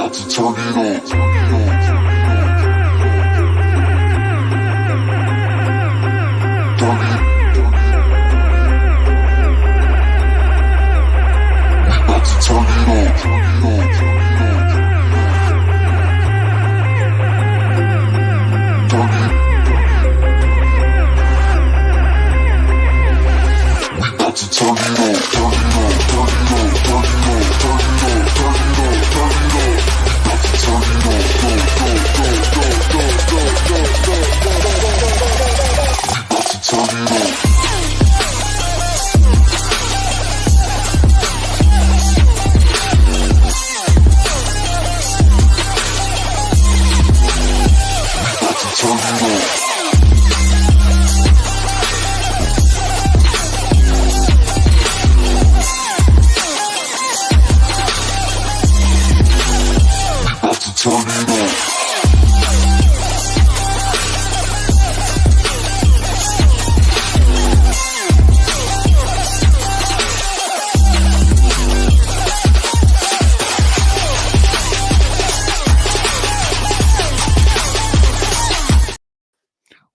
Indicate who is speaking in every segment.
Speaker 1: about to turn it on. Turn it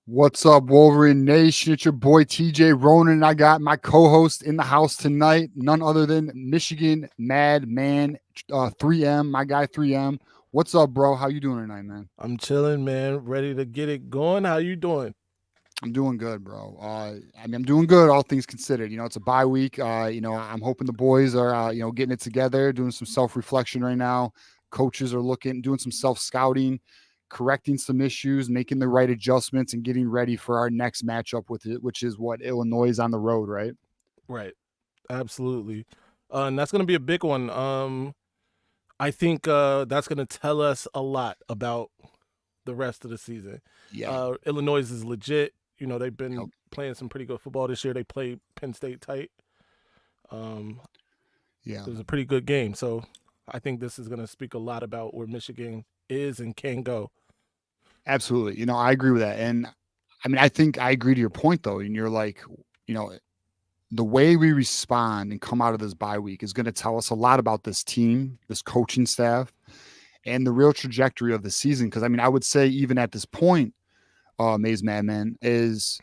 Speaker 2: What's up, Wolverine Nation? It's your boy TJ Ronin. I got my co-host in the house tonight, none other than Michigan Madman 3M, my guy 3M. What's up, bro? How you doing tonight, man?
Speaker 3: I'm chilling, man. Ready to get it going. How you doing?
Speaker 2: I'm doing good, bro. I'm doing good, all things considered. You know, it's a bye week. I'm hoping the boys are, getting it together, doing some self-reflection right now. Coaches are doing some self-scouting, correcting some issues, making the right adjustments, and getting ready for our next matchup with it, which is what Illinois is on the road, right?
Speaker 3: Right. Absolutely. And that's going to be a big one. I think that's going to tell us a lot about the rest of the season.
Speaker 2: Yeah.
Speaker 3: Illinois is legit. You know, they've been playing some pretty good football this year. They played Penn State tight. It was a pretty good game. So I think this is going to speak a lot about where Michigan is and can go.
Speaker 2: Absolutely. You know, I agree with that. And I think I agree to your point, though. And you're like, the way we respond and come out of this bye week is going to tell us a lot about this team, this coaching staff, and the real trajectory of the season. Because, I would say even at this point, Maize Madman, it's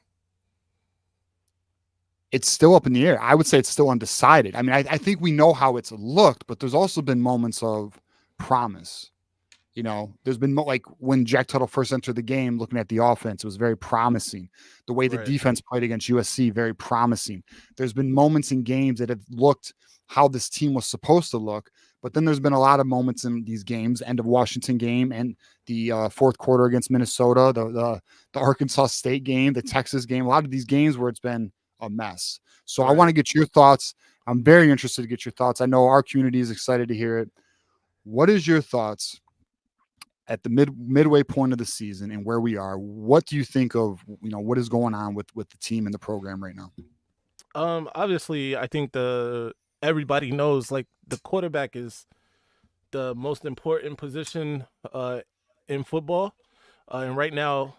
Speaker 2: still up in the air. I would say it's still undecided. I think we know how it's looked, but there's also been moments of promise. You know, there's been like when Jack Tuttle first entered the game, looking at the offense, it was very promising. The way the defense played against USC, very promising. There's been moments in games that have looked how this team was supposed to look. But then there's been a lot of moments in these games, end of Washington game and the fourth quarter against Minnesota, the Arkansas State game, the Texas game, a lot of these games where it's been a mess. So I want to get your thoughts. I'm very interested to get your thoughts. I know our community is excited to hear it. What is your thoughts at the midway point of the season and where we are? What do you think of, what is going on with the team and the program right now?
Speaker 3: Obviously, I think everybody knows like the quarterback is the most important position in football. And right now,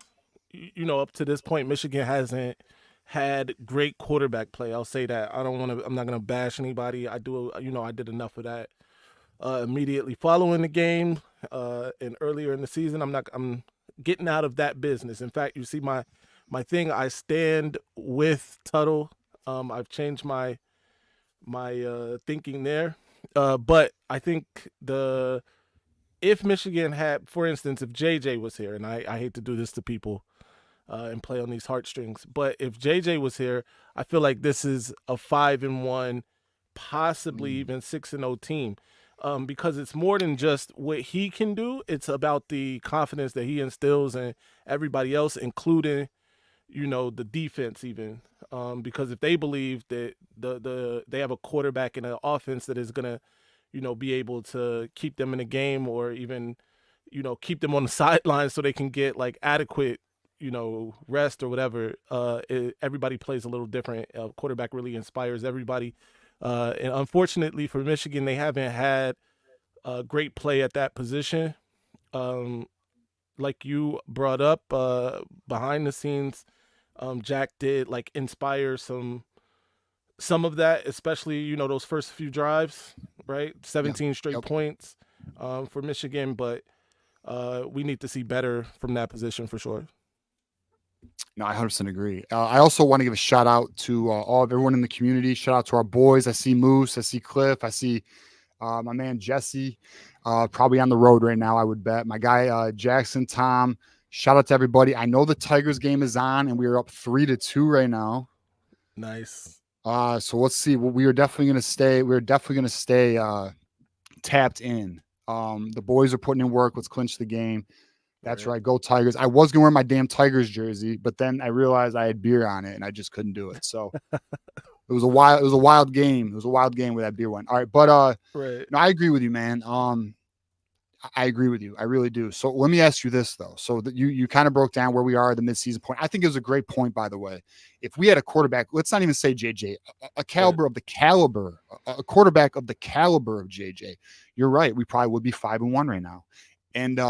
Speaker 3: up to this point, Michigan hasn't had great quarterback play. I'll say that. I'm not going to bash anybody. I did enough of that immediately following the game and earlier in the season. I'm getting out of that business. In fact, you see my thing, I stand with Tuttle. I've changed my thinking there. But I think if Michigan had, for instance, if JJ was here, and I hate to do this to people and play on these heartstrings, but if JJ was here, I feel like this is a 5-1, possibly even 6-0 team. Because it's more than just what he can do. It's about the confidence that he instills in everybody else, including, the defense even. Because if they believe that they have a quarterback and an offense that is going to, be able to keep them in the game or even, keep them on the sidelines so they can get like adequate, rest or whatever, everybody plays a little different. Quarterback really inspires everybody. And unfortunately for Michigan, they haven't had great play at that position. Like you brought up, behind the scenes, Jack did like inspire some of that, especially, those first few drives, right? 17 straight points. for Michigan, but we need to see better from that position for sure.
Speaker 2: No, I 100% agree. I also want to give a shout out to everyone in the community. Shout out to our boys. I see Moose. I see Cliff. I see my man Jesse, probably on the road right now, I would bet. My guy Jackson, Tom. Shout out to everybody. I know the Tigers game is on, and we are up 3-2 right now.
Speaker 3: Nice.
Speaker 2: So let's see. Well, we are definitely going to stay. We're definitely going to stay tapped in. The boys are putting in work. Let's clinch the game. That's right. Go Tigers. I was going to wear my damn Tigers jersey, but then I realized I had beer on it and I just couldn't do it. So it was a wild game. It was a wild game where that beer went. All right. But
Speaker 3: right.
Speaker 2: no, I agree with you, man. I agree with you. I really do. So let me ask you this though. So that you kind of broke down where we are at the midseason point. I think it was a great point, by the way. If we had a quarterback, let's not even say JJ, a quarterback of the caliber of JJ, you're right. We probably would be 5-1 right now. And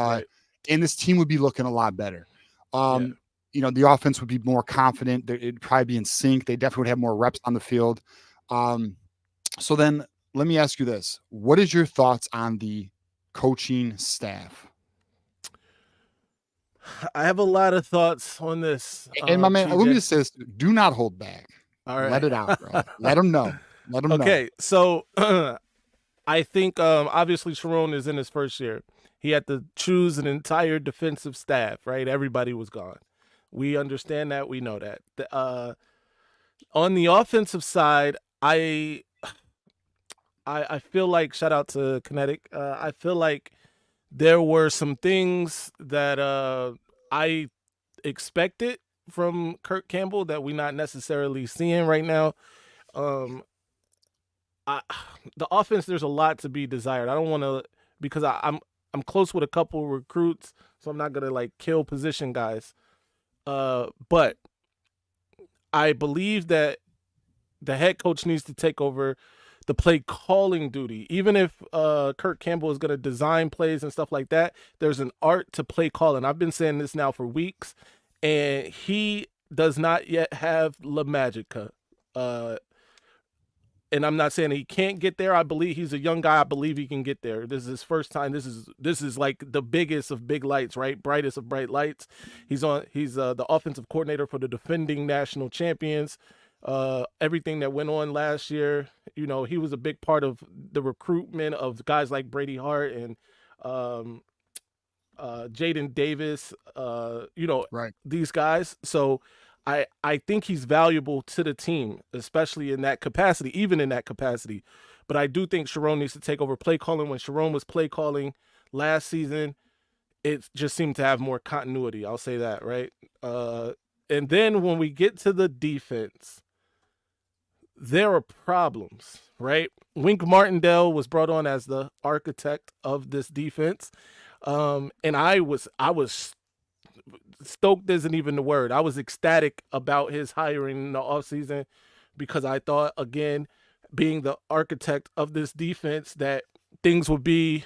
Speaker 2: and this team would be looking a lot better. You know, the offense would be more confident. It'd probably be in sync. They definitely would have more reps on the field. So then let me ask you this. What is your thoughts on the coaching staff?
Speaker 3: I have a lot of thoughts on this.
Speaker 2: And my man, let me just say this. Do not hold back.
Speaker 3: All right.
Speaker 2: Let it out, bro. Let them know. Let them know.
Speaker 3: Okay, so I think obviously Sharon is in his first year. He had to choose an entire defensive staff, right? Everybody was gone. We understand that. We know that. On the offensive side, I feel like, shout out to Kinetic, I feel like there were some things that I expected from Kirk Campbell that we're not necessarily seeing right now. The offense, there's a lot to be desired. I don't want to, because I'm close with a couple recruits, so I'm not gonna like kill position guys. But I believe that the head coach needs to take over the play calling duty. Even if Kirk Campbell is gonna design plays and stuff like that, there's an art to play calling. I've been saying this now for weeks, and he does not yet have La Magica. And I'm not saying he can't get there. I believe he's a young guy. I believe he can get there. This is his first time. This is like the biggest of big lights, right? Brightest of bright lights. He's the offensive coordinator for the defending national champions. Everything that went on last year, you know, he was a big part of the recruitment of guys like Brady Hart and Jaden Davis, you know, these guys. So I think he's valuable to the team, especially in that capacity, even in that capacity. But I do think Sharon needs to take over play calling. When Sharon was play calling last season, it just seemed to have more continuity. I'll say that, right? And then when we get to the defense, there are problems, right? Wink Martindale was brought on as the architect of this defense. And I was stoked isn't even the word. I was ecstatic about his hiring in the offseason because I thought, again, being the architect of this defense, that things would be,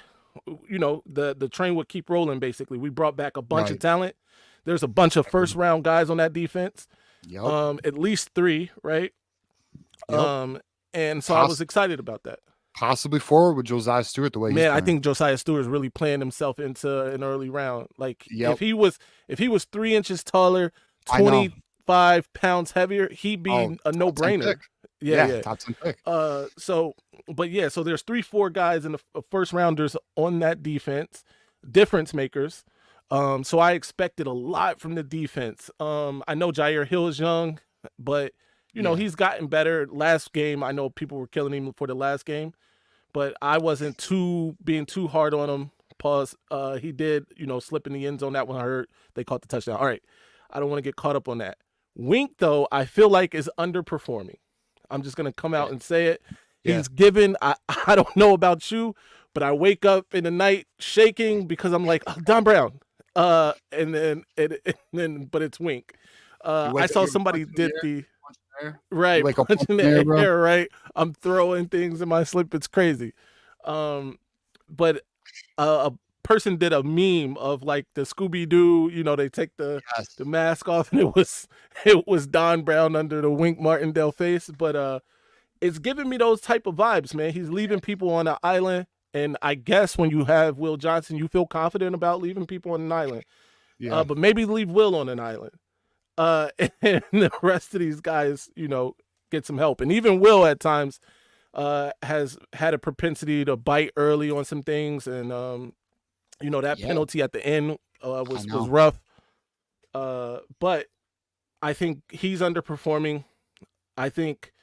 Speaker 3: you know, the train would keep rolling, basically. We brought back a bunch of talent. There's a bunch of first-round guys on that defense, at least 3, right? And so I was excited about that.
Speaker 2: Possibly forward with Josiah Stewart the way he's
Speaker 3: playing. I think Josiah Stewart is really playing himself into an early round. Like if he was 3 inches taller, 25 pounds heavier, he'd be a no-brainer. Yeah.
Speaker 2: Top 10 pick.
Speaker 3: So there's 3-4 guys in the first rounders on that defense, difference makers. So I expected a lot from the defense. I know Jair Hill is young, but you know, he's gotten better. Last game, I know people were killing him for the last game, but I wasn't being too hard on him. Pause. He did, you know, slip in the end zone. That one hurt. They caught the touchdown. All right. I don't want to get caught up on that. Wink, though, I feel like is underperforming. I'm just going to come out and say it. He's given, I don't know about you, but I wake up in the night shaking because I'm like, Don Brown. But it's Wink. I saw somebody did the punching the air, right? I'm throwing things in my slip. It's crazy. But a person did a meme of like the Scooby-Doo, you know, they take the mask off and it was Don Brown under the Wink Martindale face. But it's giving me those type of vibes, man. He's leaving people on an island And I guess when you have Will Johnson, you feel confident about leaving people on an island.
Speaker 2: Yeah.
Speaker 3: But maybe leave Will on an island. And the rest of these guys, get some help. And even Will at times has had a propensity to bite early on some things. And, that penalty at the end was rough. But I think he's underperforming. I think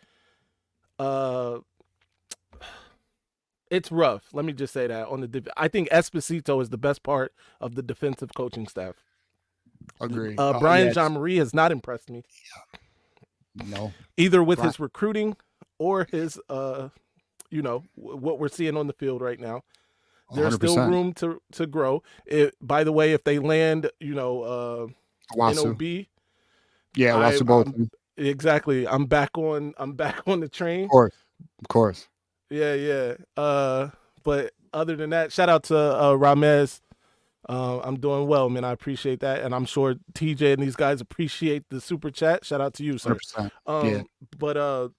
Speaker 3: it's rough. Let me just say that. I think Esposito is the best part of the defensive coaching staff.
Speaker 2: Agree.
Speaker 3: Brian Jean-Marie has not impressed me.
Speaker 2: No.
Speaker 3: Either with his recruiting or his, what we're seeing on the field right now. There's
Speaker 2: 100%.
Speaker 3: still room to grow. By the way, if they land, NOB.
Speaker 2: Yeah, Wasu Bolton.
Speaker 3: Exactly. I'm back on the train.
Speaker 2: Of course.
Speaker 3: Yeah. But other than that, shout out to Ramez. I'm doing well, man. I appreciate that, and I'm sure TJ and these guys appreciate the super chat. Shout out to you, sir.
Speaker 2: 100%.
Speaker 3: But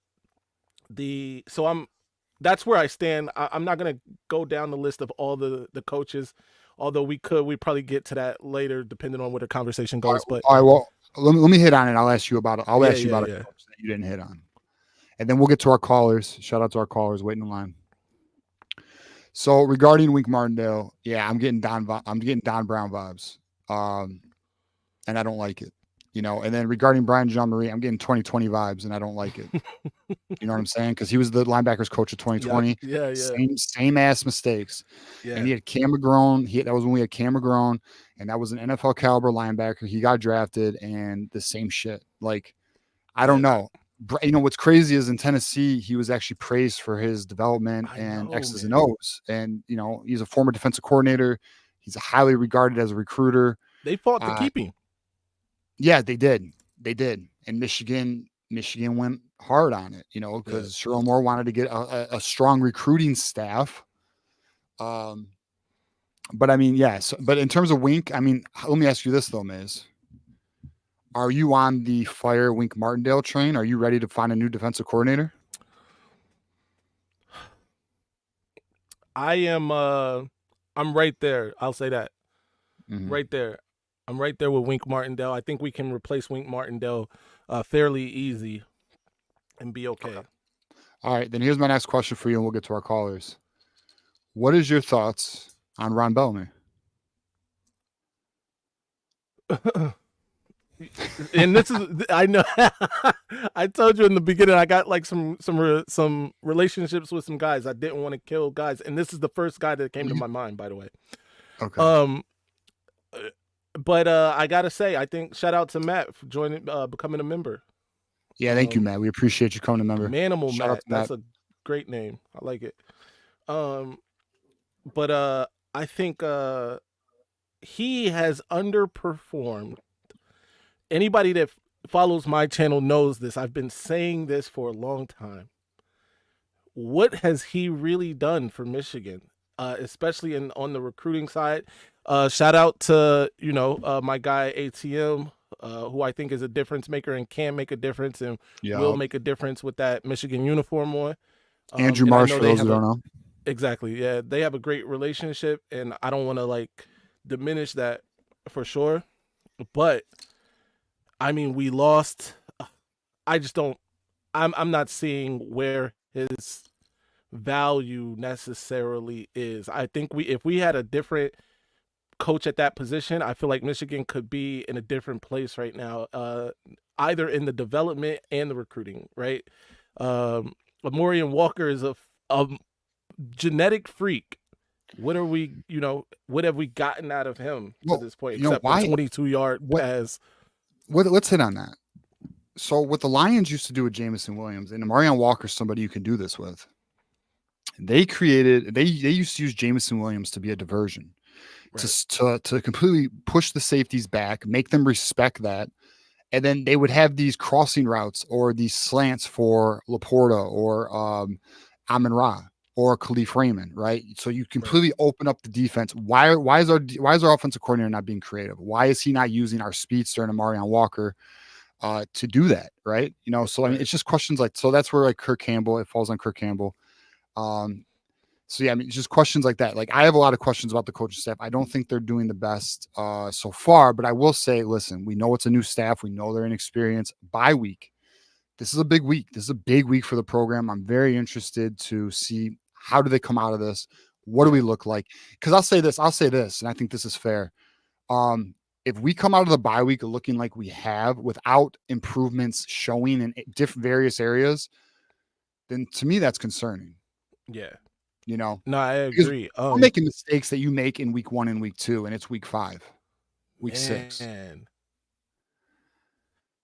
Speaker 3: that's where I stand. I'm not gonna go down the list of all the coaches, although we'd probably get to that later, depending on where the conversation goes.
Speaker 2: All right, well, let me hit on it. I'll ask you about it. I'll ask you about
Speaker 3: it
Speaker 2: that you didn't hit on, and then we'll get to our callers. Shout out to our callers waiting in line. So regarding Wink Martindale, yeah, I'm getting Don Brown vibes, and I don't like it, And then regarding Brian Jean-Marie, I'm getting 2020 vibes, and I don't like it. You know what I'm saying? Because he was the linebackers coach of 2020.
Speaker 3: Yeah.
Speaker 2: Same ass mistakes. Yeah. And he had Cam McGrone. That was when we had Cam McGrone, and that was an NFL caliber linebacker. He got drafted, and the same shit. Like, I don't know. What's crazy is in Tennessee, he was actually praised for his development and X's and O's. And, he's a former defensive coordinator. He's highly regarded as a recruiter.
Speaker 3: They fought to keep him.
Speaker 2: Yeah, they did. And Michigan went hard on it, because Sherrone Moore wanted to get a strong recruiting staff. But I mean, yes. But in terms of Wink, I mean, let me ask you this though, Miz. Are you on the fire Wink Martindale train? Are you ready to find a new defensive coordinator?
Speaker 3: I am. I'm right there. I'll say that. Mm-hmm. Right there. I'm right there with Wink Martindale. I think we can replace Wink Martindale fairly easy and be okay.
Speaker 2: All right. Then here's my next question for you, and we'll get to our callers. What is your thoughts on Ron Bellamy?
Speaker 3: And this is, I know, I told you in the beginning, I got like some relationships with some guys. I didn't want to kill guys, and this is the first guy that came to my mind, by the way.
Speaker 2: Okay.
Speaker 3: But I gotta say, I think shout out to Matt for joining, becoming a member.
Speaker 2: Yeah, thank you, Matt. We appreciate you coming to member.
Speaker 3: Manimal Matt, that's a great name. I like it. But I think he has underperformed. Anybody that follows my channel knows this. I've been saying this for a long time. What has he really done for Michigan, especially on the recruiting side? Shout out to my guy ATM, who I think is a difference maker and can make a difference and will make a difference with that Michigan uniform on.
Speaker 2: Andrew Marshall, those who don't know.
Speaker 3: Exactly. Yeah, they have a great relationship, and I don't want to diminish that for sure, but. I mean, we lost. I just don't. I'm not seeing where his value necessarily is. I think if we had a different coach at that position, I feel like Michigan could be in a different place right now, either in the development and the recruiting. Right, Amorian Walker is a genetic freak. What are we? What have we gotten out of him to this point? Except a 22-yard pass.
Speaker 2: Let's hit on that. So what the Lions used to do with Jamison Williams, and Amorion Walker, somebody you can do this with. They used to use Jamison Williams to be a diversion, right. to completely push the safeties back, make them respect that, and then they would have these crossing routes or these slants for Laporta or Amon-Ra or Khalif Raymond, right? So you completely open up the defense. Why is our offensive coordinator not being creative? Why is he not using our speedster and Amorion Walker to do that, right? So I mean, it's just questions so that's where Kirk Campbell, it falls on Kirk Campbell. So yeah, I mean, just questions like that. Like I have a lot of questions about the coaching staff. I don't think they're doing the best so far, but I will say, listen, we know it's a new staff. We know they're inexperienced. Bye week. This is a big week. This is a big week for the program. I'm very interested to see how do they come out of this. What do we look like? Because I'll say this, and I think this is fair. If we come out of the bye week looking like we have without improvements showing in different various areas, then to me that's concerning.
Speaker 3: Yeah.
Speaker 2: You know,
Speaker 3: No, I
Speaker 2: because
Speaker 3: agree.
Speaker 2: we're making mistakes that you make in week 1 and week 2, and it's week 5, week 6.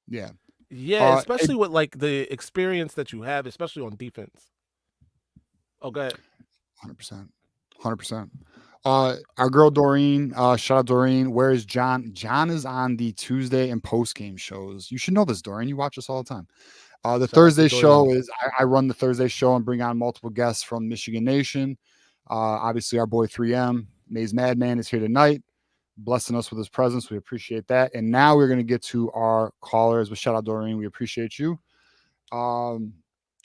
Speaker 2: Yeah.
Speaker 3: Yeah, especially with like the experience that you have, especially on defense. Oh, go ahead.
Speaker 2: 100%. 100%. Our girl Doreen, shout out Doreen. Where is John? John is on the Tuesday and post game shows. You should know this, Doreen. You watch us all the time. The Thursday show is I run the Thursday show and bring on multiple guests from Michigan Nation. Obviously, our boy 3M, Maize Madman, is here tonight, blessing us with his presence. We appreciate that. And now we're going to get to our callers. But shout out Doreen. We appreciate you. All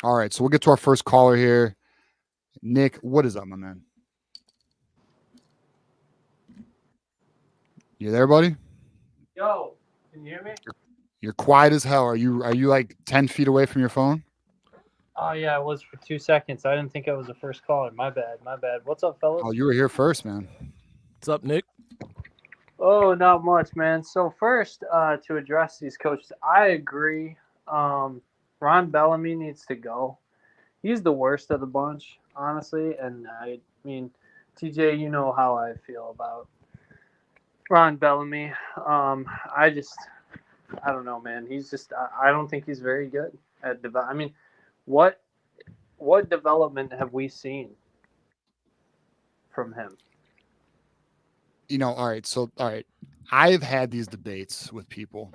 Speaker 2: right. So we'll get to our first caller here. Nick, what is up, my man? You there, buddy?
Speaker 4: Yo, can you hear me?
Speaker 2: You're quiet as hell. Are you like 10 feet away from your phone?
Speaker 4: Oh yeah, I was for 2 seconds. I didn't think I was the first caller. My bad. What's up, fellas?
Speaker 2: Oh, you were here first, man.
Speaker 3: What's up, Nick?
Speaker 4: Oh, not much, man. So first, to address these coaches, I agree. Ron Bellamy needs to go. He's the worst of the bunch, honestly. And I mean, TJ, you know how I feel about Ron Bellamy. I don't know, man. He's just I don't think he's very good at I mean, what development have we seen from him?
Speaker 2: You know, all right. I've had these debates with people,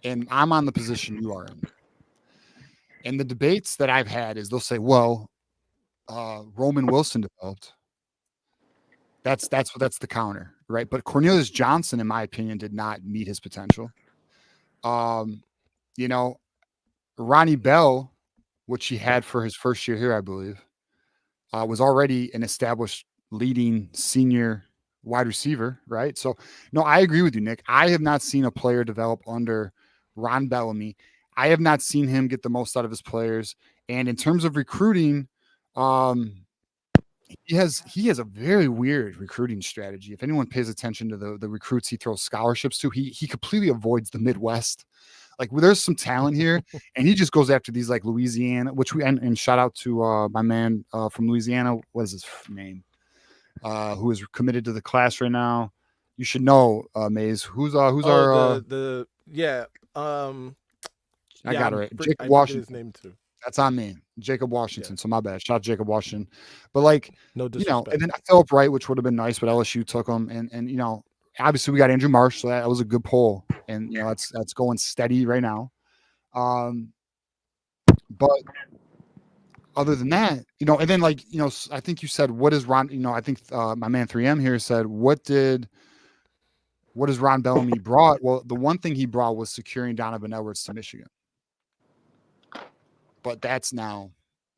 Speaker 2: and I'm on the position you are in. And the debates that I've had is they'll say, well, Roman Wilson developed. That's the counter, right? But Cornelius Johnson, in my opinion, did not meet his potential. You know, Ronnie Bell, which he had for his first year here, I believe, was already an established leading senior wide receiver, right? So, no, I agree with you, Nick. I have not seen a player develop under Ron Bellamy. I have not seen him get the most out of his players. And in terms of recruiting, he has a very weird recruiting strategy. If anyone pays attention to the recruits he throws scholarships to, he completely avoids the Midwest. Like, well, there's some talent here, and he just goes after these like Louisiana, which and shout out to my man from Louisiana. What is his name? Who is committed to the class right now? You should know, Maize. Who's our I got it right. Jacob Washington.
Speaker 3: His name too.
Speaker 2: That's on me. Jacob Washington. Yeah. So my bad. Shout out Jacob Washington. But like,
Speaker 3: no disrespect.
Speaker 2: And then Philip Wright, which would have been nice, but LSU took him. And you know, obviously we got Andrew Marsh, so that was a good poll. And you know, that's going steady right now. But other than that, you know, and then like, you know, I think you said, what is Ron, you know, I think my man 3M here said, what is Ron Bellamy brought? Well, the one thing he brought was securing Donovan Edwards to Michigan. But that's now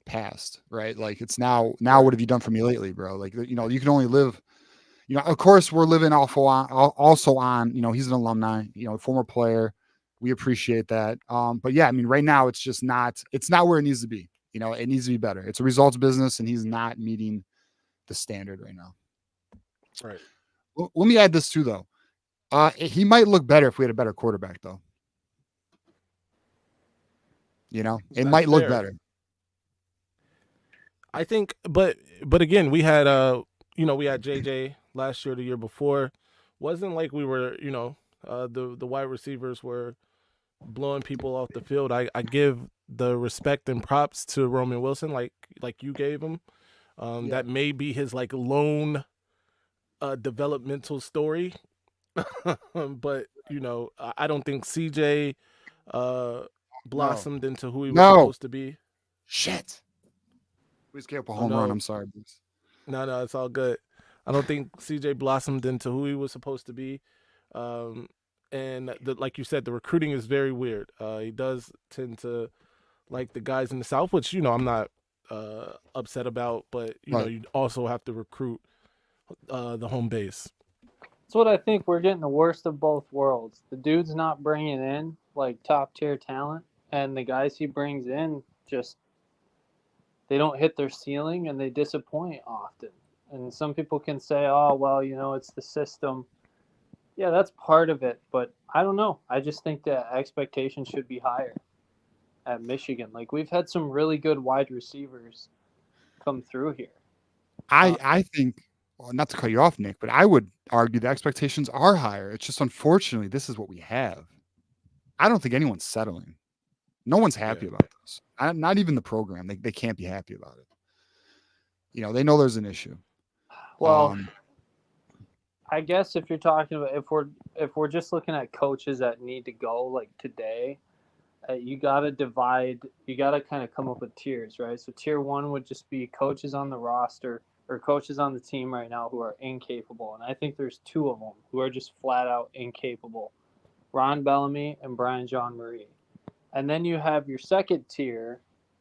Speaker 2: past, right? Like it's now what have you done for me lately, bro? Like, you know, you can only live, you know, of course we're living also on, you know, he's an alumni, you know, former player. We appreciate that. But yeah, I mean, right now it's not where it needs to be. You know, it needs to be better. It's a results business and he's not meeting the standard right now.
Speaker 3: Right.
Speaker 2: Well, let me add this too, though. He might look better if we had a better quarterback, though. You know, it might look better.
Speaker 3: I think, but again, we had you know, we had JJ last year, the year before. Wasn't like we were, you know, the wide receivers were blowing people off the field. I give the respect and props to Roman Wilson, like you gave him. That may be his like lone developmental story, but you know, I don't think CJ blossomed into who he was supposed to be.
Speaker 2: Shit. Please get up a home run. I'm sorry, Bruce.
Speaker 3: No, it's all good. I don't think CJ blossomed into who he was supposed to be. And like you said, the recruiting is very weird. He does tend to like the guys in the South, which, you know, I'm not upset about, but
Speaker 2: Right.
Speaker 3: you also have to recruit the home base.
Speaker 4: That's what I think. We're getting the worst of both worlds. The dude's not bringing in like top tier talent, and the guys he brings in just they don't hit their ceiling and they disappoint often. And some people can say, "Oh, well, it's the system." Yeah, that's part of it, but I don't know. I just think that expectations should be higher at Michigan. Like we've had some really good wide receivers come through here.
Speaker 2: I think, well, not to cut you off, Nick, but I would argue the expectations are higher. It's just unfortunately this is what we have. I don't think anyone's settling. No one's happy
Speaker 3: Yeah.
Speaker 2: about this. Not even the program. They can't be happy about it. They know there's an issue.
Speaker 4: Well,
Speaker 2: Um,
Speaker 4: I guess if you're talking about if we're just looking at coaches that need to go like today, you got to divide. You got to kind of come up with tiers, right? So tier one would just be coaches on the roster or coaches on the team right now who are incapable, and I think there's two of them who are just flat out incapable: Ron Bellamy and Brian Jean Marie. And then you have your second tier,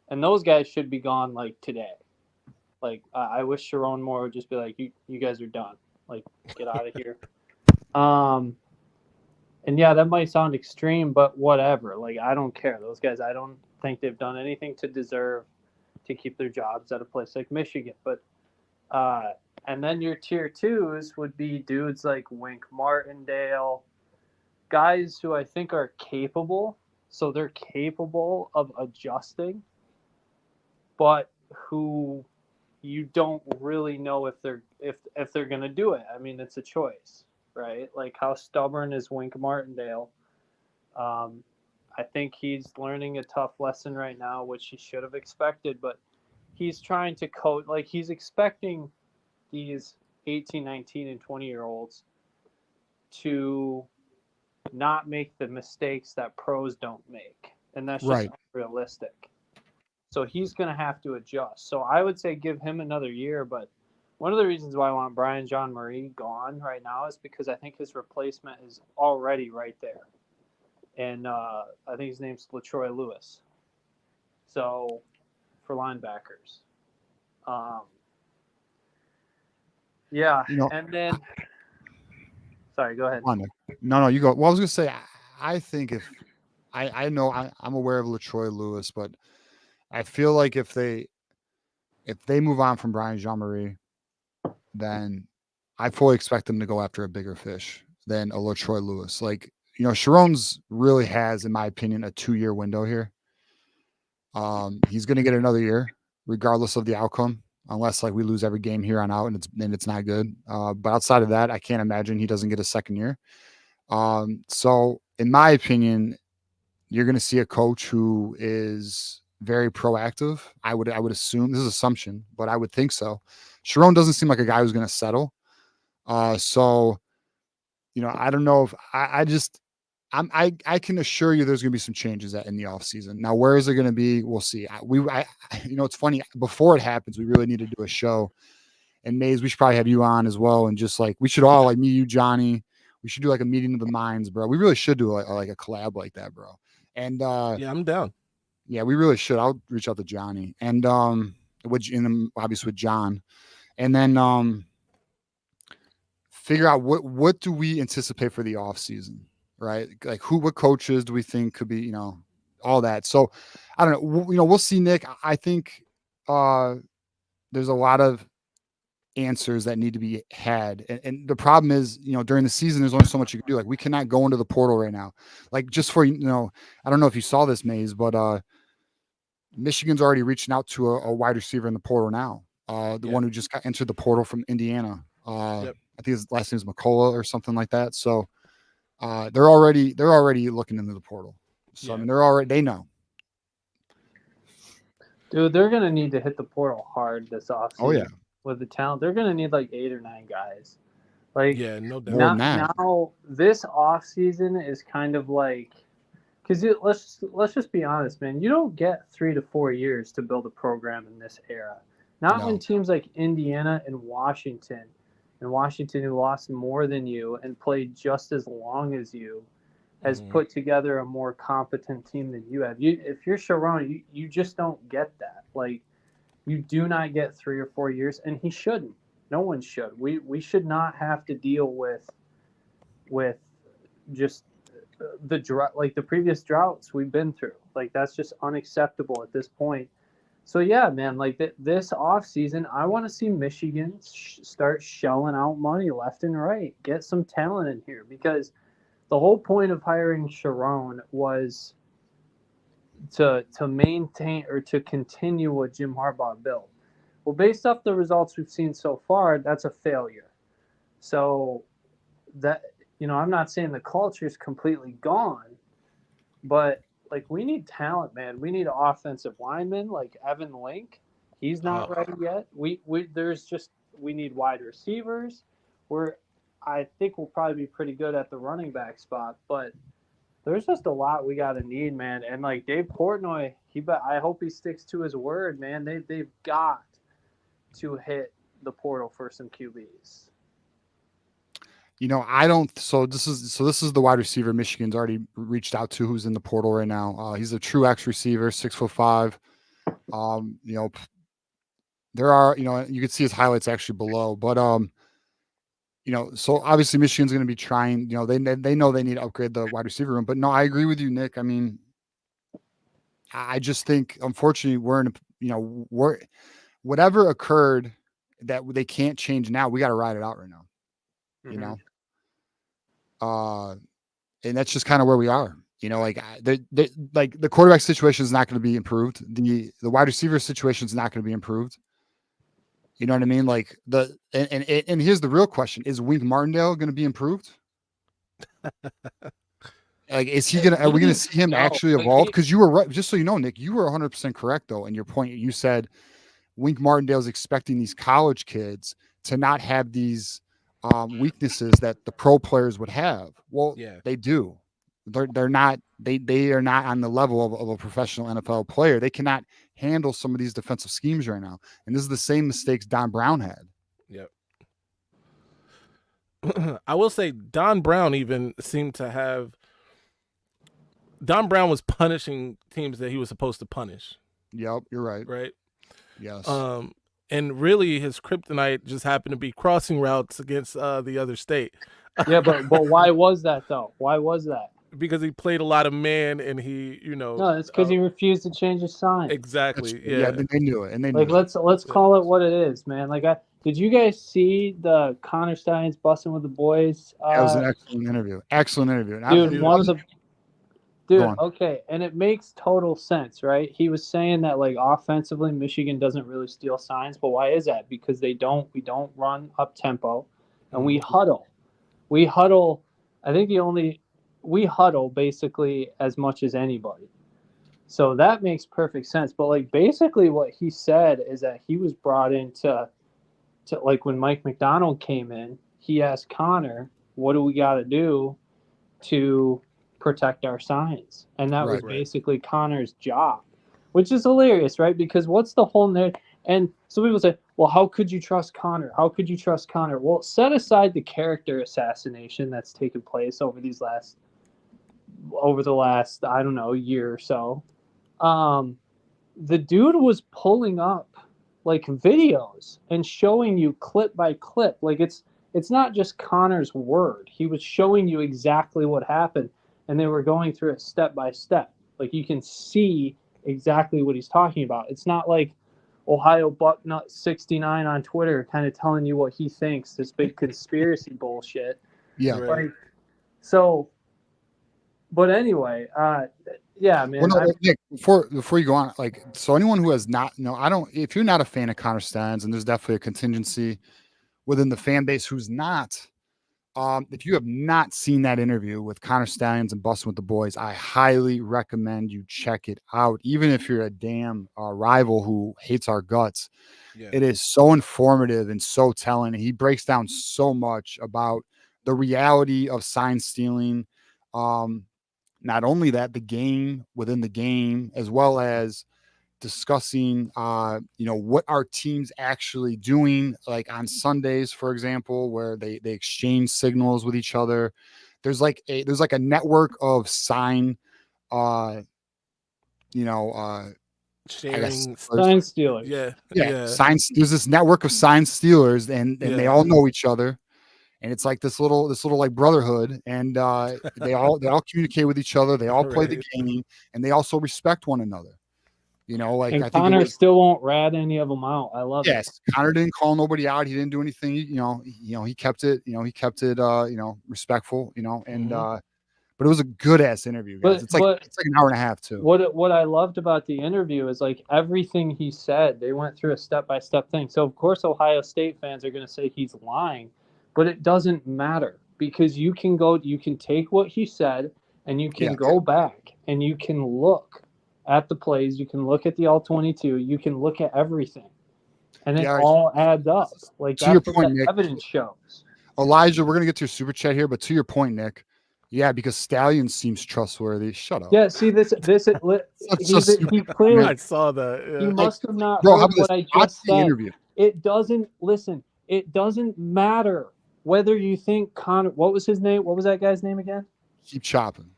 Speaker 4: and those guys should be gone like today. Like I wish Sharon Moore would just be like, you guys are done. Like get out of here. Um, and yeah, that might sound extreme, but whatever. Like I don't care. Those guys, I don't think they've done anything to deserve to keep their jobs at a place like Michigan. But and then your tier twos would be dudes like Wink Martindale, guys who I think are capable. So they're capable of adjusting, but who you don't really know if they're gonna do it. I mean, it's a choice, right? Like how stubborn is Wink Martindale? I think he's learning a tough lesson right now, which he should have expected, but he's trying to coach. Like he's expecting these 18, 19, and 20-year-olds to not make the mistakes that pros don't make, and that's just
Speaker 2: Right.
Speaker 4: unrealistic. So he's going to have to adjust. So I would say give him another year. But one of the reasons why I want Brian Jean Marie gone right now is because I think his replacement is already right there. And I think his name's LaTroy Lewis. So for linebackers. Yeah. And then, sorry, go ahead.
Speaker 2: come on, Nick. No, you go. Well, I was gonna say, I think if I know I'm aware of LaTroy Lewis, but I feel like if they move on from Brian Jean Marie, then I fully expect them to go after a bigger fish than a LaTroy Lewis. Like, Sharon's really has, in my opinion, a 2-year window here. He's going to get another year, regardless of the outcome, unless like we lose every game here on out and it's not good. But outside of that, I can't imagine he doesn't get a second year. So in my opinion, you're going to see a coach who is very proactive. I would assume, this is assumption, but I would think so. Sharon doesn't seem like a guy who's going to settle. So I don't know if I can assure you there's going to be some changes in the offseason. Now, where is it going to be? We'll see. It's funny. Before it happens, we really need to do a show. And Maize, we should probably have you on as well. And just like, we should all, like me, you, Johnny, we should do like a meeting of the minds, bro. We really should do like a collab like that, bro. And
Speaker 3: yeah, I'm down.
Speaker 2: Yeah, we really should. I'll reach out to Johnny and obviously with John, and then figure out what do we anticipate for the off season, right? Like what coaches do we think could be, all that. So I don't know. We'll see, Nick. I think there's a lot of answers that need to be had. And the problem is, during the season, there's only so much you can do. Like we cannot go into the portal right now. Like just for, I don't know if you saw this, Maize, but Michigan's already reaching out to a wide receiver in the portal now. The one who just got entered the portal from Indiana. I think his last name is McCullough or something like that. So they're already looking into the portal. So I mean, they know.
Speaker 4: Dude, they're gonna need to hit the portal hard this offseason.
Speaker 2: Oh yeah.
Speaker 4: With the talent, they're gonna need like 8 or 9 guys. Like
Speaker 3: no doubt.
Speaker 4: now this offseason is kind of like, because let's just be honest, man. You don't get 3 to 4 years to build a program in this era. Not when teams like Indiana and Washington who lost more than you and played just as long as you, has put together a more competent team than you have. If you're Sharon, you just don't get that. Like You do not get 3 or 4 years, and he shouldn't. No one should. We should not have to deal with just the drought, like the previous droughts we've been through. Like that's just unacceptable at this point. So yeah, man, like this off season, I want to see Michigan start shelling out money left and right, get some talent in here, because the whole point of hiring Sharon was to maintain or to continue what Jim Harbaugh built. Well, based off the results we've seen so far, that's a failure. So that, I'm not saying the culture is completely gone, but like we need talent, man. We need offensive linemen like Evan Link. He's not ready yet. We need wide receivers. I think we'll probably be pretty good at the running back spot, but there's just a lot we got to need, man. And like Dave Portnoy, I hope he sticks to his word, man. They've got to hit the portal for some QBs.
Speaker 2: I don't. So this is the wide receiver Michigan's already reached out to, who's in the portal right now. He's a true X receiver, 6'5". There are, you can see his highlights actually below, but so obviously Michigan's going to be trying. They know they need to upgrade the wide receiver room. But no, I agree with you, Nick. I mean, I just think unfortunately we're whatever occurred that they can't change now. We got to ride it out right now. And that's just kind of where we are. Like the quarterback situation is not going to be improved. The wide receiver situation is not going to be improved. You know what I mean? Like and here's the real question: is Wink Martindale going to be improved? Like, is he gonna? Are we going to see him actually evolve? Because you were right. Just so you know, Nick, you were 100% correct though. And your point, you said Wink Martindale's expecting these college kids to not have these weaknesses that the pro players would have. Well, yeah, they do. They're not. They are not on the level of a professional NFL player. They cannot handle some of these defensive schemes right now. And this is the same mistakes Don Brown had.
Speaker 3: Yep. I will say Don Brown even seemed to have. Don Brown was punishing teams that he was supposed to punish.
Speaker 2: Yep, you're right.
Speaker 3: Right.
Speaker 2: Yes.
Speaker 3: And really, his kryptonite just happened to be crossing routes against the other state.
Speaker 4: Yeah, but why was that though? Why was that?
Speaker 3: Because he played a lot of man, and he,
Speaker 4: No, it's because he refused to change his sign.
Speaker 3: Exactly.
Speaker 2: Yeah, they knew it, and they knew
Speaker 4: like let's call it what it is, man. Like, did you guys see the Connor Steins busting with the boys?
Speaker 2: That was an excellent interview. Excellent interview,
Speaker 4: dude. Okay, and it makes total sense, right? He was saying that like offensively, Michigan doesn't really steal signs, but why is that? Because we don't run up tempo, and we huddle. We huddle. I think we huddle basically as much as anybody. So that makes perfect sense. But like basically what he said is that he was brought in to like when Mike McDonald came in, he asked Connor, what do we got to do to protect our signs? And that was basically Connor's job, which is hilarious, right? Because what's the whole narrative? And some people say, well, how could you trust Connor? How could you trust Connor? Well, set aside the character assassination that's taken place over the last, I don't know, year or so. The dude was pulling up like videos and showing you clip by clip. Like it's not just Connor's word. He was showing you exactly what happened, and they were going through it step by step. Like you can see exactly what he's talking about. It's not like Ohio Bucknut 69 on Twitter kind of telling you what he thinks, this big conspiracy bullshit.
Speaker 2: Yeah.
Speaker 4: Like, so, but anyway, yeah, man.
Speaker 2: Well, no, Nick, before you go on, like, so anyone who has not, if you're not a fan of Connor Steins, and there's definitely a contingency within the fan base who's not, if you have not seen that interview with Connor Steins and Busting with the Boys, I highly recommend you check it out. Even if you're a damn rival who hates our guts, It is so informative and so telling. He breaks down so much about the reality of sign stealing. Not only that, the game within the game, as well as discussing, what our team's actually doing, like on Sundays, for example, where they exchange signals with each other. There's like a network of sign,
Speaker 3: sharing.
Speaker 4: Sign stealers.
Speaker 3: Yeah.
Speaker 2: Signs. There's this network of sign stealers, and they all know each other, and it's like this little like brotherhood, and they all communicate with each other. They all play the game, and they also respect one another. You know, like
Speaker 4: And
Speaker 2: I think
Speaker 4: Connor still won't rat any of them out. I love it.
Speaker 2: Yes, Connor didn't call nobody out. He didn't do anything. He kept it. Respectful. And but it was a good ass interview, guys. It's like an hour and a half too.
Speaker 4: What I loved about the interview is like everything he said. They went through a step-by-step thing. So of course Ohio State fans are going to say he's lying, but it doesn't matter because you can take what he said and you can go back and you can look at the plays, you can look at the all 22, you can look at everything, and it all adds up. Like that's what point, Nick, evidence shows.
Speaker 2: Elijah, we're gonna get to your super chat here, but to your point, Nick, because Stallion seems trustworthy. Shut up.
Speaker 4: Yeah, see this. He clearly.
Speaker 3: I saw that. Yeah.
Speaker 4: He must have not heard what I just said.
Speaker 2: Interview.
Speaker 4: It doesn't matter whether you think Connor. What was his name? What was that guy's name again?
Speaker 2: Keep chopping.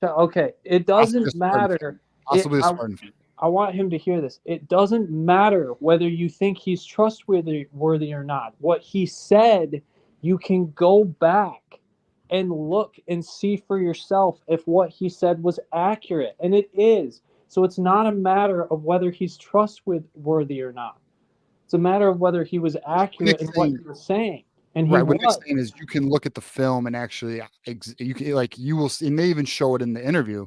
Speaker 4: Okay, it doesn't matter. I want him to hear this. It doesn't matter whether you think he's trustworthy or not. What he said, you can go back and look and see for yourself if what he said was accurate, and it is. So it's not a matter of whether he's trustworthy or not. It's a matter of whether he was accurate in what he was saying. And
Speaker 2: what Nick's saying is you can look at the film and actually you will see, and they even show it in the interview.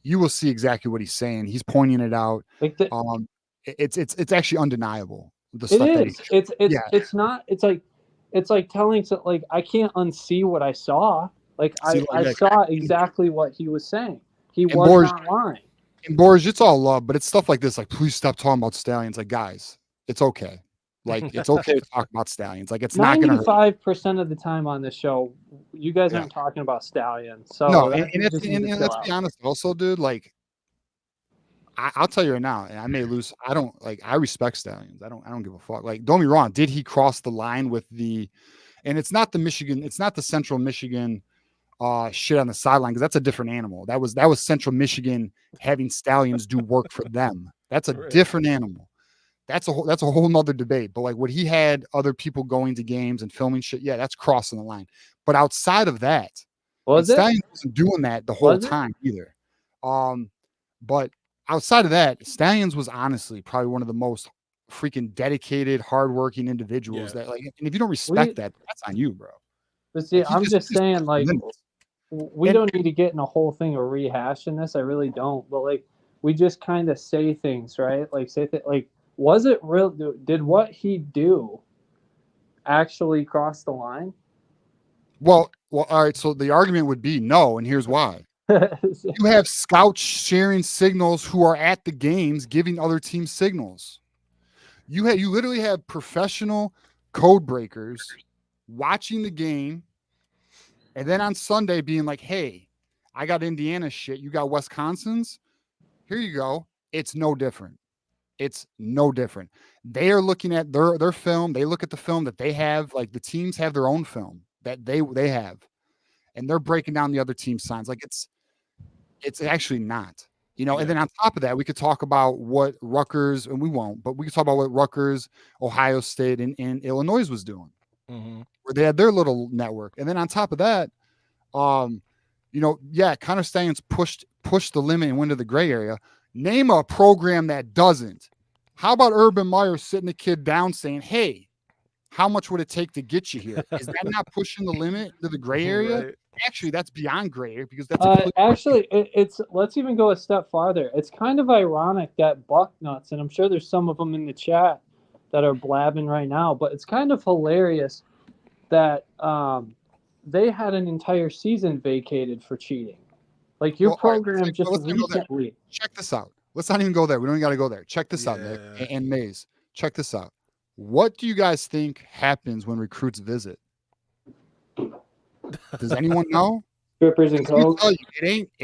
Speaker 2: You will see exactly what he's saying. He's pointing it out. It's actually undeniable.
Speaker 4: It's not. It's like telling I can't unsee what I saw. I saw exactly what he was saying. He was not lying.
Speaker 2: And Borges, it's all love, but it's stuff like this. Like, please stop talking about Stallions. Like, guys, it's okay. Like, it's okay to talk about Stallions. Like, it's not going to hurt.
Speaker 4: 95% of the time on this show, you guys aren't talking about Stallions. So
Speaker 2: no, and let's be honest. Also, dude, like, I'll tell you right now, and I may lose. I respect Stallions. I don't give a fuck. Like, don't be wrong. Did he cross the line with and it's not the Michigan, it's not the Central Michigan shit on the sideline, because that's a different animal. That was Central Michigan having Stallions do work for them. That's a different animal. That's a whole nother debate. But like what he had other people going to games and filming shit, that's crossing the line. But outside of that, Stallions wasn't doing that the whole time either. But outside of that, Stallions was honestly probably one of the most freaking dedicated, hardworking individuals that and if you don't respect that, that's on you, bro.
Speaker 4: But see, I'm just saying, like, we don't need to get in a whole thing of rehashing this. I really don't. But like, we just kind of say things, right? Like, was it real? Did what he do actually cross the line?
Speaker 2: Well, all right. So the argument would be no, and here's why. You have scouts sharing signals who are at the games, giving other teams signals. You literally have professional code breakers watching the game, and then on Sunday being like, "Hey, I got Indiana shit. You got Wisconsin's. Here you go." It's no different. It's no different. They are looking at their film. They look at the film that they have. Like, the teams have their own film that they have, and they're breaking down the other team's signs. Like, it's actually not, And then on top of that, we could talk about what Rutgers, and we won't, but we could talk about what Rutgers, Ohio State, and Illinois was doing, where they had their little network. And then on top of that, Connor Stallions pushed the limit and went to the gray area. Name a program that doesn't. How about Urban Meyer sitting a kid down saying, "Hey, how much would it take to get you here?" Is that not pushing the limit to the gray area? Right. Actually, that's beyond gray area, because that's
Speaker 4: it's let's even go a step farther. It's kind of ironic that Bucknuts, and I'm sure there's some of them in the chat that are blabbing right now, but it's kind of hilarious that they had an entire season vacated for cheating. Like, your program just recently.
Speaker 2: Check this out. Let's not even go there. We don't got to go there. Check this out, Nick and Maize. Check this out. What do you guys think happens when recruits visit? Does anyone know?
Speaker 4: Strippers and coke.
Speaker 2: It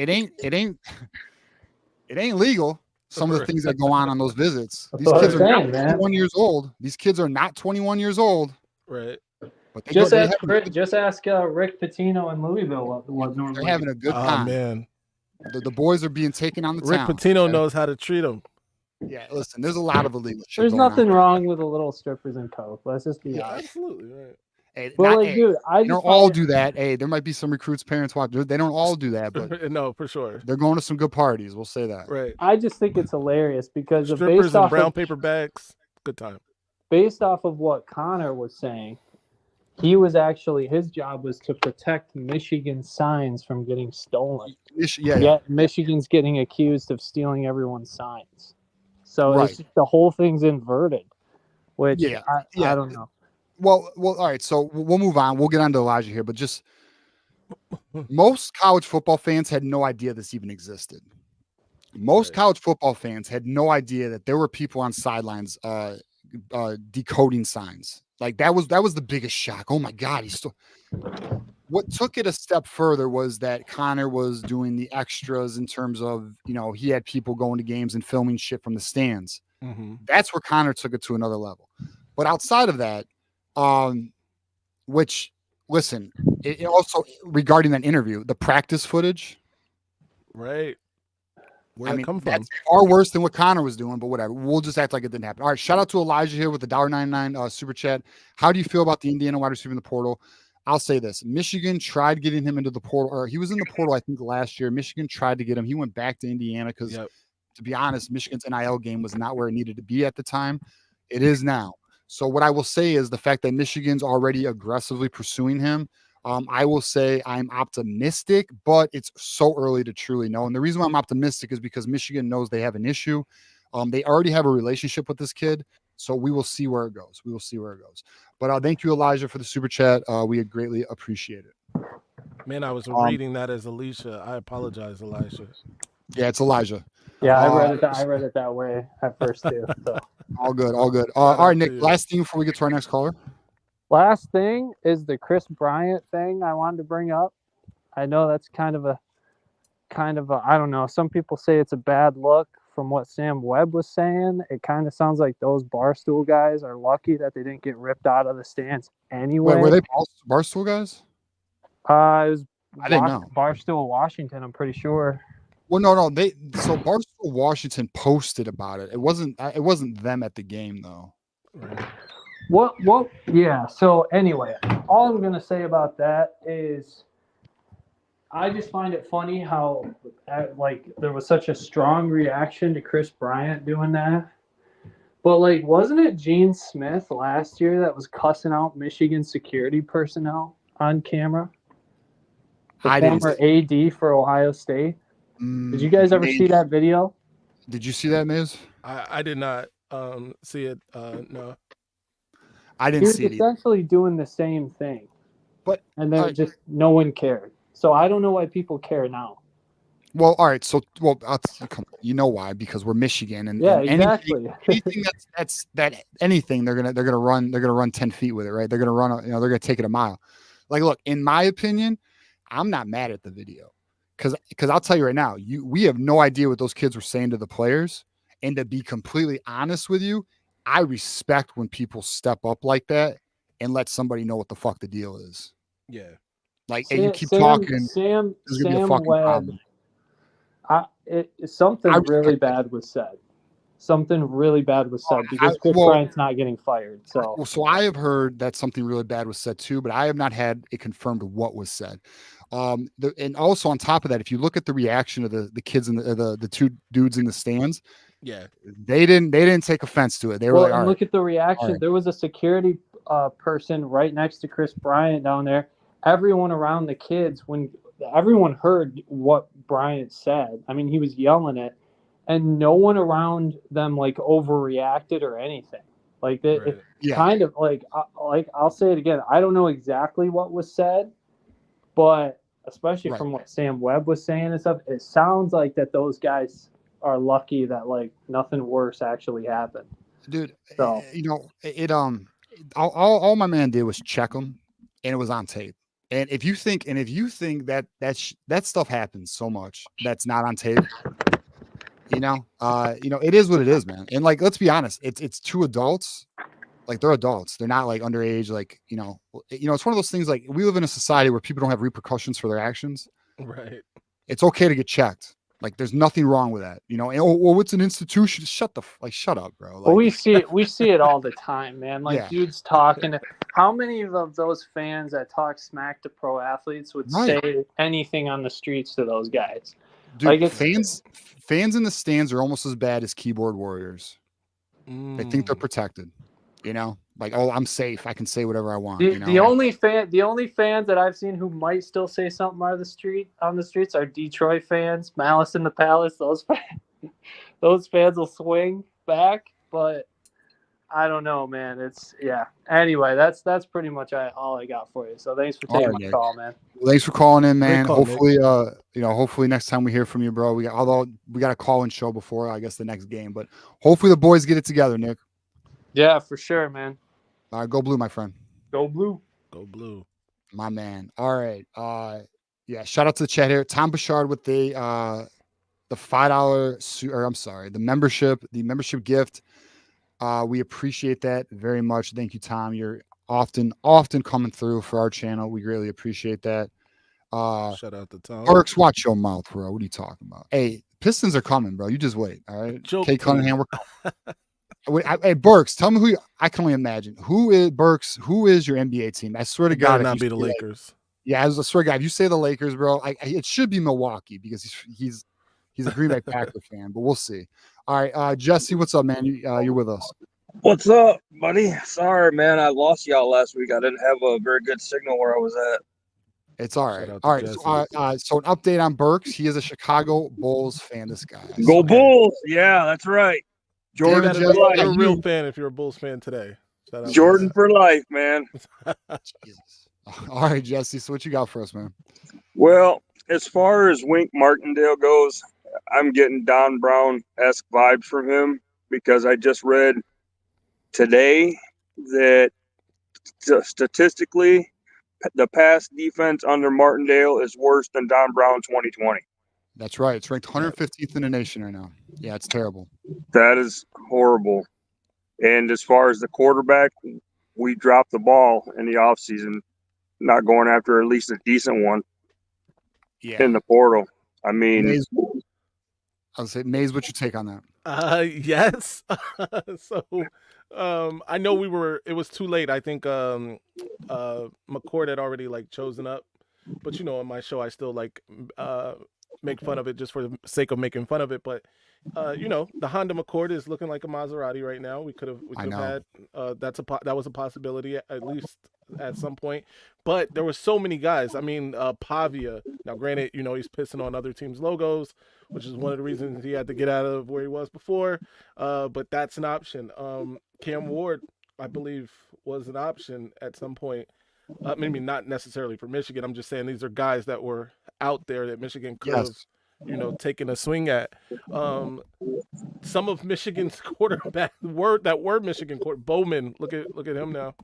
Speaker 2: ain't legal. Some of the things that go on those visits. These kids are not 21 years old. These kids are not 21 years old.
Speaker 3: Right.
Speaker 2: But
Speaker 4: just ask Rick Pitino in Louisville what normally.
Speaker 2: They're having a good time.
Speaker 3: Man.
Speaker 2: The boys are being taken on the
Speaker 3: Rick
Speaker 2: town.
Speaker 3: Pitino knows how to treat them.
Speaker 2: Yeah, listen, there's a lot of illegal shit
Speaker 4: There's
Speaker 2: going
Speaker 4: nothing
Speaker 2: on.
Speaker 4: wrong with a little strippers and coke. Let's just be
Speaker 3: Yeah,
Speaker 4: honest.
Speaker 3: absolutely right.
Speaker 2: Hey,
Speaker 4: But like, dude, I
Speaker 2: they don't
Speaker 4: just
Speaker 2: all
Speaker 4: find it,
Speaker 2: do that. Hey, there might be some recruits' parents watch. They don't all do that, but
Speaker 3: No, for sure.
Speaker 2: they're going to some good parties. We'll say that.
Speaker 3: Right.
Speaker 4: I just think it's hilarious because
Speaker 3: Strippers and brown paper bags. Good time.
Speaker 4: based off of what Connor was saying, he was actually his job was to protect Michigan signs from getting stolen. Yet Michigan's getting accused of stealing everyone's signs. So
Speaker 2: Right.
Speaker 4: it's just, the whole thing's inverted, which
Speaker 2: Yeah.
Speaker 4: I don't know.
Speaker 2: Well, all right. So we'll move on. We'll get on to Elijah here, but just most college football fans had no idea this even existed. Most college football fans had no idea that there were people on sidelines decoding signs. Like that was the biggest shock. Oh my God, he's still. What took it a step further was that Connor was doing the extras in terms of, he had people going to games and filming shit from the stands.
Speaker 3: Mm-hmm.
Speaker 2: That's where Connor took it to another level. But outside of that, which listen, it also regarding that interview, the practice footage,
Speaker 3: right? Where it come from?
Speaker 2: That's far worse than what Connor was doing, but whatever. We'll just act like it didn't happen. All right, shout out to Elijah here with the $1.99 super chat. How do you feel about the Indiana wide receiver in the portal? I'll say this. Michigan tried getting him into the portal, or he was in the portal, I think, last year. Michigan tried to get him. He went back to Indiana because, to be honest, Michigan's NIL game was not where it needed to be at the time. It is now. So what I will say is the fact that Michigan's already aggressively pursuing him, I will say I'm optimistic, but it's so early to truly know. And the reason why I'm optimistic is because Michigan knows they have an issue. They already have a relationship with this kid. So we will see where it goes. But thank you, Elijah, for the super chat. We greatly appreciate it.
Speaker 3: Man, I was reading that as Alicia. I apologize, Elijah.
Speaker 2: Yeah, it's Elijah.
Speaker 4: Yeah, I read it that way at first too. So
Speaker 2: all good. All right, Nick. Last thing before we get to our next caller.
Speaker 4: Last thing is the Chris Bryant thing I wanted to bring up. I know that's kind of a I don't know. Some people say it's a bad look. From what Sam Webb was saying, it kind of sounds like those Barstool guys are lucky that they didn't get ripped out of the stands anyway.
Speaker 2: Wait, were they Barstool guys?
Speaker 4: It was
Speaker 2: I didn't know.
Speaker 4: Barstool Washington, I'm pretty sure.
Speaker 2: Well, no. So Barstool Washington posted about it. It wasn't them at the game though.
Speaker 3: Right.
Speaker 4: What? Yeah. So anyway, all I'm gonna say about that is, I just find it funny how there was such a strong reaction to Chris Bryant doing that. But wasn't it Gene Smith last year that was cussing out Michigan security personnel on camera? The former AD for Ohio State. Did you guys ever see that video?
Speaker 2: Did you see that, Maize?
Speaker 3: I did not see it. No.
Speaker 2: I didn't see it.
Speaker 4: He was essentially doing the same thing.
Speaker 2: But
Speaker 4: and then just no one cared. So I don't know why people care now.
Speaker 2: Well, all right. So, you know why? Because we're Michigan, and
Speaker 4: exactly.
Speaker 2: anything anything they're gonna run 10 feet with it, right? They're gonna run. They're gonna take it a mile. Look, in my opinion, I'm not mad at the video because I'll tell you right now, we have no idea what those kids were saying to the players, and to be completely honest with you, I respect when people step up like that and let somebody know what the fuck the deal is.
Speaker 3: Yeah.
Speaker 2: Hey, you keep talking.
Speaker 4: Sam Webb. Something really bad was said. Something really bad was said because Chris Bryant's not getting fired.
Speaker 2: So I have heard that something really bad was said too, but I have not had it confirmed what was said. And also on top of that, if you look at the reaction of the kids and the two dudes in the stands, they didn't take offense to it. They were
Speaker 4: look at the reaction. Right. There was a security person right next to Chris Bryant down there. Everyone around the kids, when everyone heard what Bryant said, I mean, he was yelling it, and no one around them overreacted or anything. Kind of I'll say it again. I don't know exactly what was said, but especially from what Sam Webb was saying and stuff, it sounds like that those guys are lucky that nothing worse actually happened.
Speaker 2: Dude, so all my man did was check them, and it was on tape. And if you think that stuff happens so much that's not on tape, it is what it is, man. And let's be honest, it's two adults, they're adults. They're not underage. It's one of those things. We live in a society where people don't have repercussions for their actions.
Speaker 3: Right.
Speaker 2: It's okay to get checked. Like, there's nothing wrong with that, or what's an institution? Shut up, bro.
Speaker 4: Well,
Speaker 2: Like,
Speaker 4: we see it all the time, man. Like
Speaker 2: yeah,
Speaker 4: dudes talking. How many of those fans that talk smack to pro athletes would
Speaker 2: right,
Speaker 4: say anything on the streets to those guys? Like
Speaker 2: dude.
Speaker 4: it's
Speaker 2: Fans in the stands are almost as bad as keyboard warriors. They think they're
Speaker 3: Mm.
Speaker 2: protected, like, oh, I'm safe. I can say whatever I want.
Speaker 4: the only fans that I've seen who might still say something on the streets are Detroit fans, Malice in the Palace. Those fans will swing back, but I don't know, man. Anyway, that's pretty much all I got for you. So thanks for
Speaker 2: All
Speaker 4: taking
Speaker 2: right,
Speaker 4: my
Speaker 2: Nick.
Speaker 4: call, man.
Speaker 2: Well, thanks for calling in, man.
Speaker 3: call, Nick.
Speaker 2: Hopefully, hopefully next time we hear from you, bro. Although we got a call-in show before, I guess, the next game, but hopefully the boys get it together, Nick.
Speaker 4: Yeah, for sure, man.
Speaker 2: All right, go blue, my friend.
Speaker 4: Go blue.
Speaker 3: Go blue.
Speaker 2: My man. All right. Yeah. Shout out to the chat here. Tom Bouchard with the $5 or I'm sorry, the membership gift. We appreciate that very much. Thank you, Tom. You're often coming through for our channel. We greatly appreciate that.
Speaker 3: Shout out to Tom.
Speaker 2: Burks, watch your mouth, bro. What are you talking about? Hey, Pistons are coming, bro. You just wait. All right.
Speaker 3: Joke
Speaker 2: Kate
Speaker 3: team.
Speaker 2: Cunningham, we're coming. Hey, Burks, tell me I can only imagine. Who is your NBA team? I swear to
Speaker 3: It
Speaker 2: God,
Speaker 3: better
Speaker 2: if
Speaker 3: not
Speaker 2: you
Speaker 3: be the
Speaker 2: say that-
Speaker 3: Lakers.
Speaker 2: yeah, I swear to God, if you say the Lakers, bro, it should be Milwaukee because he's a Green Bay Packer fan, but we'll see. All right, Jesse, what's up, man? You're with us.
Speaker 5: What's up, buddy? Sorry, man. I lost y'all last week. I didn't have a very good signal where I was at.
Speaker 2: It's all
Speaker 3: Shout
Speaker 2: right.
Speaker 3: out to
Speaker 2: All right.
Speaker 3: Jesse.
Speaker 2: So an update on Burks. He is a Chicago Bulls fan. This guy.
Speaker 5: Go
Speaker 3: Okay.
Speaker 5: Bulls! Yeah, that's right. Jordan
Speaker 2: Damn it,
Speaker 5: for
Speaker 2: Jesse.
Speaker 5: life.
Speaker 3: You're a
Speaker 2: you-
Speaker 3: real fan if you're a Bulls fan today. Shout out to
Speaker 5: Jordan
Speaker 3: that.
Speaker 5: for life, man.
Speaker 2: Jesus. All right, Jesse. So what you got for us, man?
Speaker 5: Well, as far as Wink Martindale goes, I'm getting Don Brown-esque vibes from him because I just read today that statistically, the pass defense under Martindale is worse than Don Brown 2020.
Speaker 2: That's right. It's ranked 115th in the nation right now. Yeah, it's terrible.
Speaker 5: That is horrible. And as far as the quarterback, we dropped the ball in the offseason, not going after at least a decent one
Speaker 2: Yeah.
Speaker 5: in the portal. I mean,
Speaker 2: Maze, I'll say, Maze, what's your take on that?
Speaker 3: Yes. So I know it was too late. I think McCord had already chosen up. But on my show I still make fun of it just for the sake of making fun of it. But the Honda Accord is looking like a Maserati right now. We could have had that was a possibility at least at some point. But there were so many guys. I mean, Pavia. Now, granted, he's pissing on other teams' logos, which is one of the reasons he had to get out of where he was before. But that's an option. Cam Ward, I believe, was an option at some point. Maybe not necessarily for Michigan. I'm just saying these are guys that were out there that Michigan could have, taken a swing at. Some of Michigan's quarterback were Michigan quarterback. Bowman, look at him now.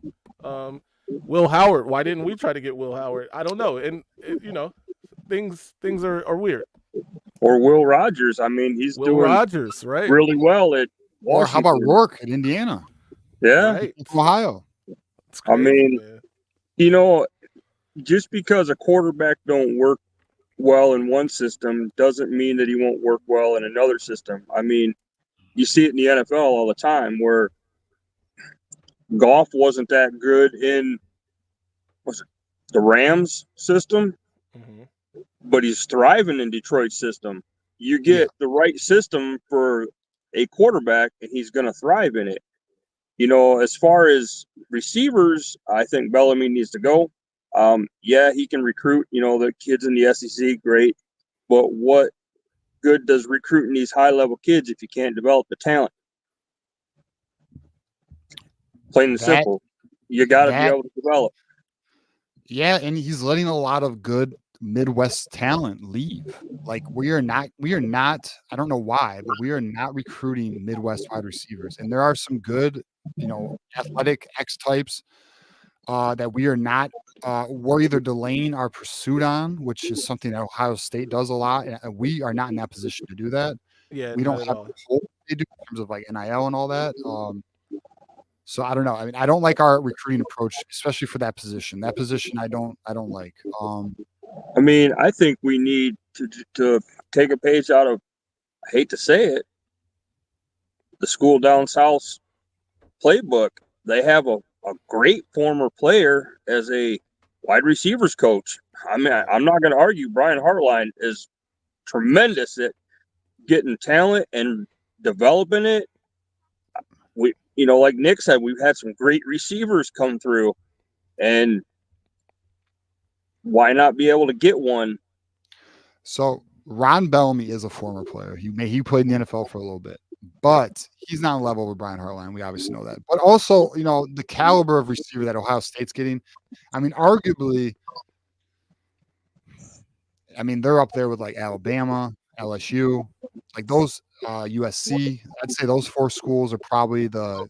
Speaker 3: Will Howard. Why didn't we try to get Will Howard? I don't know. And things are weird.
Speaker 5: or Will Rogers. I mean, he's
Speaker 3: Will
Speaker 5: doing
Speaker 3: Rogers, right?
Speaker 5: really well at Washington.
Speaker 2: Or how about Rourke at Indiana?
Speaker 5: Yeah.
Speaker 3: Right.
Speaker 2: From Ohio.
Speaker 3: It's crazy, man.
Speaker 5: Just because a quarterback don't work well in one system doesn't mean that he won't work well in another system. I mean, you see it in the NFL all the time where Goff wasn't that good in the Rams system,
Speaker 3: Mhm.
Speaker 5: but he's thriving in Detroit's system. You get the right system for a quarterback, and he's going to thrive in it. As far as receivers, I think Bellamy needs to go. He can recruit, the kids in the SEC, great. But what good does recruiting these high-level kids if you can't develop the talent? Plain and simple. You got to be able to develop.
Speaker 2: Yeah, and he's letting a lot of good Midwest talent leave. Like we are not, I don't know why, but we are not recruiting Midwest wide receivers. And there are some good, athletic X types that we are not, we're either delaying our pursuit on, which is something that Ohio State does a lot. And we are not in that position to do that.
Speaker 3: Yeah,
Speaker 2: We
Speaker 3: not
Speaker 2: don't
Speaker 3: at
Speaker 2: have
Speaker 3: all.
Speaker 2: the hope they do in terms of NIL and all that. So I don't know. I mean, I don't like our recruiting approach, especially for that position. That position I don't like.
Speaker 5: I mean, I think we need to take a page out of, I hate to say it, the school down south's playbook. They have a great former player as a wide receivers coach. I mean, I'm not going to argue. Brian Hartline is tremendous at getting talent and developing it. We, like Nick said, we've had some great receivers come through, and why not be able to get one?
Speaker 2: So Ron Bellamy is a former player. He played in the NFL for a little bit, but he's not on level with Brian Hartline. We obviously know that. But also, the caliber of receiver that Ohio State's getting, I mean, arguably, they're up there with like Alabama, LSU, like those USC. I'd say those 4 schools are probably the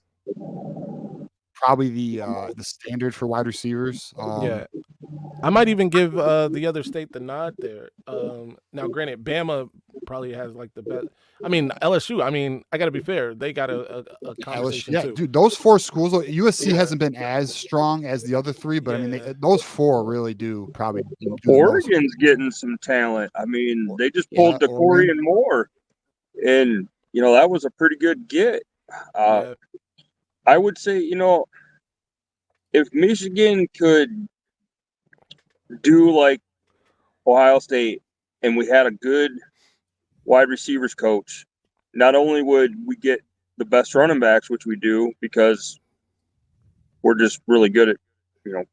Speaker 2: standard for wide receivers.
Speaker 3: Yeah. I might even give the other state the nod there. Now, granted, Bama probably has like the best. I mean, LSU. I mean, I got to be fair. They got a conversation
Speaker 2: LSU,
Speaker 3: too.
Speaker 2: dude, those 4 schools. USC hasn't been as strong as the other 3, but I mean, those 4 really do probably. Do
Speaker 5: Oregon's getting some talent. I mean, they just pulled DeCorey and Moore, and that was a pretty good get. I would say, if Michigan could do like Ohio State and we had a good wide receivers coach, not only would we get the best running backs, which we do because we're just really good at,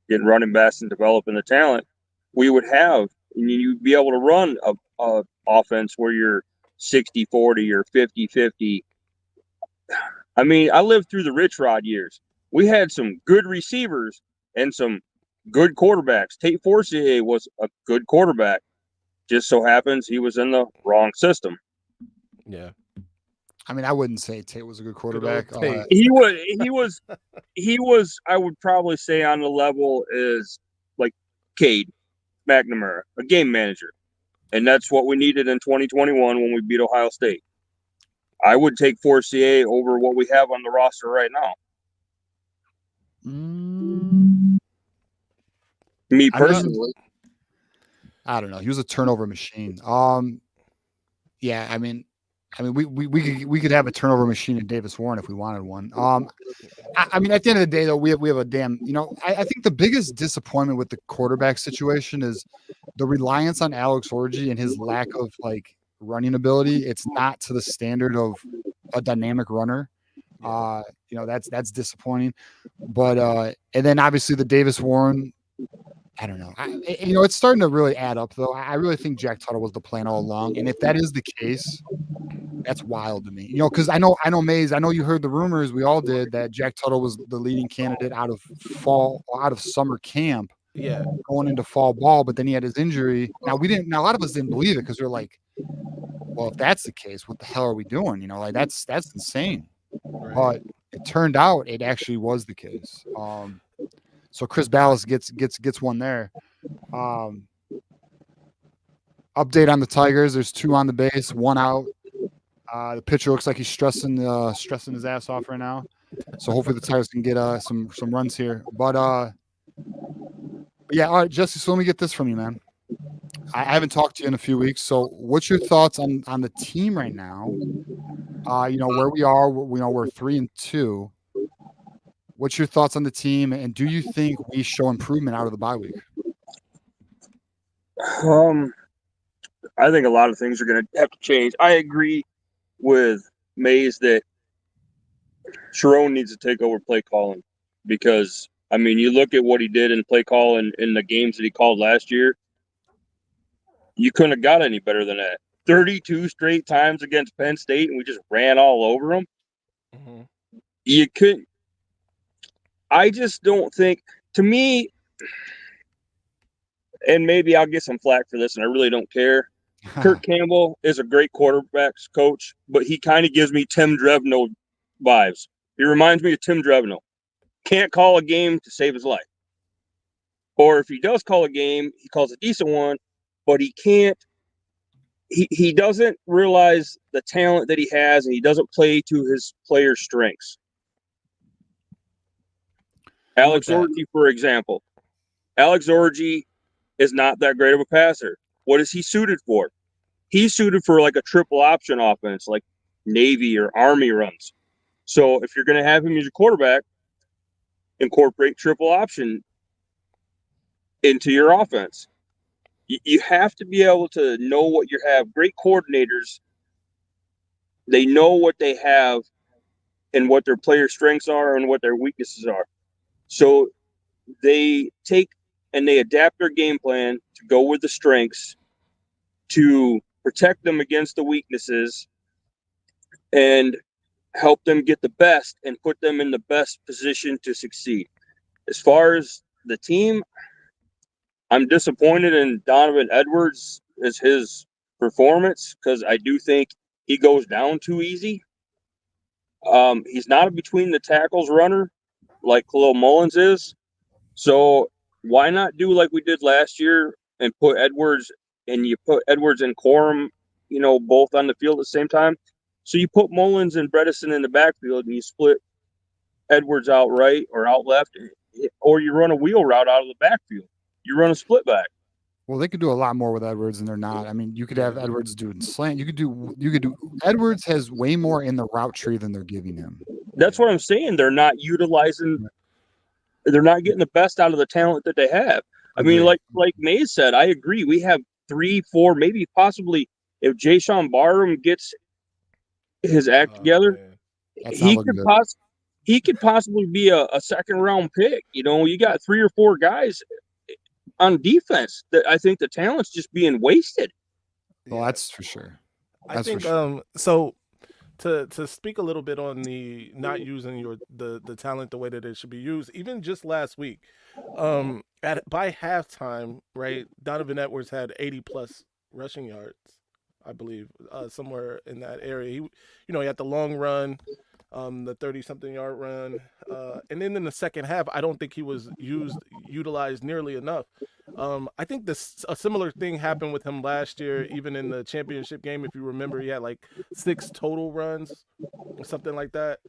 Speaker 5: getting running backs and developing the talent, we would have, and you'd be able to run a offense where you're 60-40 or 50-50. I mean, I lived through the Rich Rod years. We had some good receivers and some good quarterbacks. Tate Forcier was a good quarterback. Just so happens he was in the wrong system.
Speaker 3: Yeah.
Speaker 2: I mean, I wouldn't say Tate was a good quarterback.
Speaker 5: He was, I would probably say on the level is like Cade McNamara, a game manager. And that's what we needed in 2021 when we beat Ohio State. I would take Forcier over what we have on the roster right now. Me personally.
Speaker 2: I don't know. He was a turnover machine. Yeah, I mean, we could have a turnover machine in Davis Warren if we wanted one. I mean, at the end of the day, though, we have a damn. I think the biggest disappointment with the quarterback situation is the reliance on Alex Orji and his lack of like running ability. It's not to the standard of a dynamic runner. That's disappointing. But and then obviously the Davis Warren. I don't know. It's starting to really add up, though. I really think Jack Tuttle was the plan all along, and if that is the case, that's wild to me. Because I know Maize. I know you heard the rumors. We all did that Jack Tuttle was the leading candidate out of summer camp.
Speaker 3: Yeah,
Speaker 2: going into fall ball, but then he had his injury. Now a lot of us didn't believe it because we're like, well, if that's the case, what the hell are we doing? Like that's insane.
Speaker 3: right.
Speaker 2: But it turned out it actually was the case. So Chris Ballas gets one there. Update on the Tigers. There's 2 on the base, 1 out. The pitcher looks like he's stressing his ass off right now. So hopefully the Tigers can get some runs here. But yeah, all right, Jesse. So let me get this from you, man. I haven't talked to you in a few weeks. So what's your thoughts on the team right now? Where we are. We're 3-2. What's your thoughts on the team, and do you think we show improvement out of the bye week?
Speaker 5: I think a lot of things are going to have to change. I agree with Maize that Sharon needs to take over play calling because, I mean, you look at what he did in play calling in the games that he called last year, you couldn't have got any better than that. 32 straight times against Penn State, and we just ran all over them.
Speaker 3: Mm-hmm.
Speaker 5: You couldn't. I just don't think, to me, and maybe I'll get some flack for this, and I really don't care. Kirk Campbell is a great quarterbacks coach, but he kind of gives me Tim Drevno vibes. He reminds me of Tim Drevno. Can't call a game to save his life. Or if he does call a game, he calls a decent one, but he can't. He doesn't realize the talent that he has, and he doesn't play to his players' strengths. Alex Orji, for example. Alex Orji is not that great of a passer. What is he suited for? he's suited for like a triple option offense, like Navy or Army runs. So if you're going to have him as your quarterback, incorporate triple option into your offense. You have to be able to know what you have. Great coordinators, they know what they have and what their player strengths are and what their weaknesses are. So they take and they adapt their game plan to go with the strengths, to protect them against the weaknesses, and help them get the best and put them in the best position to succeed. As far as the team, I'm disappointed in Donovan Edwards as his performance because I do think he goes down too easy. He's not a between the tackles runner like Khalil Mullins is. So why not do like we did last year and put Edwards and you put Edwards and Corum, both on the field at the same time. So you put Mullins and Bredesen in the backfield and you split Edwards out right or out left, or you run a wheel route out of the backfield. You run a split back.
Speaker 2: Well, they could do a lot more with Edwards, and they're not. I mean, you could have Edwards doing slant. You could do. Edwards has way more in the route tree than they're giving him.
Speaker 5: That's what I'm saying. They're not utilizing. They're not getting the best out of the talent that they have. I mean, like Maize said, I agree. We have 3, 4, maybe possibly if Jayshon Barham gets his act together, he could possibly be a second round pick. You got 3 or 4 guys on defense that I think the talent's just being wasted.
Speaker 2: Well, that's for sure.
Speaker 3: I think so. To speak a little bit on the not using the talent the way that it should be used, even just last week, by halftime, right? Donovan Edwards had 80+ rushing yards, I believe, somewhere in that area. He had the long run, the 30-something yard run, and then in the second half, I don't think he was utilized nearly enough. I think a similar thing happened with him last year, even in the championship game. If you remember, he had like 6 total runs, or something like that.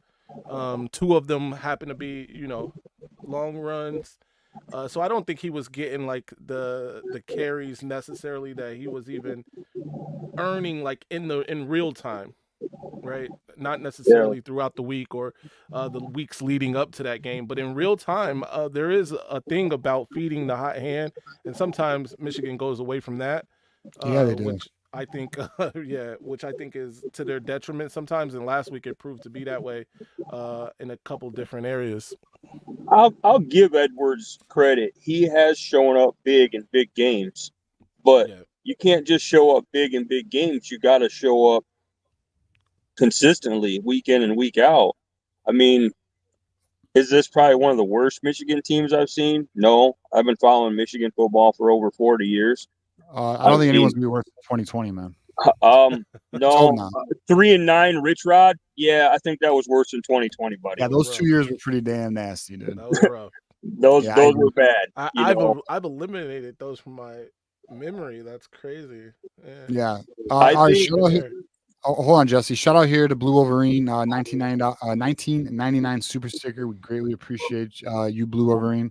Speaker 3: 2 of them happened to be, long runs. So I don't think he was getting like the carries necessarily that he was even earning like in real time. Right, not necessarily throughout the week or the weeks leading up to that game, but in real time, there is a thing about feeding the hot hand, and sometimes Michigan goes away from that.
Speaker 2: They do.
Speaker 3: Which I think, which I think is to their detriment sometimes. And last week it proved to be that way in a couple different areas.
Speaker 5: I'll give Edwards credit. He has shown up big in big games, but you can't just show up big in big games. You got to show up consistently week in and week out. I mean, is this probably one of the worst Michigan teams I've seen? No, I've been following Michigan football for over 40 years.
Speaker 2: I don't think anyone's gonna be worse than 2020, man.
Speaker 5: No, 3-9 Rich Rod. Yeah, I think that was worse than 2020, buddy.
Speaker 2: Yeah, those 2 years were pretty damn nasty, dude.
Speaker 3: That was rough.
Speaker 5: those were bad.
Speaker 3: I've eliminated those from my memory. That's crazy.
Speaker 2: Yeah. All right, hold on, Jesse. Shout out here to Blue Wolverine, 1999 super sticker. We greatly appreciate you, Blue Wolverine.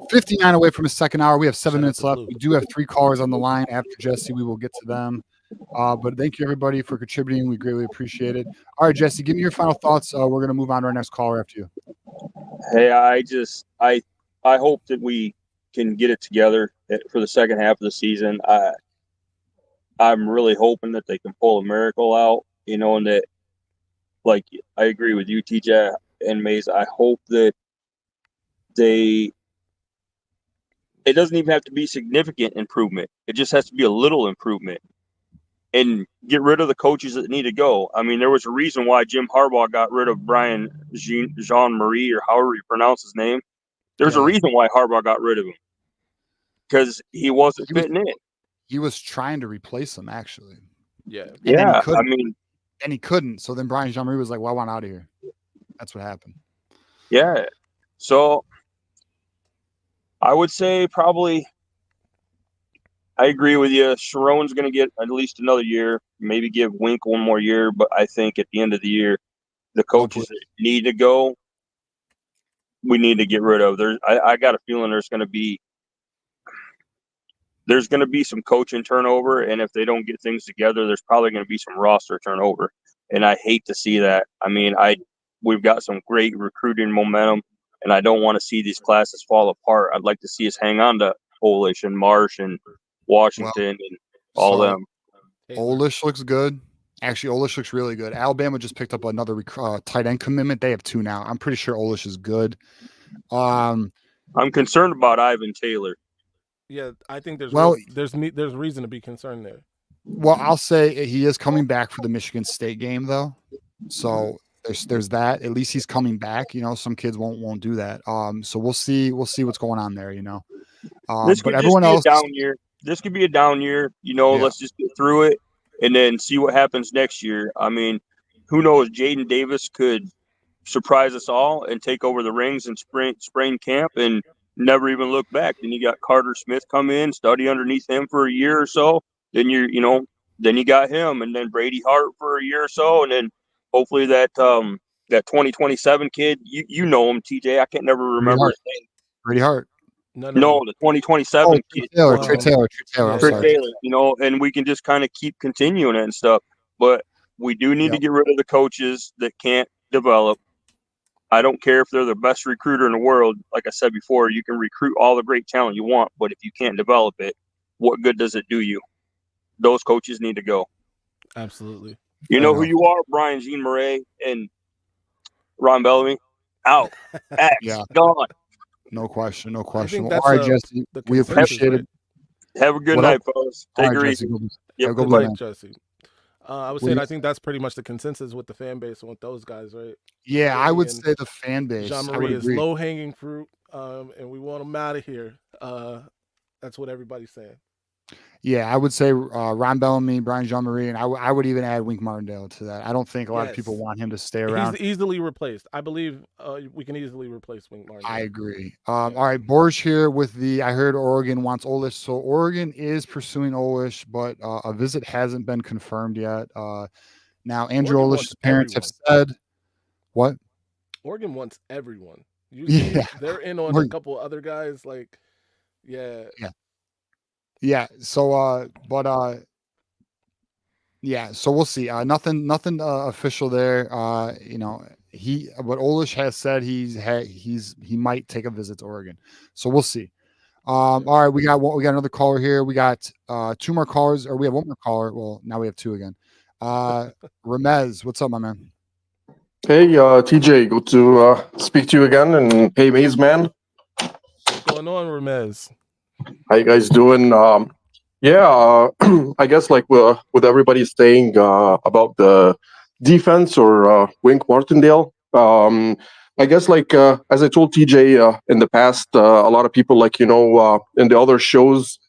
Speaker 2: 59 away from a second hour. We have 7 minutes left. We do have 3 callers on the line after Jesse. We will get to them. But thank you, everybody, for contributing. We greatly appreciate it. All right, Jesse, give me your final thoughts. We're going to move on to our next caller after you.
Speaker 5: Hey, I hope that we can get it together for the second half of the season. I'm really hoping that they can pull a miracle out, and that, like, I agree with you, TJ and Maize. I hope that it doesn't even have to be significant improvement. It just has to be a little improvement and get rid of the coaches that need to go. I mean, there was a reason why Jim Harbaugh got rid of Brian Jean-Marie, or however you pronounce his name. There's a reason why Harbaugh got rid of him, because he wasn't fitting in.
Speaker 2: He was trying to replace him, actually.
Speaker 3: Yeah.
Speaker 2: And he couldn't. So then Brian Jean-Marie was like, well, I want out of here. That's what happened.
Speaker 5: Yeah. So I would say probably I agree with you. Sharon's going to get at least another year, maybe give Wink one more year. But I think at the end of the year, the coaches that need to go, we need to get rid of. I got a feeling there's going to be there's going to be some coaching turnover, and if they don't get things together, there's probably going to be some roster turnover, and I hate to see that. I mean, we've got some great recruiting momentum, and I don't want to see these classes fall apart. I'd like to see us hang on to Polish and Marsh and Washington and all
Speaker 2: so
Speaker 5: them.
Speaker 2: Olish looks good. Actually, Olish looks really good. Alabama just picked up another tight end commitment. They have 2 now. I'm pretty sure Olish is good.
Speaker 5: I'm concerned about Ivan Taylor.
Speaker 3: Yeah, I think there's
Speaker 2: Well-
Speaker 3: there's reason to be concerned there.
Speaker 2: Well, I'll say he is coming back for the Michigan State game, though. So there's that. At least he's coming back. You know, some kids won't do that. So we'll see what's going on there. You know,
Speaker 5: This
Speaker 2: but
Speaker 5: could
Speaker 2: everyone
Speaker 5: just be
Speaker 2: else,
Speaker 5: a down year. This could be a down year. You know,
Speaker 2: Yeah.
Speaker 5: let's just get through it and then see what happens next year. I mean, who knows? Jaden Davis could surprise us all and take over the rings in spring camp and never even look back. Then you got Carter Smith come in, study underneath him for a year or so. Then then you got him, and then Brady Hart for a year or so, and then hopefully that 2027 kid, you know him, TJ. I can't never remember his name.
Speaker 2: pretty hard.
Speaker 5: No, the 2027
Speaker 2: Oh,
Speaker 5: kid.
Speaker 2: Trey Taylor. I'm
Speaker 5: Trey
Speaker 2: sorry.
Speaker 5: Taylor, you know, and we can just kind of keep continuing it and stuff. But we do need to get rid of the coaches that can't develop. I don't care if they're the best recruiter in the world. Like I said before, you can recruit all the great talent you want, but if you can't develop it, what good does it do you? Those coaches need to go.
Speaker 3: Absolutely.
Speaker 5: You know who you are? Brian Jean Marais and Ron Bellamy. Out. X.
Speaker 2: Yeah.
Speaker 5: Gone.
Speaker 2: No question.
Speaker 3: I
Speaker 2: Well,
Speaker 3: think
Speaker 2: all
Speaker 3: that's
Speaker 2: right, Jesse.
Speaker 3: the
Speaker 2: We
Speaker 3: consensus,
Speaker 2: appreciate it.
Speaker 5: Have a good
Speaker 2: What
Speaker 5: night,
Speaker 2: up?
Speaker 5: fellas.
Speaker 2: All
Speaker 5: Take
Speaker 2: right,
Speaker 5: it
Speaker 2: Jesse.
Speaker 5: easy.
Speaker 2: Go
Speaker 5: Yep.
Speaker 2: go
Speaker 3: Good
Speaker 2: blue
Speaker 3: night,
Speaker 2: man.
Speaker 3: Jesse. I was
Speaker 2: What
Speaker 3: saying
Speaker 2: do
Speaker 3: I think that's pretty much the consensus with the fan base and with those guys, right?
Speaker 2: Yeah, I would
Speaker 3: And
Speaker 2: say the fan base.
Speaker 3: Jean
Speaker 2: I would
Speaker 3: Marie is
Speaker 2: agree.
Speaker 3: low hanging fruit, and we want him out of here. That's what everybody's saying.
Speaker 2: Yeah, I would say Ron Bellamy, Brian Jean Marie, and I would even add Wink Martindale to that. I don't think a lot of people
Speaker 3: Yes.
Speaker 2: want him to stay around.
Speaker 3: He's easily replaced. I believe we can easily replace Wink Martin.
Speaker 2: I agree. All right, Borge here with I heard Oregon wants Olish. So Oregon is pursuing Olish, but a visit hasn't been confirmed yet. Now, Andrew
Speaker 3: Oregon
Speaker 2: Olish's
Speaker 3: wants
Speaker 2: parents have
Speaker 3: everyone.
Speaker 2: said, what?
Speaker 3: Oregon wants everyone. You see,
Speaker 2: Yeah.
Speaker 3: they're in on a couple other guys. Like, yeah.
Speaker 2: Yeah. So, yeah. So we'll see. Nothing official there. You know, what Olish has said he might take a visit to Oregon. So we'll see. All right, we got another caller here. We got 2 more callers, or we have 1 more caller. Well, now we have 2 again. Ramez, what's up, my man?
Speaker 6: Hey, TJ, good to speak to you again. And hey, Maize man,
Speaker 3: What's going on, Ramez?
Speaker 6: how you guys doing? Yeah, I guess like with everybody saying about the defense or Wink Martindale, I guess like as I told TJ in the past, a lot of people like in the other shows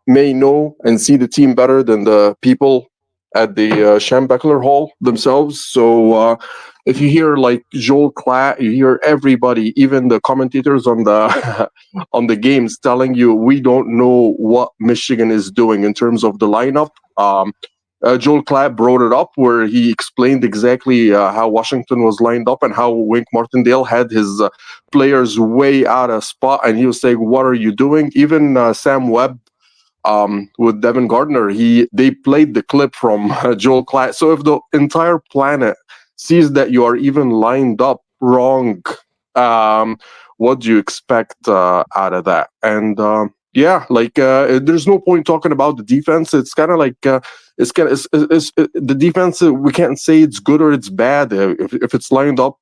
Speaker 6: may know and see the team better than the people at the Schembechler Hall themselves. So if you hear like Joel Klatt, you hear everybody, even the commentators on the on the games, telling you we don't know what Michigan is doing in terms of the lineup. Joel Klatt brought it up where he explained exactly how Washington was lined up and how Wink Martindale had his players way out of spot, and he was saying, "What are you doing?" Even Sam Webb with Devin Gardner, they played the clip from Joel Klatt. So if the entire planet sees that you are even lined up wrong, what do you expect out of that? And yeah, like there's no point talking about the defense. It's kind of like it's the defense. We can't say it's good or it's bad if it's lined up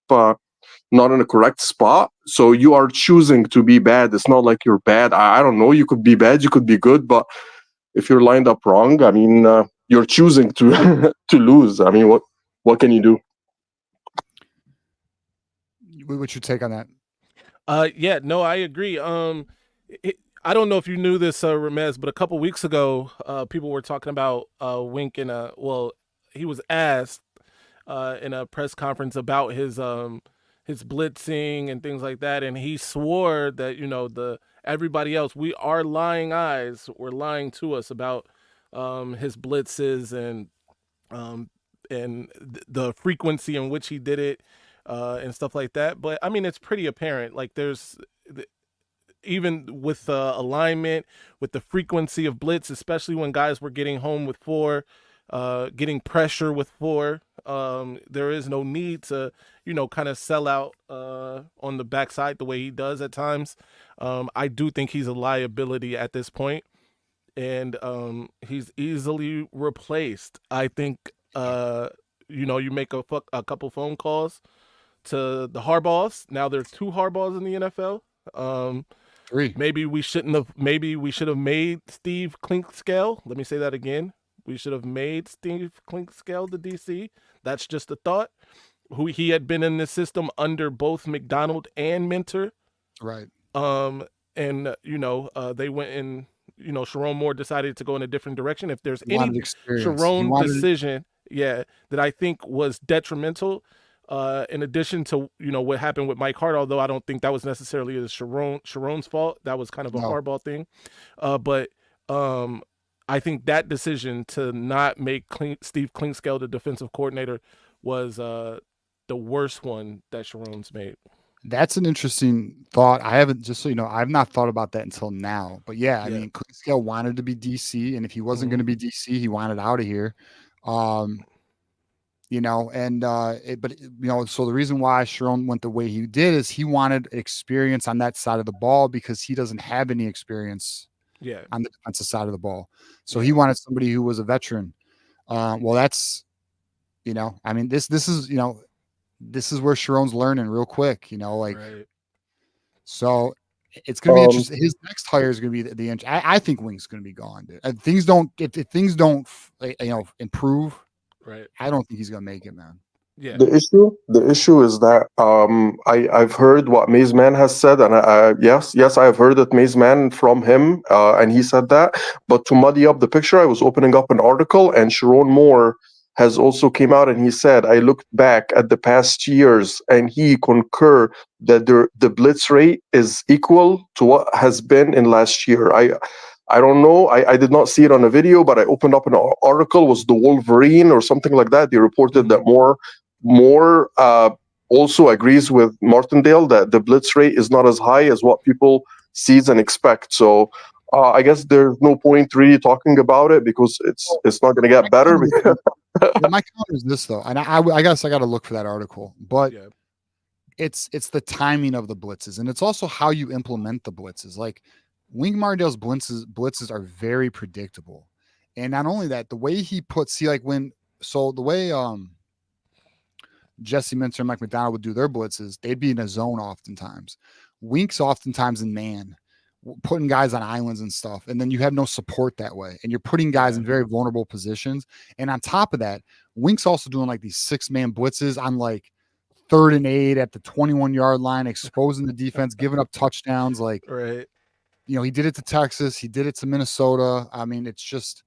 Speaker 6: not in the correct spot. So you are choosing to be bad. It's not like you're bad. I don't know. You could be bad. You could be good. But if you're lined up wrong, I mean, you're choosing to to lose. I mean, what can you do?
Speaker 2: What's your take on that?
Speaker 3: Yeah, no, I agree. I don't know if you knew this, Ramez, but a couple weeks ago, people were talking about Wink in he was asked in a press conference about his blitzing and things like that, and he swore that everybody else, our lying eyes were lying to us about his blitzes and the frequency in which he did it and stuff like that. But I mean, it's pretty apparent. Like even with alignment, with the frequency of blitz, especially when guys were getting home with 4, getting pressure with 4. There is no need to, kind of sell out on the backside the way he does at times. I do think he's a liability at this point, and he's easily replaced. I think, you make a couple phone calls to the Harbaughs. Now there's 2 Harbaughs in the NFL.
Speaker 2: 3.
Speaker 3: Maybe we should have made Steve Clinkscale. Let me say that again. We should have made Steve Clinkscale the DC. That's just a thought. Who he had been in this system under both McDonald and Minter.
Speaker 2: Right.
Speaker 3: And they went in. Sharon Moore decided to go in a different direction. If there's any Sharon decision, that I think was detrimental. In addition to what happened with Mike Hart, although I don't think that was necessarily Sharon's fault. That was kind of a hardball thing. But I think that decision to not make Steve Clinkscale the defensive coordinator was the worst one that Sharon's made.
Speaker 2: That's an interesting thought. I haven't, just so you know, I've not thought about that until now. But I mean, Clinkscale wanted to be DC, and if he wasn't going to be DC, he wanted out of here. So the reason why Sharon went the way he did is he wanted experience on that side of the ball because he doesn't have any experience on the defensive side of the ball. So he wanted somebody who was a veteran. That's, I mean, this is where Sharon's learning real quick,
Speaker 3: Right.
Speaker 2: So it's going to be interesting. His next hire is going to be the inch. I think Wing's going to be gone, dude. If things don't improve,
Speaker 3: right,
Speaker 2: I don't think he's going to make it, man.
Speaker 3: Yeah.
Speaker 6: The issue is that I've heard what Maize Man has said, and yes, I have heard it, Maize Man, from him, and he said that. But to muddy up the picture, I was opening up an article, and Sharon Moore has also came out and he said, I looked back at the past years, and he concur that the blitz rate is equal to what has been in last year. I don't know. I did not see it on a video, but I opened up an article. Was the Wolverine or something like that? They reported that Moore also agrees with Martindale that the blitz rate is not as high as what people sees and expect. So I guess there's no point really talking about it because it's not going to get better.
Speaker 2: My counter is this though, and I guess I got to look for that article, but it's the timing of the blitzes, and it's also how you implement the blitzes. Like Wink Martindale's blitzes are very predictable, and not only that, the way he puts the way Jesse Minter and Mike McDonald would do their blitzes, they'd be in a zone oftentimes. Wink's oftentimes in man, putting guys on islands and stuff, and then you have no support that way, and you're putting guys in very vulnerable positions. And on top of that, Wink's also doing like these 6-man blitzes on like 3rd and 8 at the 21-yard line, exposing the defense, giving up touchdowns. Like, he did it to Texas, he did it to Minnesota. I mean, it's just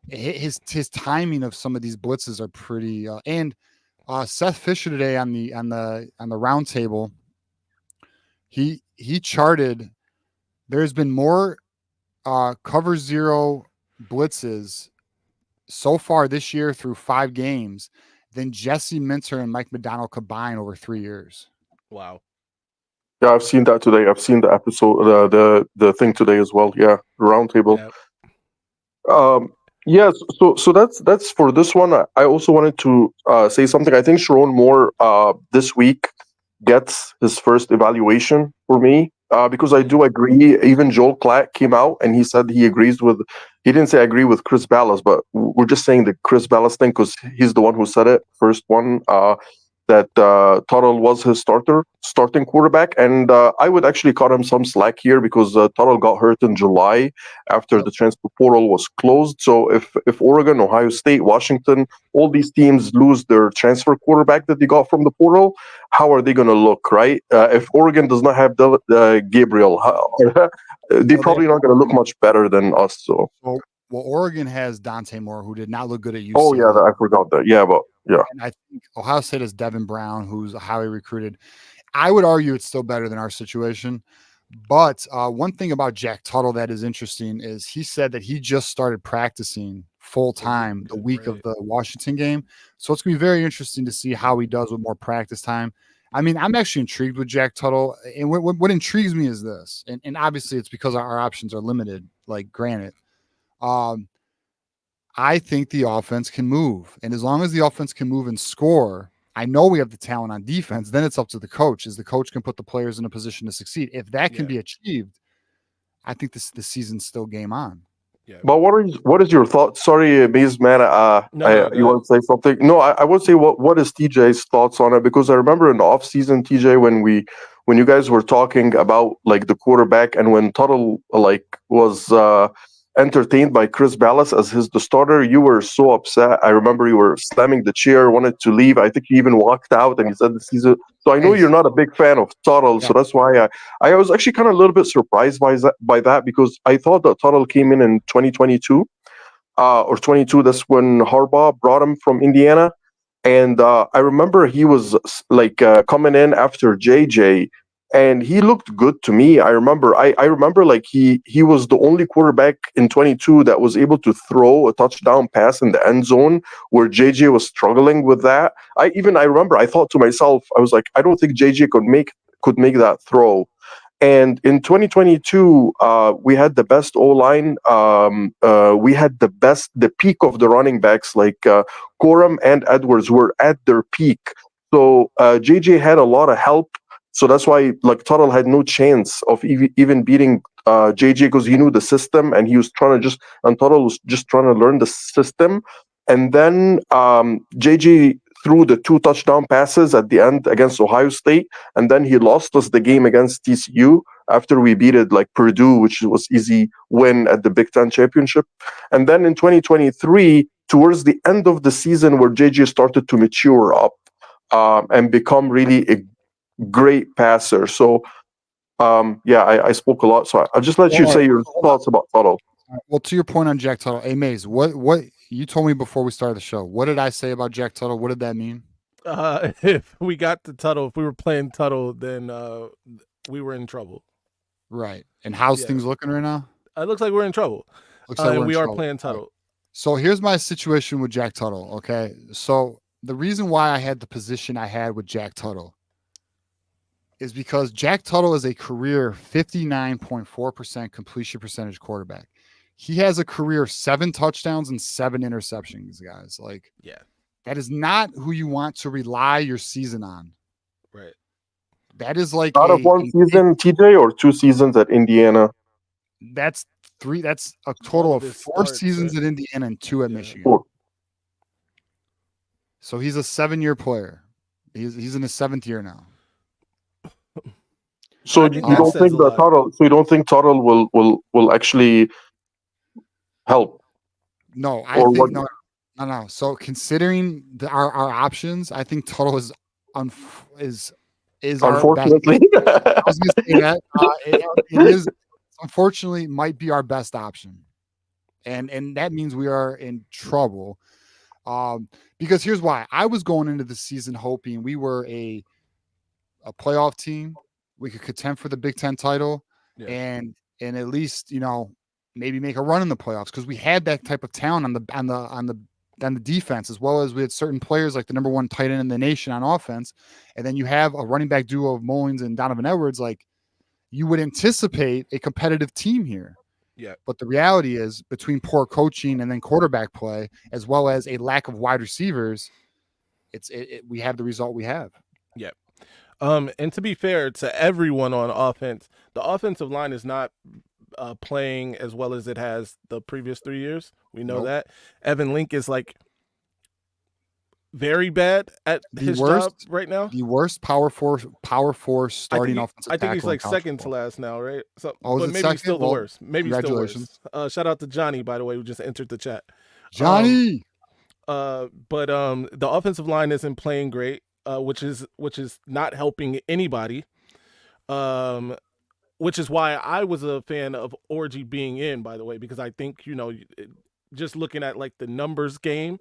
Speaker 2: his timing of some of these blitzes are pretty. And Seth Fisher today on the round table, he charted. There's been more cover 0 blitzes so far this year through 5 games than Jesse Minter and Mike McDonald combined over 3 years.
Speaker 3: Wow.
Speaker 6: Yeah, I've seen that today. I've seen the episode, the thing today as well. Yeah, the roundtable. Yes. So that's for this one. I also wanted to say something. I think Sharon Moore this week gets his first evaluation for me. Because I do agree. Even Joel Klatt came out and he said he agrees with. He didn't say I agree with Chris Ballas, but we're just saying the Chris Ballas thing because he's the one who said it first. One that Tuttle was his starting quarterback, and I would actually cut him some slack here because Tuttle got hurt in July after the transfer portal was closed. So if Oregon, Ohio State, Washington, all these teams lose their transfer quarterback that they got from the portal, how are they going to look, right? If Oregon does not have Gabriel, they're probably not going to look much better than us. So.
Speaker 2: Well, Oregon has Dante Moore, who did not look good at UCLA.
Speaker 6: Oh, yeah, I forgot that. Yeah, but yeah.
Speaker 2: And I think Ohio State has Devin Brown, who's highly recruited. I would argue it's still better than our situation. But one thing about Jack Tuttle that is interesting is he said that he just started practicing full-time the week of the Washington game. So it's going to be very interesting to see how he does with more practice time. I mean, I'm actually intrigued with Jack Tuttle, and what intrigues me is this, and obviously it's because our options are limited. Like, granted, um, I think the offense can move, and as long as the offense can move and score, I know we have the talent on defense. Then it's up to the coach, as the coach can put the players in a position to succeed. If that can
Speaker 3: Yeah.
Speaker 2: be achieved, I think the season's still game on.
Speaker 3: Yeah.
Speaker 6: But what is your thought? Sorry, Maize man.
Speaker 3: No, go
Speaker 6: You want to say something? No, I would say what is TJ's thoughts on it, because I remember in the off season, TJ, when you guys were talking about like the quarterback, and when Tuttle like was entertained by Chris Ballas as the starter, you were so upset. I remember you were slamming the chair, wanted to leave. I think you even walked out, and you said the season. So I know
Speaker 2: Hey,
Speaker 6: you're not a big fan of Tuttle,
Speaker 2: yeah.
Speaker 6: so that's why I was actually kind of a little bit surprised by that, because I thought that Tuttle came in 2022 or 22. That's when Harbaugh brought him from Indiana. And I remember he was like coming in after JJ, and he looked good to me. I remember like he was the only quarterback in 22 that was able to throw a touchdown pass in the end zone where JJ was struggling with that. I remember I thought to myself, I was like, I don't think JJ could make that throw. And in 2022, we had the best O line. We had the peak of the running backs, like Corum and Edwards were at their peak. So JJ had a lot of help. So that's why like Tuttle had no chance of even beating JJ, because he knew the system, and he was trying to and Tuttle was just trying to learn the system. And then JJ threw the 2 touchdown passes at the end against Ohio State, and then he lost us the game against TCU after we beat it like Purdue, which was easy win at the Big Ten championship. And then in 2023, towards the end of the season, where JJ started to mature up and become really a great passer. So yeah, I spoke a lot, so I'll just let you say your thoughts about Tuttle.
Speaker 2: Well, to your point on Jack Tuttle, hey Maze, what you told me before we started the show? What did I say about Jack Tuttle? What did that mean?
Speaker 3: If we got to Tuttle, if we were playing Tuttle, then we were in trouble.
Speaker 2: Right. And how's
Speaker 3: Yeah.
Speaker 2: things looking right now?
Speaker 3: It looks like we're in trouble.
Speaker 2: Looks like
Speaker 3: And
Speaker 2: we're
Speaker 3: we
Speaker 2: in
Speaker 3: are
Speaker 2: trouble.
Speaker 3: playing
Speaker 2: All right.
Speaker 3: Tuttle.
Speaker 2: So here's my situation with Jack Tuttle. Okay. So the reason why I had the position I had with Jack Tuttle is because Jack Tuttle is a career 59.4% completion percentage quarterback. He has a career 7 touchdowns and 7 interceptions, guys. Like,
Speaker 3: Yeah.
Speaker 2: that is not who you want to rely your season on.
Speaker 3: Right.
Speaker 2: That is like
Speaker 6: Out of one season, TJ, or 2 seasons at Indiana?
Speaker 2: that's 3. That's a total of 4 seasons at Indiana and 2 at Michigan.
Speaker 6: 4.
Speaker 2: So he's a 7-year player. He's in his 7th year now.
Speaker 6: So
Speaker 3: I
Speaker 6: you
Speaker 3: think that
Speaker 6: don't
Speaker 3: says
Speaker 6: think
Speaker 3: a
Speaker 6: that
Speaker 3: lot.
Speaker 6: Tuttle? So you don't think Tuttle will actually help?
Speaker 2: No, I
Speaker 6: Or
Speaker 2: think
Speaker 6: what?
Speaker 2: no. So considering our options, I think Tuttle is our best.
Speaker 6: Unfortunately,
Speaker 2: I was going to say that it is, unfortunately, might be our best option, and that means we are in trouble. Because here's why: I was going into the season hoping we were a playoff team, we could contend for the Big Ten title,
Speaker 3: Yeah.
Speaker 2: and at least maybe make a run in the playoffs, because we had that type of talent on the defense, as well as we had certain players like the number 1 tight end in the nation on offense, and then you have a running back duo of Mullins and Donovan Edwards. Like, you would anticipate a competitive team here.
Speaker 3: Yeah.
Speaker 2: But the reality is, between poor coaching and then quarterback play, as well as a lack of wide receivers, we have the result we have.
Speaker 3: Yeah. And to be fair to everyone on offense, the offensive line is not playing as well as it has the previous 3 years. We know
Speaker 2: Nope.
Speaker 3: that. Evan Link is like very bad at his job right now.
Speaker 2: The worst power force starting offensive
Speaker 3: I think he's
Speaker 2: tackle in
Speaker 3: like
Speaker 2: college
Speaker 3: second to
Speaker 2: football.
Speaker 3: last now, right? So,
Speaker 2: Oh, is
Speaker 3: but
Speaker 2: it
Speaker 3: maybe
Speaker 2: second?
Speaker 3: still the
Speaker 2: Well,
Speaker 3: worst. Maybe still worse.
Speaker 2: congratulations.
Speaker 3: Shout out to Johnny, by the way, who just entered the chat.
Speaker 2: Johnny.
Speaker 3: But the offensive line isn't playing great, which is not helping anybody. Which is why I was a fan of Orgy being in, by the way, because I think, just looking at like the numbers game,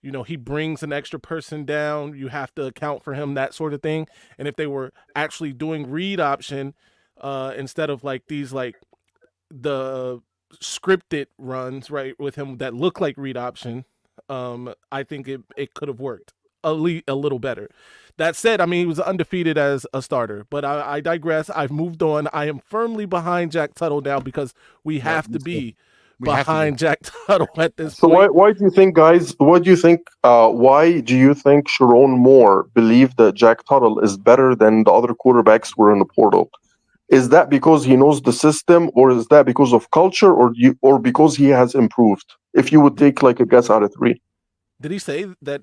Speaker 3: he brings an extra person down. You have to account for him, that sort of thing. And if they were actually doing read option instead of like these, like the scripted runs, right, with him that look like read option, I think it could have worked. a little better. That said, I mean, he was undefeated as a starter, but I digress. I've moved on. I am firmly behind Jack Tuttle now because we have to be behind Jack Tuttle at this
Speaker 6: So
Speaker 3: point.
Speaker 6: why do you think, guys? What do you think? Why do you think Sharon Moore believed that Jack Tuttle is better than the other quarterbacks were in the portal? Is that because he knows the system, or is that because of culture, or because he has improved? If you would take like a guess out of three.
Speaker 3: Did he say that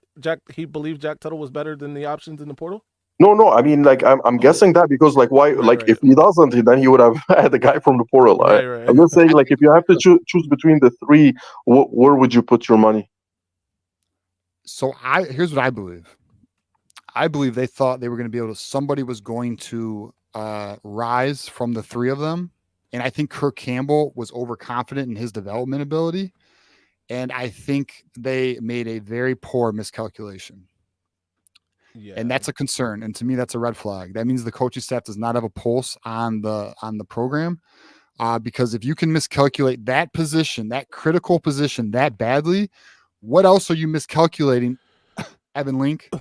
Speaker 3: he believed Jack Tuttle was better than the options in the portal?
Speaker 6: No. I mean, like, I'm guessing that because, like, why? Like,
Speaker 3: right.
Speaker 6: if he doesn't, then he would have had the guy from the portal.
Speaker 3: Right.
Speaker 6: I'm just saying, like, if you have to choose between the three, where would you put your money?
Speaker 2: So here's what I believe. I believe they thought they were going to be able to. Somebody was going to rise from the three of them, and I think Kirk Campbell was overconfident in his development ability, and I think they made a very poor miscalculation. Yeah. And that's a concern. And to me, that's a red flag. That means the coaching staff does not have a pulse on the program. Because if you can miscalculate that position, that critical position that badly, what else are you miscalculating, Evan Link?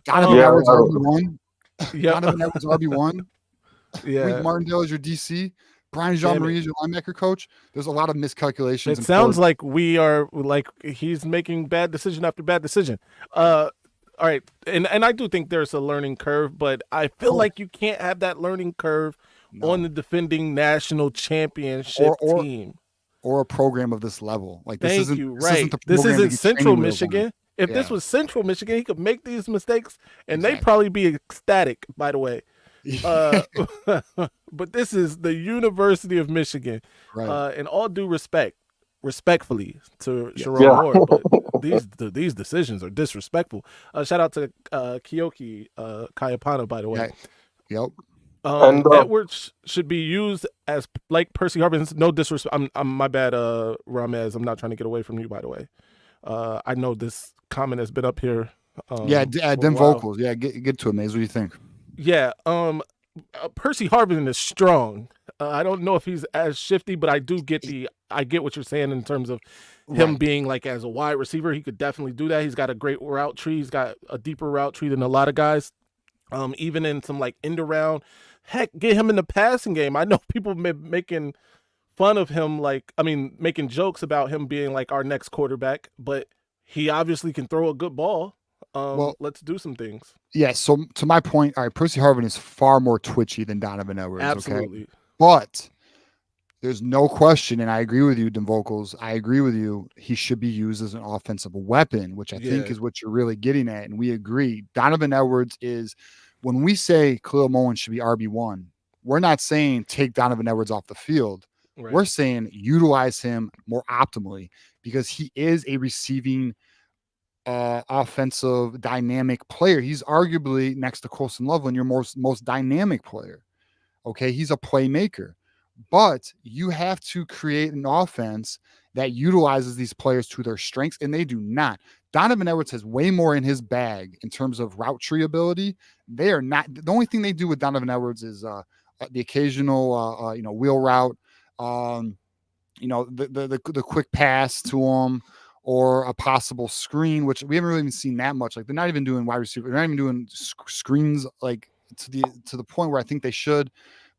Speaker 2: Donovan Edwards RB1. Donovan Edwards RB1.
Speaker 3: Yeah.
Speaker 2: Wink Martindale is your DC. Brian Jean-Marie is your linebacker coach. There's a lot of miscalculations.
Speaker 3: It sounds like he's making bad decision after bad decision. All right, and I do think there's a learning curve, but I feel like you can't have that learning curve on the defending national championship team
Speaker 2: or a program of this level. Like this
Speaker 3: This isn't Central Michigan. If this was Central Michigan, he could make these mistakes, and they'd probably be ecstatic. By the way. But this is the University of Michigan, right. And all due respectfully to Sharon Moore, but these decisions are disrespectful. Shout out to Kiyoki Kayapana, by the way.
Speaker 2: Yep.
Speaker 3: Edwards should be used as like Percy Harvin's. No disrespect. I'm my bad, Ramez. I'm not trying to get away from you, by the way. I know this comment has been up here.
Speaker 2: Them vocals. Yeah, get to it, Maize. What do you think?
Speaker 3: Yeah, Percy Harvin is strong. I don't know if he's as shifty, but I get what you're saying in terms of him being like as a wide receiver. He could definitely do that. He's got a great route tree. He's got a deeper route tree than a lot of guys. Even in some like end around, heck, get him in the passing game. I know people making fun of him, making jokes about him being like our next quarterback, but he obviously can throw a good ball. Let's do some things.
Speaker 2: Yeah, so to my point, all right, Percy Harvin is far more twitchy than Donovan Edwards.
Speaker 3: Absolutely.
Speaker 2: Okay? But there's no question, and I agree with you, Dem Vocals. I agree with you. He should be used as an offensive weapon, which I think is what you're really getting at. And we agree. Donovan Edwards is, when we say Khalil Moen should be RB1, we're not saying take Donovan Edwards off the field. Right. We're saying utilize him more optimally because he is a receiving offensive dynamic player. He's arguably next to Colson Loveland your most dynamic player. Okay, he's a playmaker, but you have to create an offense that utilizes these players to their strengths, and they do not. Donovan Edwards has way more in his bag in terms of route tree ability. They are not. The only thing they do with Donovan Edwards is the occasional wheel route, the quick pass to him, or a possible screen, which we haven't really even seen that much. Like they're not even doing wide receiver. They're not even doing screens like to the point where I think they should,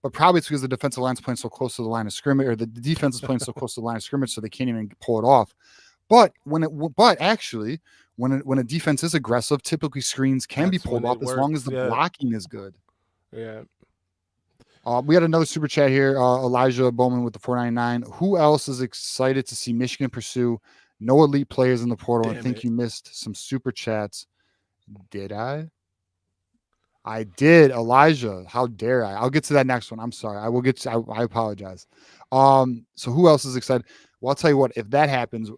Speaker 2: but probably it's because the defensive line's playing so close to the line of scrimmage, or the defense is playing so close to the line of scrimmage, so they can't even pull it off. But when a defense is aggressive, typically screens can be pulled off as long as the blocking is good.
Speaker 3: Yeah.
Speaker 2: We had another super chat here. Elijah Bowman with the 499. Who else is excited to see Michigan pursue? No elite players in the portal. I think you missed some super chats. Did I? I did, Elijah. How dare I? I'll get to that next one. I'm sorry. I will get to, I apologize. So who else is excited? Well, I'll tell you what, if that happens,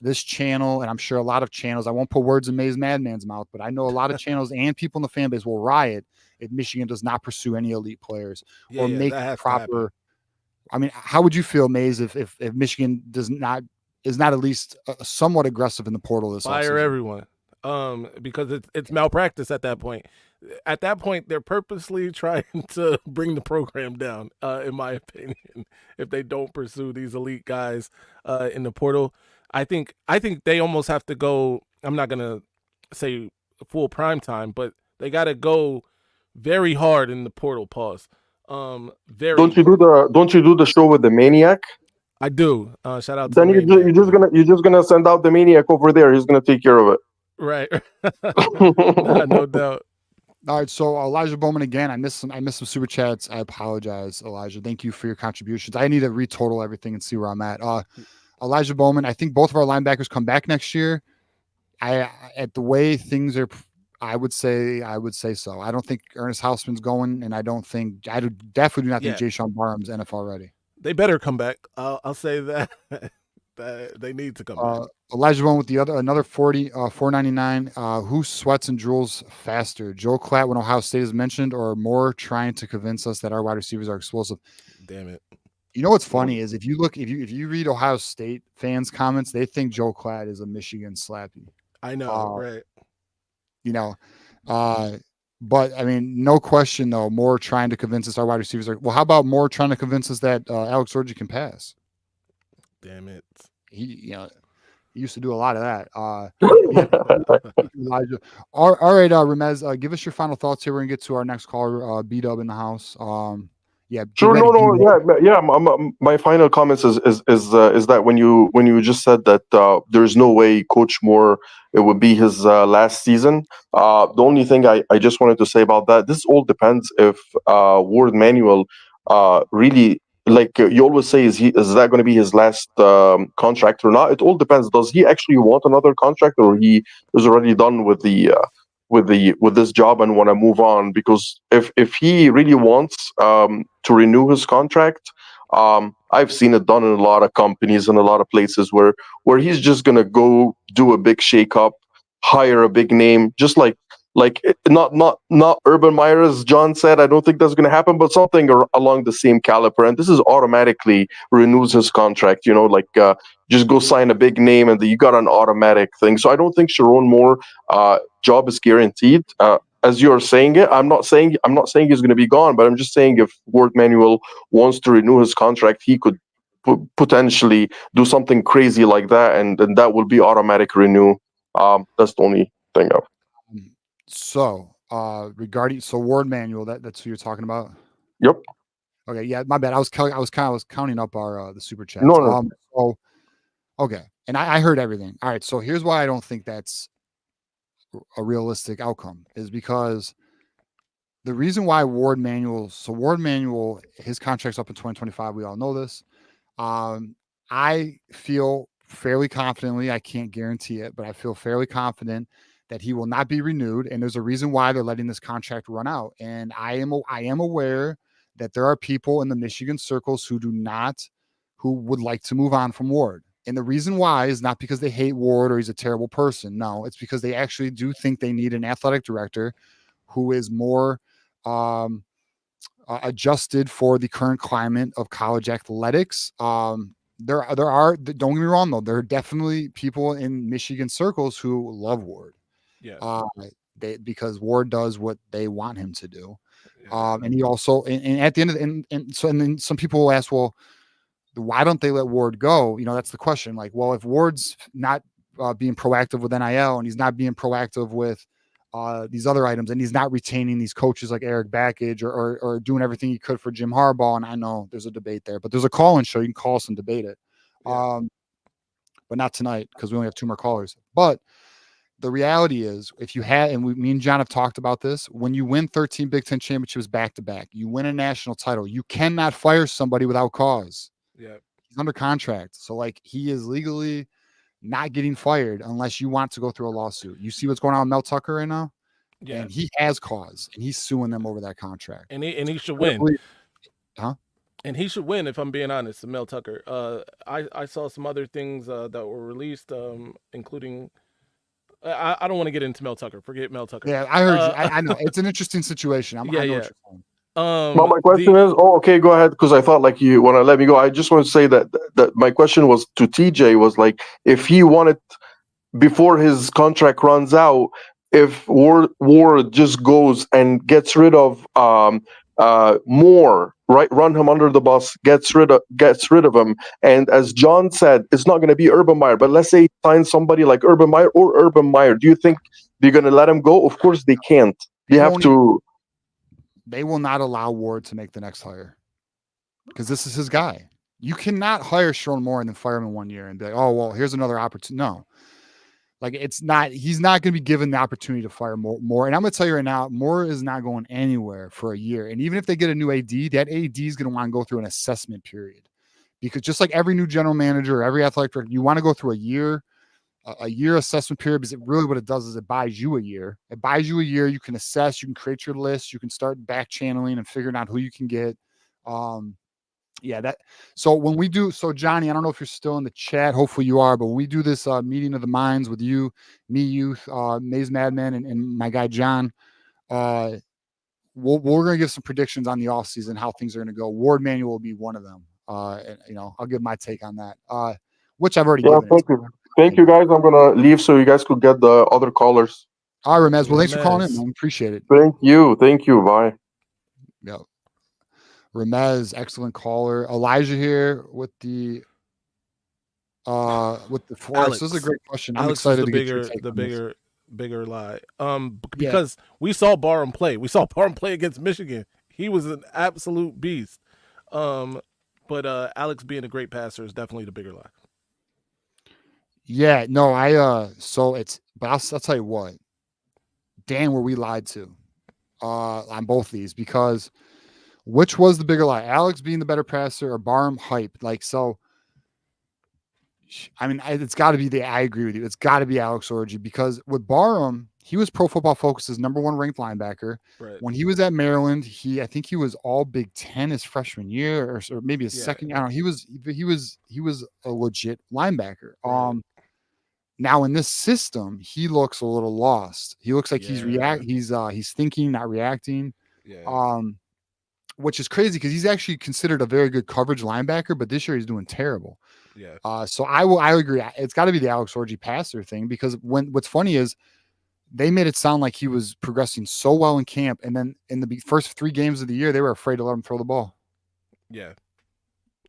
Speaker 2: this channel, and I'm sure a lot of channels, I won't put words in Maize Madman's mouth, but I know a lot of channels and people in the fan base will riot if Michigan does not pursue any elite players or make proper. I mean, how would you feel, Maize, if Michigan is not at least somewhat aggressive in the portal this offseason?
Speaker 3: Fire everyone, because it's malpractice at that point. At that point, they're purposely trying to bring the program down, in my opinion, if they don't pursue these elite guys in the portal. I think they almost have to go I'm not gonna say full prime time, but they got to go very hard in the portal. Pause. Very.
Speaker 6: Don't you do the show with the Maniac?
Speaker 3: I do. Shout out to
Speaker 6: Then
Speaker 3: the Maniac.
Speaker 6: you're just gonna send out the Maniac over there. He's gonna take care of it.
Speaker 3: Right. No doubt.
Speaker 2: All right, so Elijah Bowman again. I missed some super chats. I apologize, Elijah. Thank you for your contributions. I need to retotal everything and see where I'm at. Elijah Bowman. I think both of our linebackers come back next year. At the way things are, I would say so. I don't think Ernest Hausman's going, and I definitely do not think Jay Sean Barham's NFL ready.
Speaker 3: They better come back. I'll say that. That they need to come back.
Speaker 2: Elijah Bowman with another 499. Who sweats and drools faster, Joe Klatt when Ohio State is mentioned, or Moore trying to convince us that our wide receivers are explosive?
Speaker 3: Damn it.
Speaker 2: You know what's funny is if you read Ohio State fans' comments, they think Joe Klatt is a Michigan slappy.
Speaker 3: I know, right?
Speaker 2: You know, but I mean, no question though. Moore trying to convince us our wide receivers are. Well, how about Moore trying to convince us that Alex Orji can pass?
Speaker 3: Damn it.
Speaker 2: He used to do a lot of that. Elijah. All right, Ramez, give us your final thoughts here. We're gonna get to our next caller, B-Dub in the house. Yeah,
Speaker 6: sure. My final comments is that when you just said that there's no way Coach Moore it would be his last season. The only thing I just wanted to say about that, this all depends if Ward Manuel really. Like you always say, is that going to be his last contract or not? It all depends. Does he actually want another contract, or he is already done with this job and want to move on? Because if he really wants to renew his contract, I've seen it done in a lot of companies and a lot of places where he's just going to go do a big shakeup, hire a big name, just like not Urban Meyer, as John said. I don't think that's going to happen, but something along the same caliber. And this is automatically renews his contract. Just go sign a big name, and you got an automatic thing. So I don't think Sharon Moore job is guaranteed. As you're saying it, I'm not saying he's going to be gone, but I'm just saying if Ward Manuel wants to renew his contract, he could potentially do something crazy like that, and that will be automatic renew. That's the only thing.
Speaker 2: So, regarding Ward Manuel, that's who you're talking about.
Speaker 6: Yep.
Speaker 2: Okay. Yeah, my bad. I was counting up our the super chats.
Speaker 6: No.
Speaker 2: Okay, and I heard everything. All right. So here's why I don't think that's a realistic outcome is because the reason why Ward Manuel, his contract's up in 2025. We all know this. I feel fairly confidently. I can't guarantee it, but I feel fairly confident that he will not be renewed, and there's a reason why they're letting this contract run out. And I am aware that there are people in the Michigan circles who would like to move on from Ward. And the reason why is not because they hate Ward or he's a terrible person. No, it's because they actually do think they need an athletic director who is more adjusted for the current climate of college athletics. There are, don't get me wrong though, there are definitely people in Michigan circles who love Ward.
Speaker 3: Yeah.
Speaker 2: Because Ward does what they want him to do. And he also, and at the end of and then some people will ask, well, why don't they let Ward go? That's the question. Like, well, if Ward's not being proactive with NIL and he's not being proactive with these other items, and he's not retaining these coaches like Eric Backage or doing everything he could for Jim Harbaugh. And I know there's a debate there, but there's a call-in show. You can call us and debate it. But not tonight because we only have 2 more callers. But the reality is, if you had, and me and John have talked about this, when you win 13 Big Ten championships back to back, you win a national title, you cannot fire somebody without cause.
Speaker 3: Yeah.
Speaker 2: He's under contract. So like he is legally not getting fired unless you want to go through a lawsuit. You see what's going on with Mel Tucker right now?
Speaker 3: Yeah.
Speaker 2: And he has cause and he's suing them over that contract.
Speaker 3: And he should win.
Speaker 2: Huh?
Speaker 3: And he should win, if I'm being honest, Mel Tucker. I saw some other things that were released, including I don't want to get into Mel Tucker. Forget Mel Tucker.
Speaker 2: Yeah, I heard you. I know. It's an interesting situation. I know what you're saying.
Speaker 6: Well, my question is, okay, go ahead, because I thought like you want to let me go. I just want to say that my question was to TJ was like, if he wanted before his contract runs out, if Ward just goes and gets rid of more, right? Run him under the bus, gets rid of him. And as John said, it's not going to be Urban Meyer. But let's say he signs somebody like Urban Meyer or Urban Meyer. Do you think they're going to let him go? Of course they can't. They have to.
Speaker 2: They will not allow Ward to make the next hire because this is his guy. You cannot hire Sharon Moore and then fire him in 1 year and be like, oh, well, here's another opportunity. No. Like, it's not, he's not going to be given the opportunity to fire Moore. And I'm going to tell you right now, Moore is not going anywhere for a year. And even if they get a new AD, that AD is going to want to go through an assessment period. Because just like every new general manager or every athletic director, you want to go through a year assessment period, because really what it does is it buys you a year. It buys you a year. You can assess, you can create your list, you can start back channeling and figuring out who you can get. So when we do, so Johnny, I don't know if you're still in the chat. Hopefully you are, but when we do this meeting of the minds with you, me, Maize Madman, and my guy John, we're going to give some predictions on the offseason, how things are going to go. Ward Manuel will be one of them. And, I'll give my take on that, which I've already given.
Speaker 6: Thank you, guys. I'm going to leave so you guys could get the other callers.
Speaker 2: All right, Ramez. Well, thanks for calling in, man. Appreciate it.
Speaker 6: Thank you. Bye.
Speaker 2: Yeah. Ramez, excellent caller. Elijah here with the force. This is a great question. I'm excited to get your take on this.
Speaker 3: bigger lie. Because we saw Barham play. We saw Barham play against Michigan. He was an absolute beast. But Alex being a great passer is definitely the bigger lie.
Speaker 2: Yeah, no, but I'll tell you what, Dan, were we lied to on both these, because which was the bigger lie? Alex being the better passer or Barham hype? Like, so, I mean, it's got to be I agree with you. It's got to be Alex Orji, because with Barham, he was Pro Football Focus's #1 ranked linebacker.
Speaker 3: Right.
Speaker 2: When he was at Maryland, I think he was all Big Ten his freshman year, or maybe his second. I don't know. He was a legit linebacker.
Speaker 3: Right.
Speaker 2: Now in this system, he looks a little lost. He looks like he's thinking, not reacting.
Speaker 3: Yeah.
Speaker 2: Which is crazy, because he's actually considered a very good coverage linebacker, but this year he's doing terrible.
Speaker 3: Yeah.
Speaker 2: So I agree. It's got to be the Alex Orji passer thing, because what's funny is they made it sound like he was progressing so well in camp, and then in the first 3 games of the year, they were afraid to let him throw the ball.
Speaker 3: Yeah.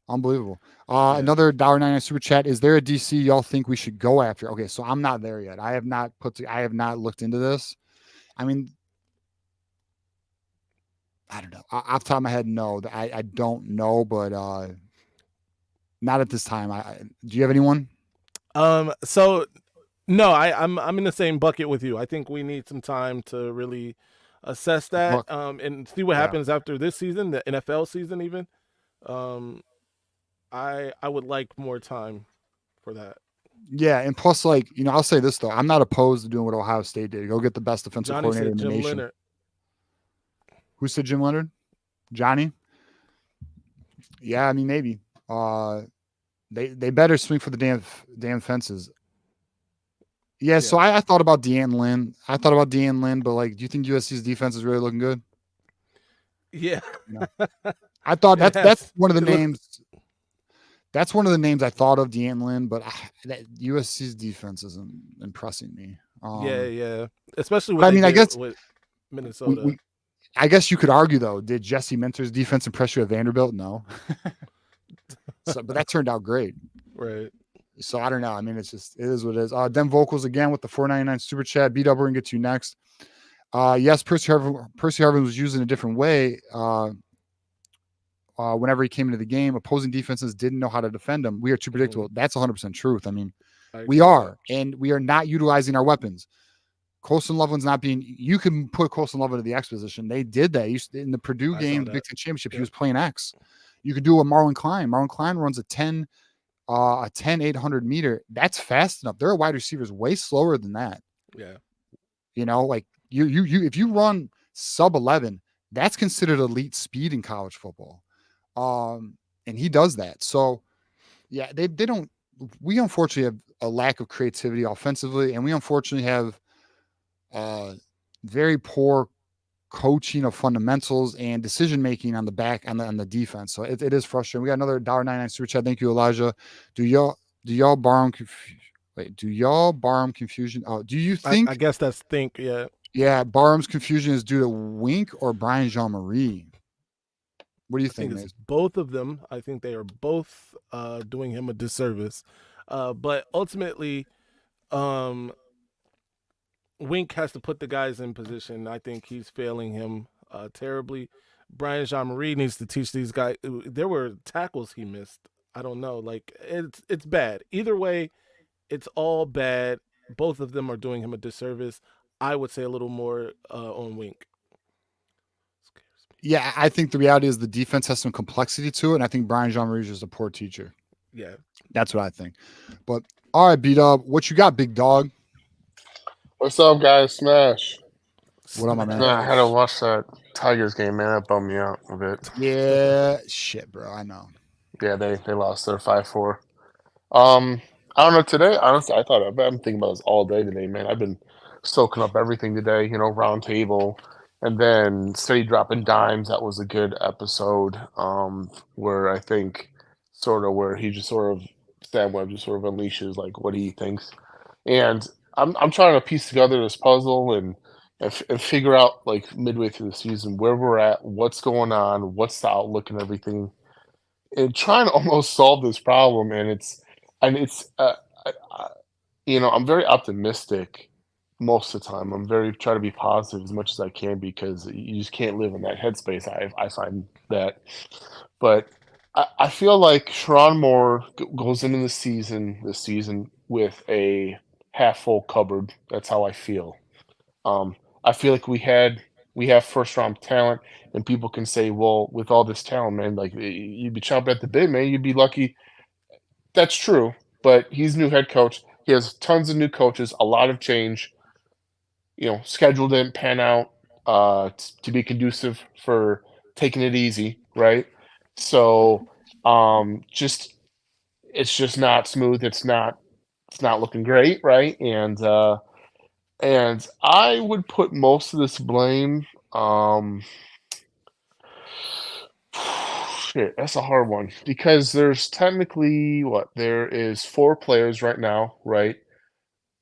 Speaker 2: Unbelievable. Another $1.99 super chat. Is there a DC y'all think we should go after? Okay, so I'm not there yet. I have not looked into this. I mean, I don't know. Off the top of my head, no. I don't know, but not at this time. Do you have anyone?
Speaker 3: So no, I'm in the same bucket with you. I think we need some time to really assess that and see what happens after this season, the NFL season even. I would like more time for that.
Speaker 2: Yeah, and plus, like, I'll say this though, I'm not opposed to doing what Ohio State did. Go get the best defensive coordinator in the nation.
Speaker 3: Leonard.
Speaker 2: Who said Jim Leonard? Johnny? Yeah, I mean, maybe. They better swing for the damn fences. Yeah, so I thought about Deanne Lynn. But, like, do you think USC's defense is really looking good?
Speaker 3: Yeah.
Speaker 2: I thought that's one of the names. That's one of the names I thought of, Deanne Lynn, but USC's defense isn't impressing me.
Speaker 3: Yeah. Especially with Minnesota.
Speaker 2: I guess you could argue, though, did Jesse Minter's defense impress you at Vanderbilt? No. But that turned out great.
Speaker 3: Right.
Speaker 2: So I don't know. I mean, it is what it is. Dem Vocals again with the $4.99 super chat. B-Dub, we're going to get to you next. Yes, Percy Harvin was used in a different way. Whenever he came into the game, opposing defenses didn't know how to defend him. We are too predictable. That's 100% truth. I mean, we are, and we are not utilizing our weapons. Colson Loveland's not being. You can put Colson Loveland in the X position. They did that in the Purdue game, the Big Ten championship. He was playing X. You could do a Marlon Klein. Marlon Klein runs a 10 800 meter. That's fast enough. There are wide receivers way slower than that.
Speaker 3: Yeah.
Speaker 2: Like you if you run sub 11, that's considered elite speed in college football. And he does that. So yeah, they don't. We unfortunately have a lack of creativity offensively, and we unfortunately have very poor coaching of fundamentals and decision making on the back on the defense. So it is frustrating. We got another $1.99 super chat. Thank you, Elijah. Do y'all Barham confusion? Oh, do you think?
Speaker 3: I guess that's think. Yeah.
Speaker 2: Yeah, Barham's confusion is due to Wink or Brian Jean-Marie. What do you
Speaker 3: I think
Speaker 2: think,
Speaker 3: it's
Speaker 2: Maize?
Speaker 3: both of them. I think they are both doing him a disservice. But ultimately, um, Wink has to put the guys in position. I think he's failing him terribly. Brian Jean-Marie needs to teach these guys. There were tackles he missed. I don't know. Like it's bad. Either way, it's all bad. Both of them are doing him a disservice. I would say a little more on Wink.
Speaker 2: Yeah, I think the reality is the defense has some complexity to it, and I think Brian Jean-Marie is just a poor teacher.
Speaker 3: Yeah.
Speaker 2: That's what I think. But all right, B-Dub, what you got, big dog?
Speaker 7: What's up, guys? Smash.
Speaker 2: What up, my man?
Speaker 7: No, I had to watch that Tigers game, man. That bummed me out a bit.
Speaker 2: Yeah, shit, bro. I know.
Speaker 7: Yeah, they lost their 5-4. I don't know. Today, honestly, I've been thinking about this all day today, man. I've been soaking up everything today. Round table, and then Steady Dropping Dimes. That was a good episode. Where I think where he just Sam Webb just sort of unleashes like what he thinks, and I'm trying to piece together this puzzle and figure out like midway through the season where we're at, what's going on, what's the outlook and everything, and trying to almost solve this problem. And it's I'm very optimistic most of the time. I'm very try to be positive as much as I can because you just can't live in that headspace. I find that, but I feel like Sharon Moore goes into this season with a half full cupboard. That's how I feel. I feel like we have first round talent, and people can say, well, with all this talent, man, like you'd be chomping at the bit, man. You'd be lucky. That's true, but he's new head coach. He has tons of new coaches, a lot of change. Schedule didn't pan out to be conducive for taking it easy, right? So, it's just not smooth. It's not looking great, right? And I would put most of this blame. Shit, that's a hard one because there's technically there is 4 players right now, right?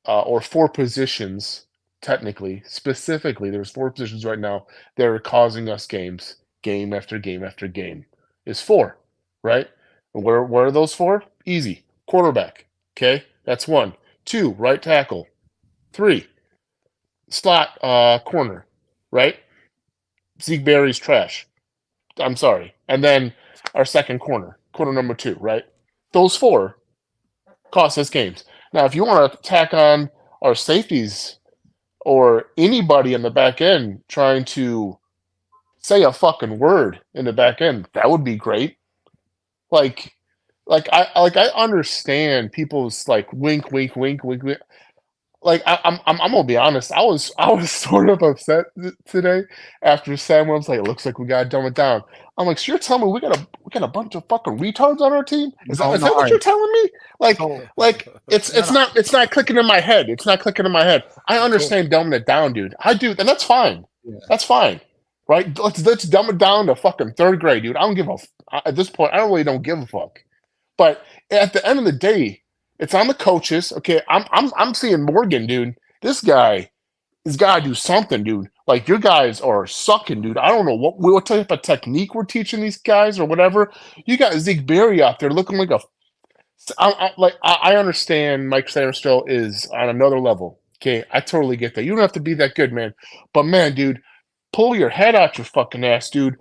Speaker 7: Or 4 positions technically. Specifically, there's 4 positions right now that are causing us games, game after game after game. Is 4, right? And where are those 4? Easy. Quarterback. Okay, that's 1. 2, right tackle. 3, slot corner, right? Zeke Berry's trash. I'm sorry. And then our second corner number 2, right? Those 4 cost us games. Now, if you want to tack on our safeties or anybody in the back end trying to say a fucking word in the back end, that would be great. I understand people's like wink, wink, wink, wink, wink. Like I'm gonna be honest. I was sort of upset today after Sam was like, "It looks like we gotta dumb it down." I'm like, "So you're telling me we got a bunch of fucking retards on our team? Is that what you're telling me?" It's not clicking in my head. It's not clicking in my head. I understand dumbing it down, dude. I do, and that's fine.
Speaker 2: Yeah.
Speaker 7: That's fine, right? Let's dumb it down to fucking 3rd grade, dude. I don't give at this point. I really don't give a fuck. But at the end of the day, it's on the coaches. Okay, I'm seeing Morgan, dude. This guy has got to do something, dude. Like your guys are sucking, dude. I don't know what type of technique we're teaching these guys or whatever. You got Zeke Berry out there looking like I understand Mike Sainristil is on another level. Okay, I totally get that. You don't have to be that good, man. But man, dude, pull your head out your fucking ass, dude,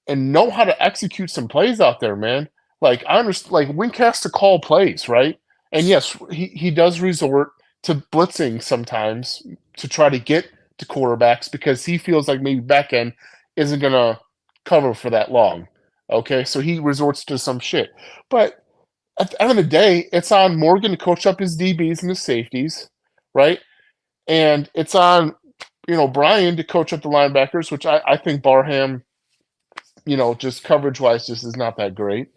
Speaker 7: and know how to execute some plays out there, man. Like I understand, like Wink has to call plays, right? And yes, he does resort to blitzing sometimes to try to get to quarterbacks because he feels like maybe back end isn't gonna cover for that long. Okay, so he resorts to some shit. But at the end of the day, it's on Morgan to coach up his DBs and his safeties, right? And it's on Brian to coach up the linebackers, which I think Barham, just coverage wise, just is not that great.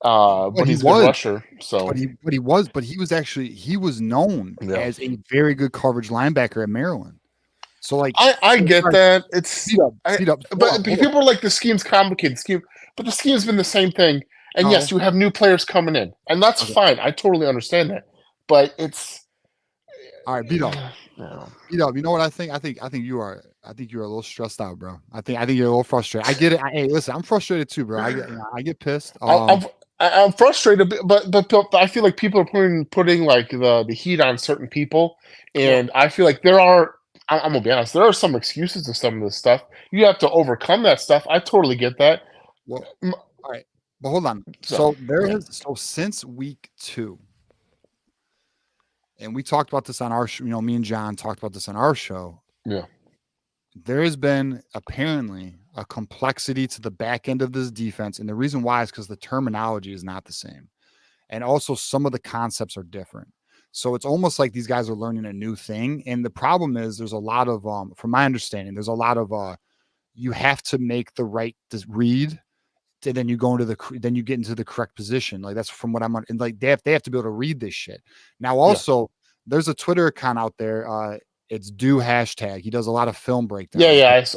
Speaker 7: But he's a good rusher. So,
Speaker 2: he was known as a very good coverage linebacker at Maryland. So, like,
Speaker 7: I get that. It's
Speaker 2: speed up.
Speaker 7: But people are like the scheme's complicated. But the scheme's been the same thing. And yes, you have new players coming in, and that's fine. I totally understand that. But
Speaker 2: All right, B-Dub.
Speaker 7: No.
Speaker 2: B-Dub, you know what I think? I think you are a little stressed out, bro. I think you're a little frustrated. I get it. Hey, listen, I'm frustrated too, bro. I get pissed.
Speaker 7: I'm frustrated, but I feel like people are putting like the heat on certain people, and I feel like I'm gonna be honest, there are some excuses to some of this stuff. You have to overcome that stuff. I totally get that.
Speaker 2: Well, all right, but hold on.
Speaker 7: So,
Speaker 2: So since week 2, and we talked about this on our show, me and John talked about this on our show.
Speaker 7: Yeah.
Speaker 2: There has been apparently a complexity to the back end of this defense. And the reason why is because the terminology is not the same. And also some of the concepts are different. So it's almost like these guys are learning a new thing. And the problem is there's a lot of, from my understanding, there's a lot of, you have to make the right read. And then you go into then you get into the correct position. Like that's from what I'm on. And like they have to be able to read this shit. Now, also, there's a Twitter account out there. It's #. He does a lot of film breakdowns.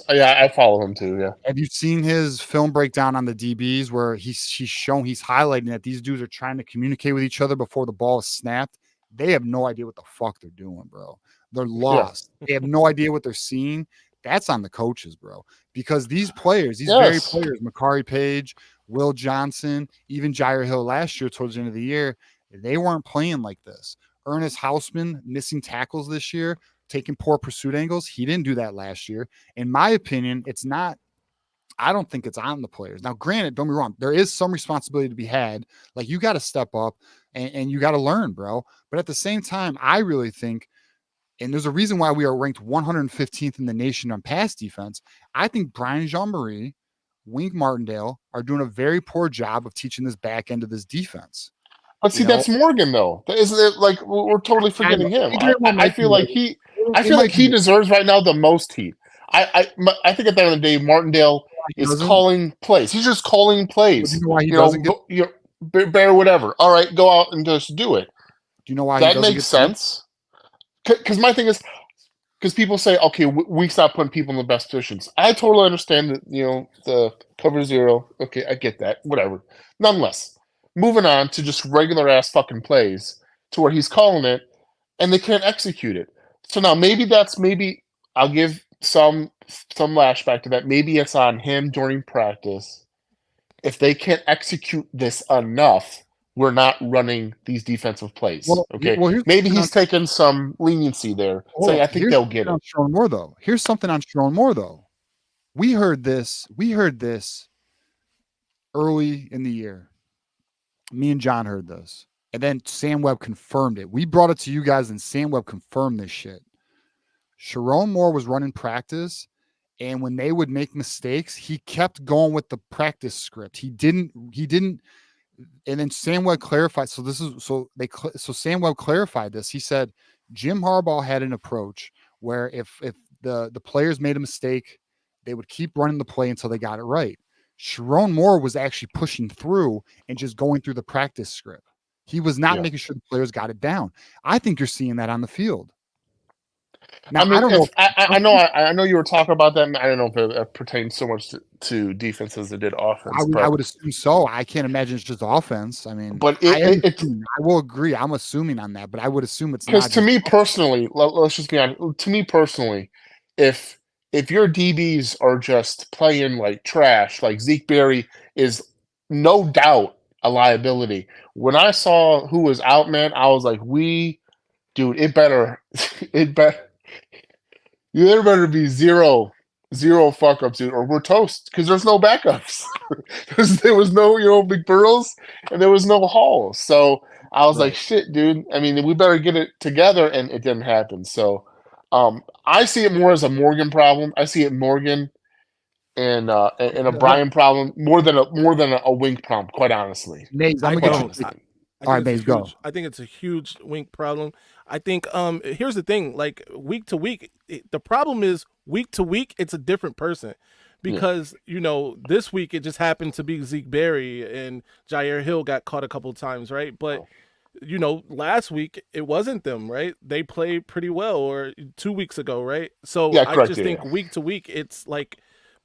Speaker 7: I follow him too. Yeah.
Speaker 2: Have you seen his film breakdown on the DBs where he's highlighting that these dudes are trying to communicate with each other before the ball is snapped? They have no idea what the fuck they're doing, bro. They're lost. They have no idea what they're seeing. That's on the coaches, bro. Because these players, very players, Makari Page, Will Johnson, even Jair Hill last year towards the end of the year, they weren't playing like this. Ernest Hausman missing tackles this year, taking poor pursuit angles. He didn't do that last year. In my opinion, I don't think it's on the players. Now, granted, don't be wrong. There is some responsibility to be had. Like, you got to step up and you got to learn, bro. But at the same time, I really think, and there's a reason why we are ranked 115th in the nation on pass defense. I think Brian Jean-Marie, Wink Martindale are doing a very poor job of teaching this back end of this defense.
Speaker 7: But see, that's Morgan, though. Isn't it like we're totally forgetting him? I feel like he deserves right now the most heat. I think at the end of the day, Martindale is calling plays. He's just calling plays.
Speaker 2: Do you know why he doesn't
Speaker 7: bear whatever. All right, go out and just do it.
Speaker 2: Do you know why
Speaker 7: that makes sense? Because my thing is, because people say, okay, we stop putting people in the best positions. I totally understand that, the cover zero. Okay, I get that. Whatever. Nonetheless, moving on to just regular ass fucking plays to where he's calling it and they can't execute it. So now maybe I'll give some lashback to that. Maybe it's on him during practice. If they can't execute this enough, we're not running these defensive plays. Maybe he's taking some leniency there. So I think they'll get it.
Speaker 2: Here's something on Sharon Moore, though. We heard this early in the year. Me and John heard this. And then Sam Webb confirmed it. We brought it to you guys, and Sam Webb confirmed this shit. Sharon Moore was running practice, and when they would make mistakes, he kept going with the practice script. He didn't. And then Sam Webb clarified. So Sam Webb clarified this. He said Jim Harbaugh had an approach where if the players made a mistake, they would keep running the play until they got it right. Sharon Moore was actually pushing through and just going through the practice script. He was not making sure the players got it down. I think you're seeing that on the field. Now,
Speaker 7: I know you were talking about that. I don't know if it pertains so much to defense as it did offense.
Speaker 2: I would assume so. I can't imagine it's just offense. I mean,
Speaker 7: but
Speaker 2: I will agree. I'm assuming on that, but I would assume it's not.
Speaker 7: Because to me personally, let's just be honest. To me personally, if your DBs are just playing like trash, like Zeke Berry is no doubt a liability. When I saw who was out, man, I was like, there better be zero fuck ups, dude, or we're toast because there's no backups. there was no Big Burrows and there was no Hall. So I was like, shit, dude. I mean, we better get it together, and it didn't happen. So I see it more as a Morgan problem. I see it Morgan and a Brian problem more than a Wink problem, quite honestly.
Speaker 2: Maize, I'm gonna get you. All right, Maize, go.
Speaker 3: I think it's a huge Wink problem. I think here's the thing, like week to week, the problem is week to week, it's a different person. Because, this week it just happened to be Zeke Berry and Jair Hill got caught a couple of times, right? But, last week it wasn't them, right? They played pretty well, or 2 weeks ago, right? So I just think week to week, it's like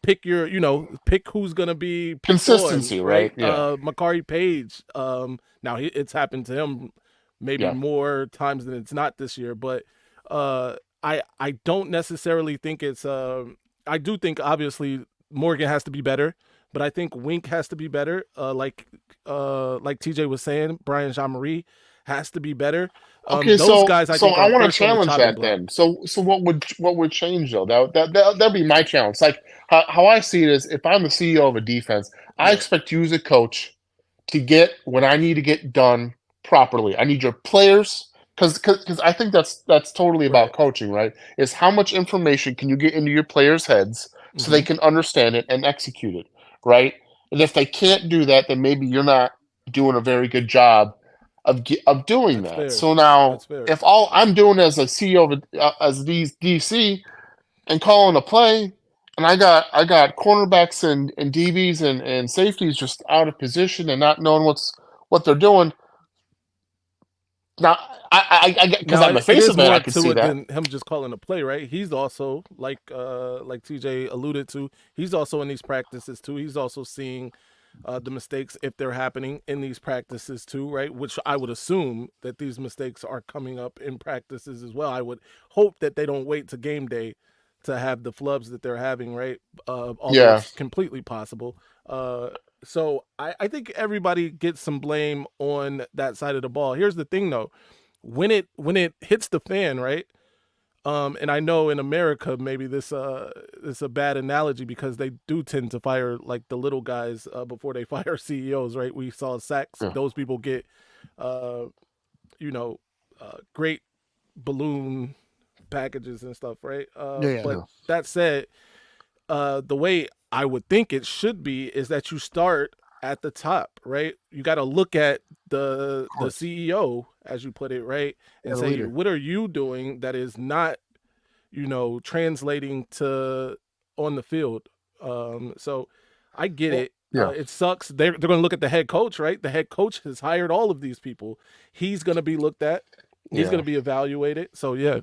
Speaker 3: pick who's going to be
Speaker 7: consistency,
Speaker 3: on,
Speaker 7: right? Yeah.
Speaker 3: Makari Page. Now it's happened to him maybe more times than it's not this year, but I don't necessarily think it's. I do think obviously Morgan has to be better, but I think Wink has to be better. Like TJ was saying, Brian Jean-Marie has to be better.
Speaker 7: Okay,
Speaker 3: Those guys I think
Speaker 7: I
Speaker 3: are
Speaker 7: want to
Speaker 3: first on the
Speaker 7: challenge
Speaker 3: chopping
Speaker 7: that
Speaker 3: block.
Speaker 7: then. So what would change though? That'd be my challenge. Like how I see it is, if I'm the CEO of a defense, I
Speaker 3: Yeah.
Speaker 7: expect you as a coach to get what I need to get done properly. I need your players because I think that's totally about
Speaker 3: Right.
Speaker 7: coaching, right? Is how much information can you get into your players' heads so they
Speaker 3: Mhm.
Speaker 7: can understand it and execute it, right? And if they can't do that, then maybe you're not doing a very good job of doing
Speaker 3: That's
Speaker 7: that.
Speaker 3: fair.
Speaker 7: So now,
Speaker 3: That's fair.
Speaker 7: if all I'm doing as a CEO of as these DC and calling a play, and I got cornerbacks and DBs and safeties just out of position and not knowing what they're doing. Now, I because
Speaker 3: Now
Speaker 7: I'm the
Speaker 3: it
Speaker 7: face
Speaker 3: is
Speaker 7: of it, I
Speaker 3: more
Speaker 7: can
Speaker 3: to
Speaker 7: see
Speaker 3: it
Speaker 7: that.
Speaker 3: than him just calling a play, right? He's also like TJ alluded to. He's also in these practices too. He's also seeing the mistakes if they're happening in these practices too, right? Which I would assume that these mistakes are coming up in practices as well. I would hope that they don't wait to game day to have the flubs that they're having, right? Although
Speaker 7: Yeah,
Speaker 3: it's completely possible. So I think everybody gets some blame on that side of the ball. Here's the thing though, when it hits the fan, right? And I know in America maybe this is a bad analogy because they do tend to fire like the little guys before they fire CEOs, right? We saw sacks;
Speaker 7: yeah,
Speaker 3: those people get uh, you know great balloon packages and stuff, right?
Speaker 2: Yeah.
Speaker 3: But
Speaker 7: yeah,
Speaker 3: that said, the way I would think it should be is that you start at the top, right? You got to look at the
Speaker 2: Of course.
Speaker 3: CEO, as you put it, right,
Speaker 2: Yeah,
Speaker 3: and
Speaker 2: the
Speaker 3: say,
Speaker 2: leader.
Speaker 3: what are you doing that is not, translating to on the field? So I get
Speaker 2: Well,
Speaker 3: it.
Speaker 7: yeah.
Speaker 3: It sucks. They're going to look at the head coach, right? The head coach has hired all of these people. He's going to be looked at. He's going
Speaker 7: Yeah.
Speaker 3: to be evaluated. So yeah,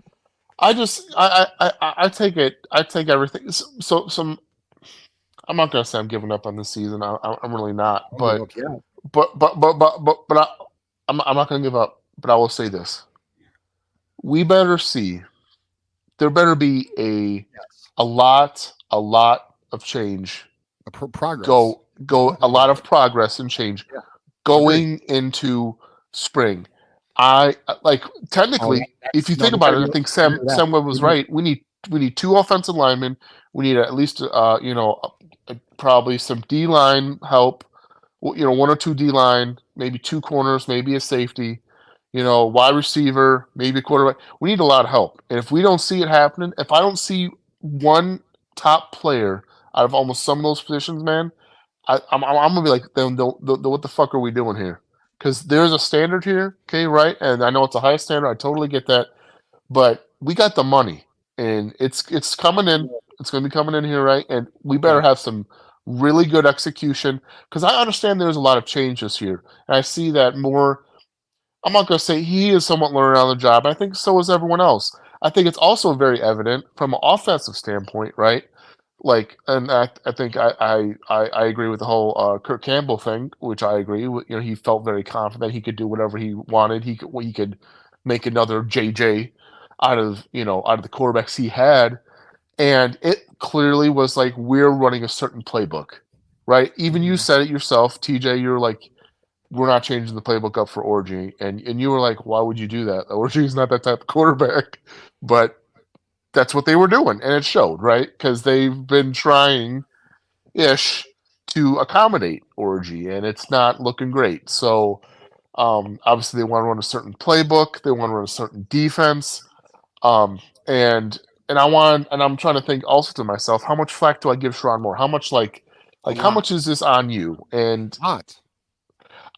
Speaker 7: I just I take it. I take everything. So some. I'm not gonna say I'm giving up on this season. I'm really not.
Speaker 2: I'll give up. Yeah.
Speaker 7: I'm not gonna give up. But I will say this: we better see. There better be
Speaker 2: Yes.
Speaker 7: a lot of change.
Speaker 2: Progress.
Speaker 7: Go a lot of progress and change
Speaker 2: Yeah. Agree.
Speaker 7: going into spring. I like
Speaker 2: Oh,
Speaker 7: technically, if you think
Speaker 2: we
Speaker 7: about
Speaker 2: gotta
Speaker 7: it, I
Speaker 2: get
Speaker 7: think
Speaker 2: agree with that.
Speaker 7: Sam Webb was
Speaker 2: Agree.
Speaker 7: right. We need two offensive linemen. We need at least probably some D line help. One or two D line, maybe two corners, maybe a safety. Wide receiver, maybe a quarterback. We need a lot of help. And if we don't see it happening, if I don't see one top player out of almost some of those positions, man, I'm gonna be like, then what the fuck are we doing here? Because there's a standard here, okay, right? And I know it's a high standard. I totally get that, but we got the money, and it's coming in. It's going to be coming in here, right? And we better
Speaker 2: Yeah.
Speaker 7: have some really good execution because I understand there's a lot of change this year, and I see that more. I'm not going to say he is somewhat learning on the job. I think so is everyone else. I think it's also very evident from an offensive standpoint, right? Like, and I think I agree with the whole Kirk Campbell thing, which I agree with. He felt very confident he could do whatever he wanted. He could make another JJ out of the quarterbacks he had, and it clearly was like we're running a certain playbook, right? Even you said it yourself, TJ. You were like, we're not changing the playbook up for Orgy, and you were like, why would you do that? Orgy's not that type of quarterback, but that's what they were doing, and it showed, right? Because they've been trying ish to accommodate Orgy, and it's not looking great. So obviously they want to run a certain playbook, they want to run a certain defense, and I'm trying to think also to myself, how much flack do I give Sharon Moore? How much
Speaker 2: A
Speaker 7: how
Speaker 2: lot.
Speaker 7: much is this on you? And
Speaker 2: Lot.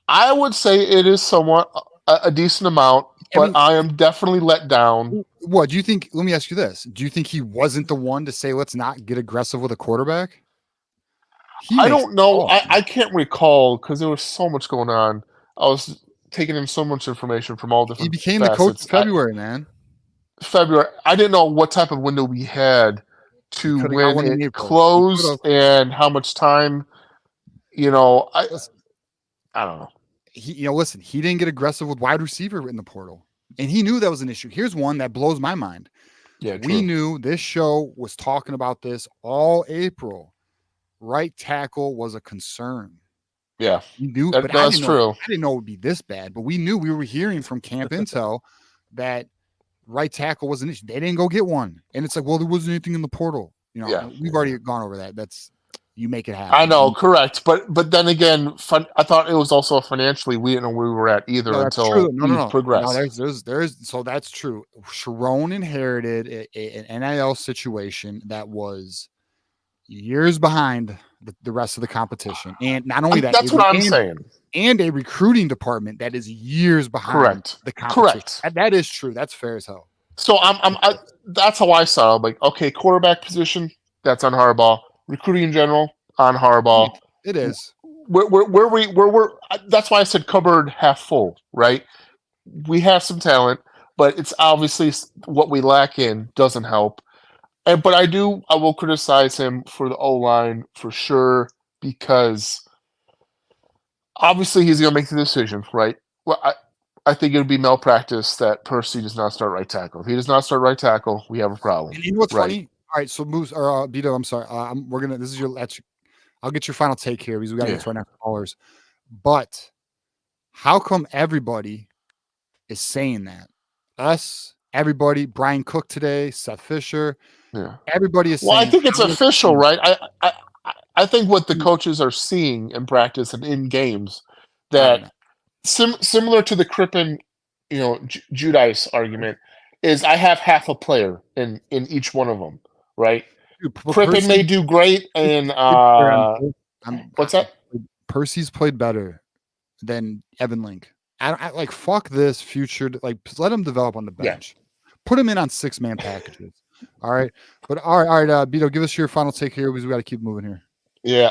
Speaker 7: I would say it is somewhat a decent amount,
Speaker 2: I
Speaker 7: but
Speaker 2: mean,
Speaker 7: I am definitely let down.
Speaker 2: what do you think? Let me ask you this: do you think he wasn't the one to say let's not get aggressive with a quarterback? He
Speaker 7: I
Speaker 2: makes
Speaker 7: don't know.
Speaker 2: calls.
Speaker 7: I can't recall because there was so much going on. I was taking in so much information from all
Speaker 2: He
Speaker 7: different
Speaker 2: became the coach in
Speaker 7: facets.
Speaker 2: February, man.
Speaker 7: February. I didn't know what type of window we had
Speaker 2: He
Speaker 7: to
Speaker 2: could have got
Speaker 7: when
Speaker 2: one in
Speaker 7: it
Speaker 2: April. He could
Speaker 7: closed
Speaker 2: have.
Speaker 7: and how much time. I
Speaker 2: Listen,
Speaker 7: I don't know.
Speaker 2: listen. He didn't get aggressive with wide receiver in the portal. And he knew that was an issue. Here's one that blows my mind.
Speaker 7: Yeah,
Speaker 2: We
Speaker 7: true.
Speaker 2: knew this show was talking about this all April. Right tackle was a concern.
Speaker 7: Yeah,
Speaker 2: We knew, but
Speaker 7: that's true.
Speaker 2: I didn't know it would be this bad. But we knew, we were hearing from Camp Intel that right tackle was an issue. They didn't go get one, and it's like, well, there wasn't anything in the portal. You know,
Speaker 7: Yeah.
Speaker 2: we've already gone over that. That's you make it happen.
Speaker 7: I know, correct. But then again, I thought it was also financially we didn't know where we were at either
Speaker 2: No, that's
Speaker 7: until
Speaker 2: true.
Speaker 7: we progressed.
Speaker 2: No, there's so that's true. Sharon inherited an NIL situation that was years behind the rest of the competition, and not only that,
Speaker 7: that's what I'm saying.
Speaker 2: And a recruiting department that is years behind
Speaker 7: Correct.
Speaker 2: the competition.
Speaker 7: Correct.
Speaker 2: That is true. That's fair as hell.
Speaker 7: So that's how I saw it. Like, okay, quarterback position, that's on Harbaugh. Recruiting in general, on Harbaugh.
Speaker 2: It is.
Speaker 7: That's why I said cupboard half full, right? We have some talent, but it's obviously what we lack in doesn't help. But I will criticize him for the O-line for sure, because obviously he's going to make the decision, right? Well, I think it would be malpractice that Percy does not start right tackle. If he does not start right tackle, we have a problem.
Speaker 2: And you know what's funny? All right, so Moose or Vito, I'm sorry. This is your. I'll get your final take here because we got to get to our next callers. But how come everybody is saying that? Us, everybody, Brian Cook today, Seth Fisher.
Speaker 7: Yeah,
Speaker 2: everybody is.
Speaker 7: Well, I think it's official, right? I think what the coaches are seeing in practice and in games that similar to the Crippen, Judice argument is I have half a player in each one of them, right? Crippen may do great, and what's that?
Speaker 2: Percy's played better than Evan Link. I like fuck this future. Like, let him develop on the bench. Yeah. Put him in on 6-man packages. All right, but all right, Beto, give us your final take here because we got to keep moving here.
Speaker 7: Yeah.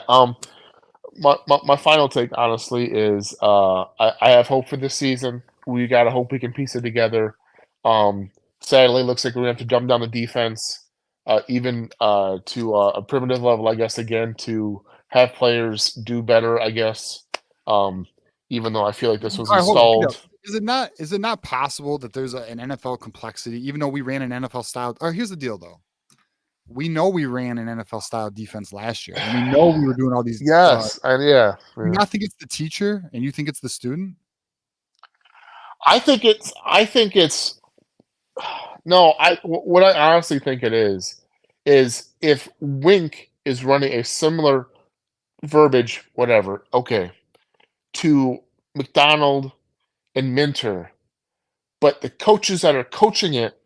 Speaker 7: My final take, honestly, is I have hope for this season. We gotta hope we can piece it together. Sadly, it looks like we're gonna have to dumb down the defense, even to a primitive level, I guess. Again, to have players do better, I guess. Even though I feel like this was installed.
Speaker 2: Is it not possible that there's an NFL complexity, even though we ran an NFL style? Or here's the deal, though. We know we ran an NFL style defense last year, and we know we were doing all these.
Speaker 7: Yes, and yeah.
Speaker 2: You not think it's the teacher, and you think it's the student?
Speaker 7: I think it's. No, what I honestly think it is if Wink is running a similar verbiage, whatever, okay, to McDonald and Minter, but the coaches that are coaching it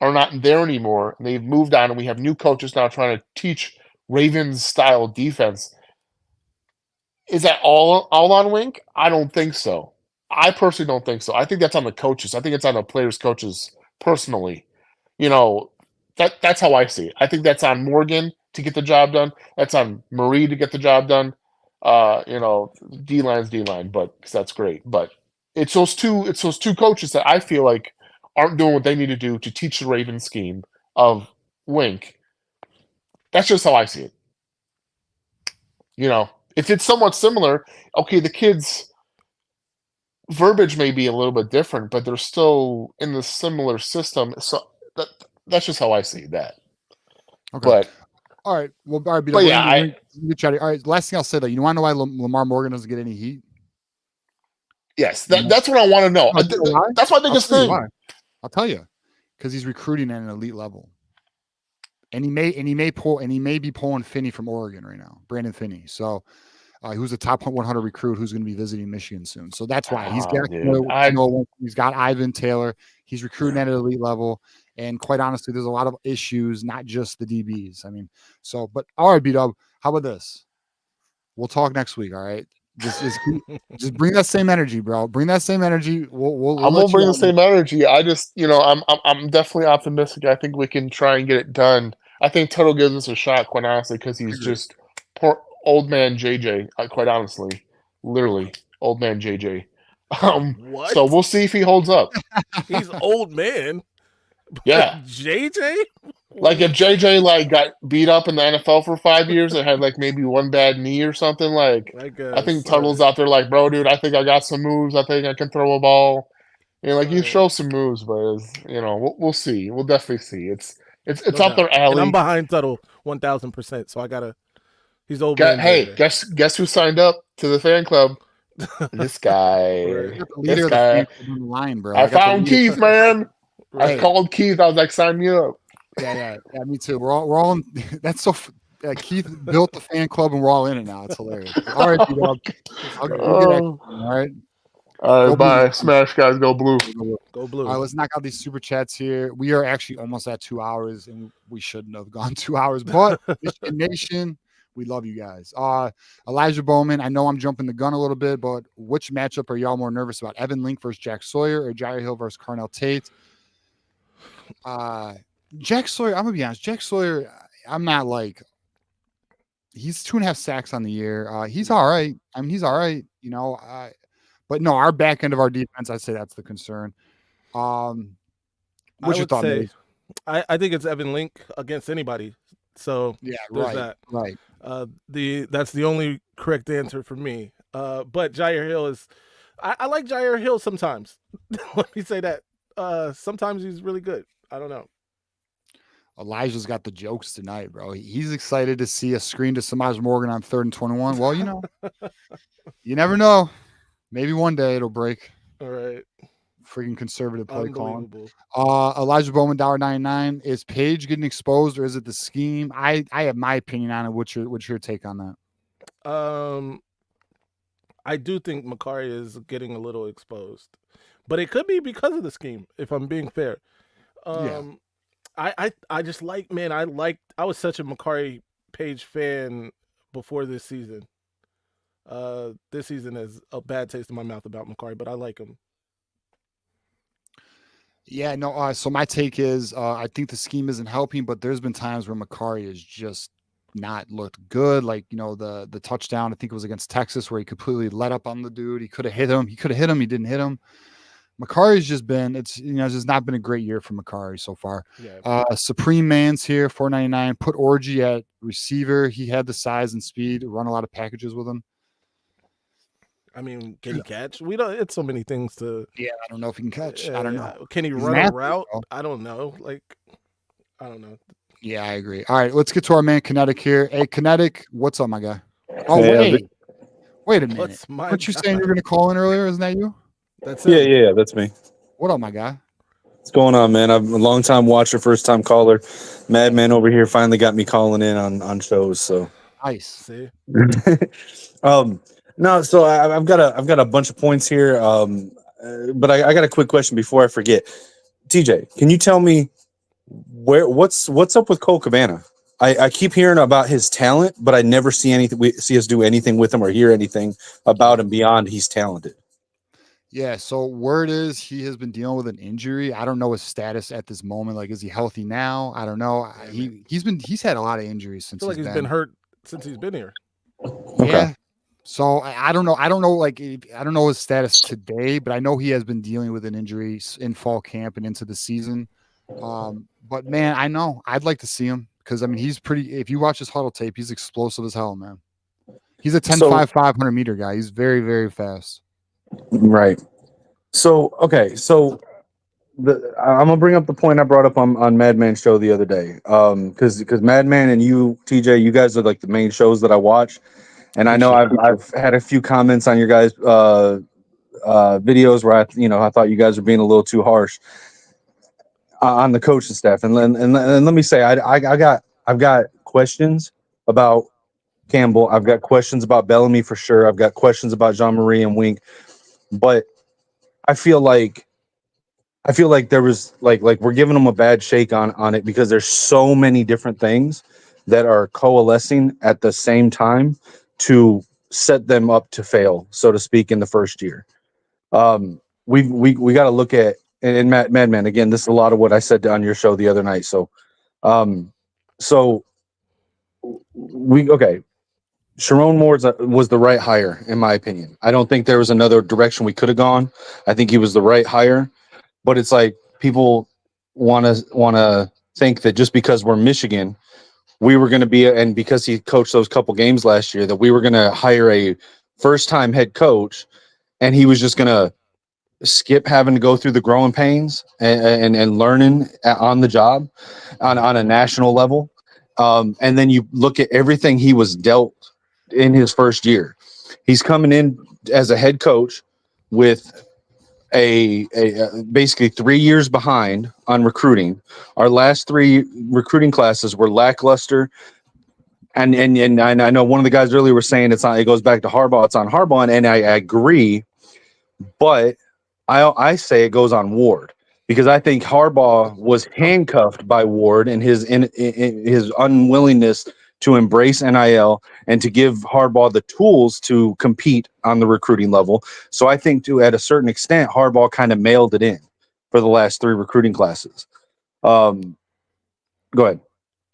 Speaker 7: are not there anymore, and they've moved on, and we have new coaches now trying to teach Ravens style defense. Is that all on Wink? I don't think so. I personally don't think so. I think that's on the coaches. I think it's on the players' coaches personally. That's how I see it. I think that's on Morgan to get the job done. That's on Marie to get the job done. D-line's D-line, but because that's great. But it's those two coaches that I feel like aren't doing what they need to do to teach the Ravens scheme of Wink. That's just how I see it. If it's somewhat similar, okay, the kids' verbiage may be a little bit different, but they're still in the similar system. So that's just how I see that.
Speaker 2: Okay.
Speaker 7: But
Speaker 2: all right. Well, all right.
Speaker 7: But yeah,
Speaker 2: all right. Last thing I'll say though, you want to know why Lamar Morgan doesn't get any heat?
Speaker 7: Yes, that's what I want to know. That's my biggest thing.
Speaker 2: I'll tell you, because he's recruiting at an elite level, and he may be pulling Finney from Oregon right now, Brandon Finney. So, who's a top 100 recruit who's going to be visiting Michigan soon. So that's why he's got Ivan Taylor. He's recruiting at an elite level, and quite honestly, there's a lot of issues, not just the DBs. I mean, but all right, B-Dub, how about this? We'll talk next week. All right. Just bring that same energy, bro. Bring that same energy. I'm
Speaker 7: gonna bring the same energy. I just, I'm definitely optimistic. I think we can try and get it done. I think Tuttle gives us a shot, quite honestly, because he's just poor old man JJ. Quite honestly, literally old man JJ.
Speaker 3: What?
Speaker 7: So we'll see if he holds up.
Speaker 3: He's old man.
Speaker 7: Yeah,
Speaker 3: JJ.
Speaker 7: Like if JJ got beat up in the NFL for 5 years and had maybe one bad knee or something, I think Tuttle's out there bro, dude, I think I got some moves. I think I can throw a ball. like you
Speaker 3: Right.
Speaker 7: show some moves, but we'll see. We'll definitely see. It's
Speaker 3: No
Speaker 7: up
Speaker 3: doubt.
Speaker 7: their
Speaker 3: And I'm
Speaker 7: alley.
Speaker 3: behind Tuttle 1000%. So I gotta. He's over in
Speaker 7: Hey,
Speaker 3: JJ.
Speaker 7: guess who signed up to the fan club? This guy.
Speaker 3: Right.
Speaker 2: I got the
Speaker 7: This
Speaker 2: leader of the
Speaker 7: guy.
Speaker 2: fan club on the line, bro.
Speaker 7: I
Speaker 2: I got the
Speaker 7: found
Speaker 2: leader.
Speaker 7: Keith, man. I
Speaker 3: Right.
Speaker 7: called Keith. I was like, sign me up.
Speaker 2: Yeah, me too. We're all in. That's so. Keith built the fan club, and we're all in it now. It's hilarious. All right, D-Dog. We'll get
Speaker 7: Oh.
Speaker 2: all right.
Speaker 7: All
Speaker 2: Go
Speaker 7: right,
Speaker 2: Blue.
Speaker 7: bye. Smash guys, go blue.
Speaker 3: Go Blue.
Speaker 2: All right, let's knock out these super chats here. We are actually almost at 2 hours, and we shouldn't have gone 2 hours. But Michigan Nation, we love you guys. Elijah Bowman, I know I'm jumping the gun a little bit, but which matchup are y'all more nervous about? Evan Link versus Jack Sawyer or Jair Hill versus Carnell Tate? Jack Sawyer, I'm gonna be honest. Jack Sawyer, I'm not like he's 2.5 sacks on the year. He's all right. I mean, he's all right, but no, our back end of our defense, I'd say that's the concern. What's your thought, Maze?
Speaker 3: I think it's Evan Link against anybody. So
Speaker 2: Yeah,
Speaker 3: there's
Speaker 2: right,
Speaker 3: that.
Speaker 2: right.
Speaker 3: That's the only correct answer for me. But Jair Hill is, I like Jair Hill sometimes. Let me say that. Sometimes he's really good. I don't know.
Speaker 2: Elijah's got the jokes tonight, bro. He's excited to see a screen to Samaj Morgan on 3rd and 21. Well, you never know. Maybe one day it'll break.
Speaker 3: All right.
Speaker 2: Freaking conservative play calling.
Speaker 3: Unbelievable.
Speaker 2: Elijah Bowman, $1.99. Is Page getting exposed or is it the scheme? I have my opinion on it. What's your take on that?
Speaker 3: I do think Makari is getting a little exposed, but it could be because of the scheme. If I'm being fair,
Speaker 2: Yeah.
Speaker 3: I just like, man. I was such a Makari Page fan before this season. This season is a bad taste in my mouth about Makari, but I like him.
Speaker 2: Yeah, no. So my take is, I think the scheme isn't helping, but there's been times where Makari has just not looked good. Like the touchdown, I think it was against Texas, where he completely let up on the dude. He could have hit him. He didn't hit him. Makari's just been, it's just not been a great year for Makari so far.
Speaker 3: Yeah.
Speaker 2: Supreme Man's here, $4.99. Put Orgy at receiver. He had the size and speed to run a lot of packages with him.
Speaker 3: I mean, can he catch? It's so many things to.
Speaker 2: Yeah, I don't know if he can catch. I don't know.
Speaker 3: Can he
Speaker 2: He's
Speaker 3: run
Speaker 2: an
Speaker 3: a
Speaker 2: athlete,
Speaker 3: route?
Speaker 2: though.
Speaker 3: I don't know. I don't know.
Speaker 2: Yeah, I agree. All right, let's get to our man Kinetic here. Hey, Kinetic, what's up, my guy? Oh,
Speaker 8: Hey,
Speaker 2: wait a minute.
Speaker 3: What's my?
Speaker 2: Weren't you saying you were going to call in earlier? Isn't that you?
Speaker 3: That's it.
Speaker 8: Yeah, that's me.
Speaker 2: What up, my guy?
Speaker 8: What's going on, man? I'm a long time watcher, first time caller. Madman over here finally got me calling in on shows. So
Speaker 2: Nice.
Speaker 3: See.
Speaker 8: No, so I've got a bunch of points here. But I got a quick question before I forget. TJ, can you tell me what's up with Cole Cabana? I keep hearing about his talent, but I never see anything. We see us do anything with him or hear anything about him beyond he's talented.
Speaker 2: Yeah, so word is he has been dealing with an injury. I don't know his status at this moment. Like, is he healthy now? I don't know. He's had a lot of injuries
Speaker 3: I
Speaker 2: since
Speaker 3: feel like he's been hurt since he's been here.
Speaker 8: Okay.
Speaker 2: Yeah. So I don't know. I don't know. I don't know his status today, but I know he has been dealing with an injury in fall camp and into the season. But man, I know I'd like to see him because I mean he's pretty. If you watch his huddle tape, he's explosive as hell, man. He's a 10.5 500 meter guy. He's very, very fast.
Speaker 8: Right. So, okay. So I'm gonna bring up the point I brought up on Madman show the other day. Because Madman and you, TJ, you guys are like the main shows that I watch, and I know I've had a few comments on your guys' videos where I thought you guys were being a little too harsh on the coaching staff. And let me say, I've got questions about Campbell. I've got questions about Bellamy for sure. I've got questions about Jean-Marie and Wink. But I feel like there was like we're giving them a bad shake on it because there's so many different things that are coalescing at the same time to set them up to fail, so to speak, in the first year. We got to look at and Madman again. This is a lot of what I said on your show the other night. So Sharon Moore was the right hire, in my opinion. I don't think there was another direction we could have gone. I think he was the right hire, but it's like people want to think that just because we're Michigan, we were going to be, and because he coached those couple games last year, that we were going to hire a first-time head coach, and he was just going to skip having to go through the growing pains and learning on the job on a national level. And then you look at everything he was dealt in his first year. He's coming in as a head coach with a basically 3 years behind on recruiting. Our last 3 recruiting classes were lackluster. And I know one of the guys earlier was saying it goes back to Harbaugh. It's on Harbaugh, and I agree. But I say it goes on Ward, because I think Harbaugh was handcuffed by Ward and his his unwillingness to embrace NIL and to give Harbaugh the tools to compete on the recruiting level. So I think, at a certain extent, Harbaugh kind of mailed it in for the last 3 recruiting classes. Go ahead.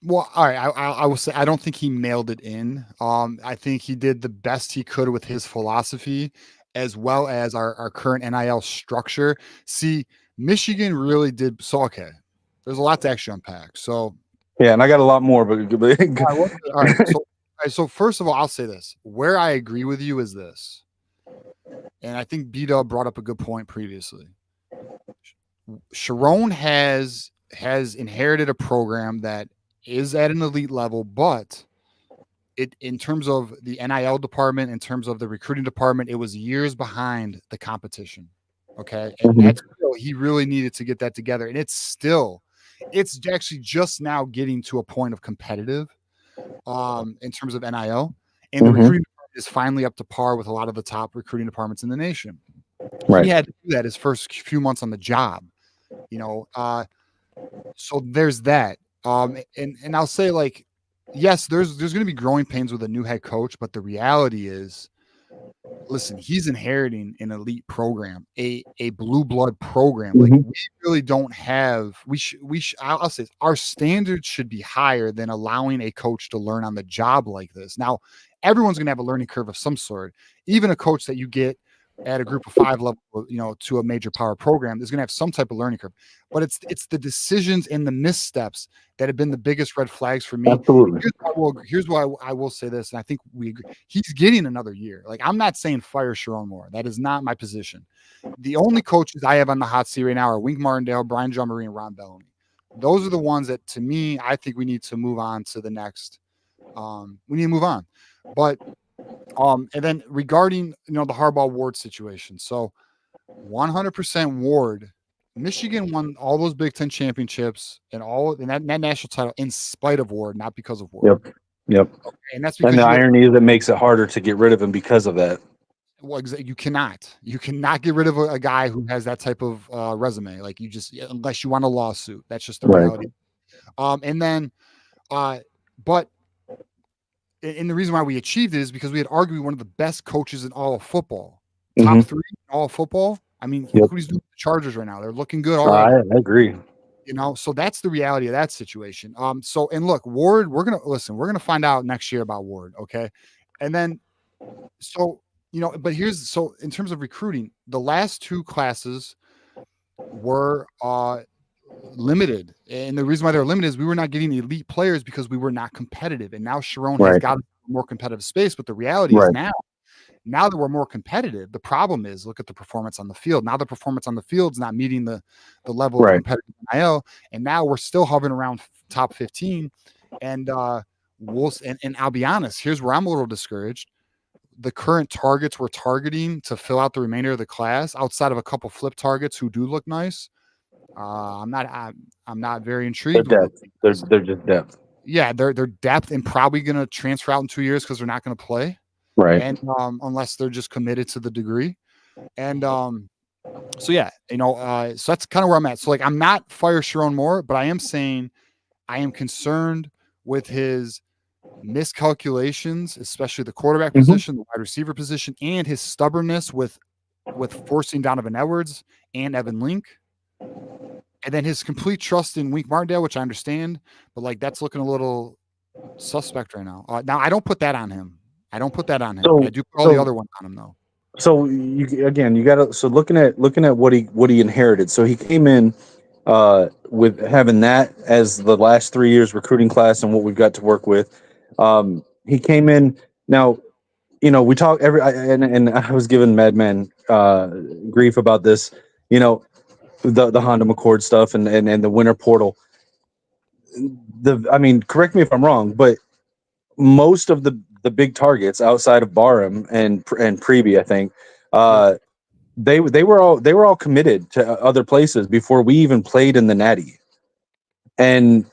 Speaker 2: Well, all right. I will say I don't think he mailed it in. I think he did the best he could with his philosophy, as well as our current NIL structure. See, Michigan really did so. Okay, there's a lot to actually unpack. So
Speaker 8: Yeah, and I got a lot more, but
Speaker 2: all right. So first of all, I'll say this: where I agree with you is this, and I think B-Dub brought up a good point previously. Sharon has inherited a program that is at an elite level, but it, in terms of the NIL department, in terms of the recruiting department, it was years behind the competition. Okay. And that's still, he really needed to get that together. And it's actually just now getting to a point of competitive in terms of NIL. And the recruiting department is finally up to par with a lot of the top recruiting departments in the nation.
Speaker 8: Right.
Speaker 2: He had to do that his first few months on the job, so there's that. And I'll say, like, yes, there's going to be growing pains with a new head coach, but the reality is, listen, he's inheriting an elite program, a blue blood program. Like, we really don't have. I'll say our standards should be higher than allowing a coach to learn on the job like this. Now, everyone's going to have a learning curve of some sort. Even a coach that you get at a group of 5 level, to a major power program, is going to have some type of learning curve. But it's the decisions and the missteps that have been the biggest red flags for me.
Speaker 8: Absolutely.
Speaker 2: Here's why I will say this, and I think we agree. He's getting another year. Like, I'm not saying fire Sharon Moore. That is not my position. The only coaches I have on the hot seat right now are Wink Martindale, Brian Jean-Marie, and Ron Bellamy. Those are the ones that, to me, I think we need to move on to the next. We need to move on. But and then regarding the Harbaugh Ward situation, so 100% Ward, Michigan won all those Big Ten championships and that national title in spite of Ward, not because of Ward.
Speaker 8: Yep.
Speaker 2: Okay, and that's because
Speaker 8: the irony is it makes it harder to get rid of him because of that.
Speaker 2: Well, you cannot get rid of a guy who has that type of resume. Like, unless you want a lawsuit, that's just the reality. And then, but. And the reason why we achieved it is because we had arguably one of the best coaches in all of football. Top 3 in all of football. I mean, look what he's doing with the Chargers right now. They're looking good already.
Speaker 8: I agree.
Speaker 2: So that's the reality of that situation. And look, Ward, we're gonna find out next year about Ward, okay? And then, but in terms of recruiting, the last 2 classes were limited, and the reason why they're limited is we were not getting elite players because we were not competitive. And now Sharon has got a more competitive space, but the reality is now that we're more competitive, the problem is, look at the performance on the field. Now the performance on the field is not meeting the level of competitive NIL, and now we're still hovering around top 15. And and I'll be honest, here's where I'm a little discouraged. The current targets we're targeting to fill out the remainder of the class, outside of a couple flip targets who do look nice, I'm not very intrigued.
Speaker 8: They're just depth.
Speaker 2: Yeah, they're depth and probably going to transfer out in 2 years because they're not going to play,
Speaker 8: right?
Speaker 2: And unless they're just committed to the degree, and so that's kind of where I'm at. So, like, I'm not fire Sharon Moore, but I am saying I am concerned with his miscalculations, especially the quarterback position, the wide receiver position, and his stubbornness with forcing Donovan Edwards and Evan Link. And then his complete trust in Wink Martindale, which I understand, but like that's looking a little suspect right now. Now I don't put that on him. I do put all the other ones on him though.
Speaker 8: So you got to. So looking at what he inherited. So he came in with having that as the last 3 years recruiting class and what we've got to work with. He came in now. We talk and I was giving Madman grief about this. You know, the Honda McCord stuff and the winter portal. I mean, correct me if I'm wrong, but most of the big targets outside of Barham and Preby, I think, they were all committed to other places before we even played in the Natty. And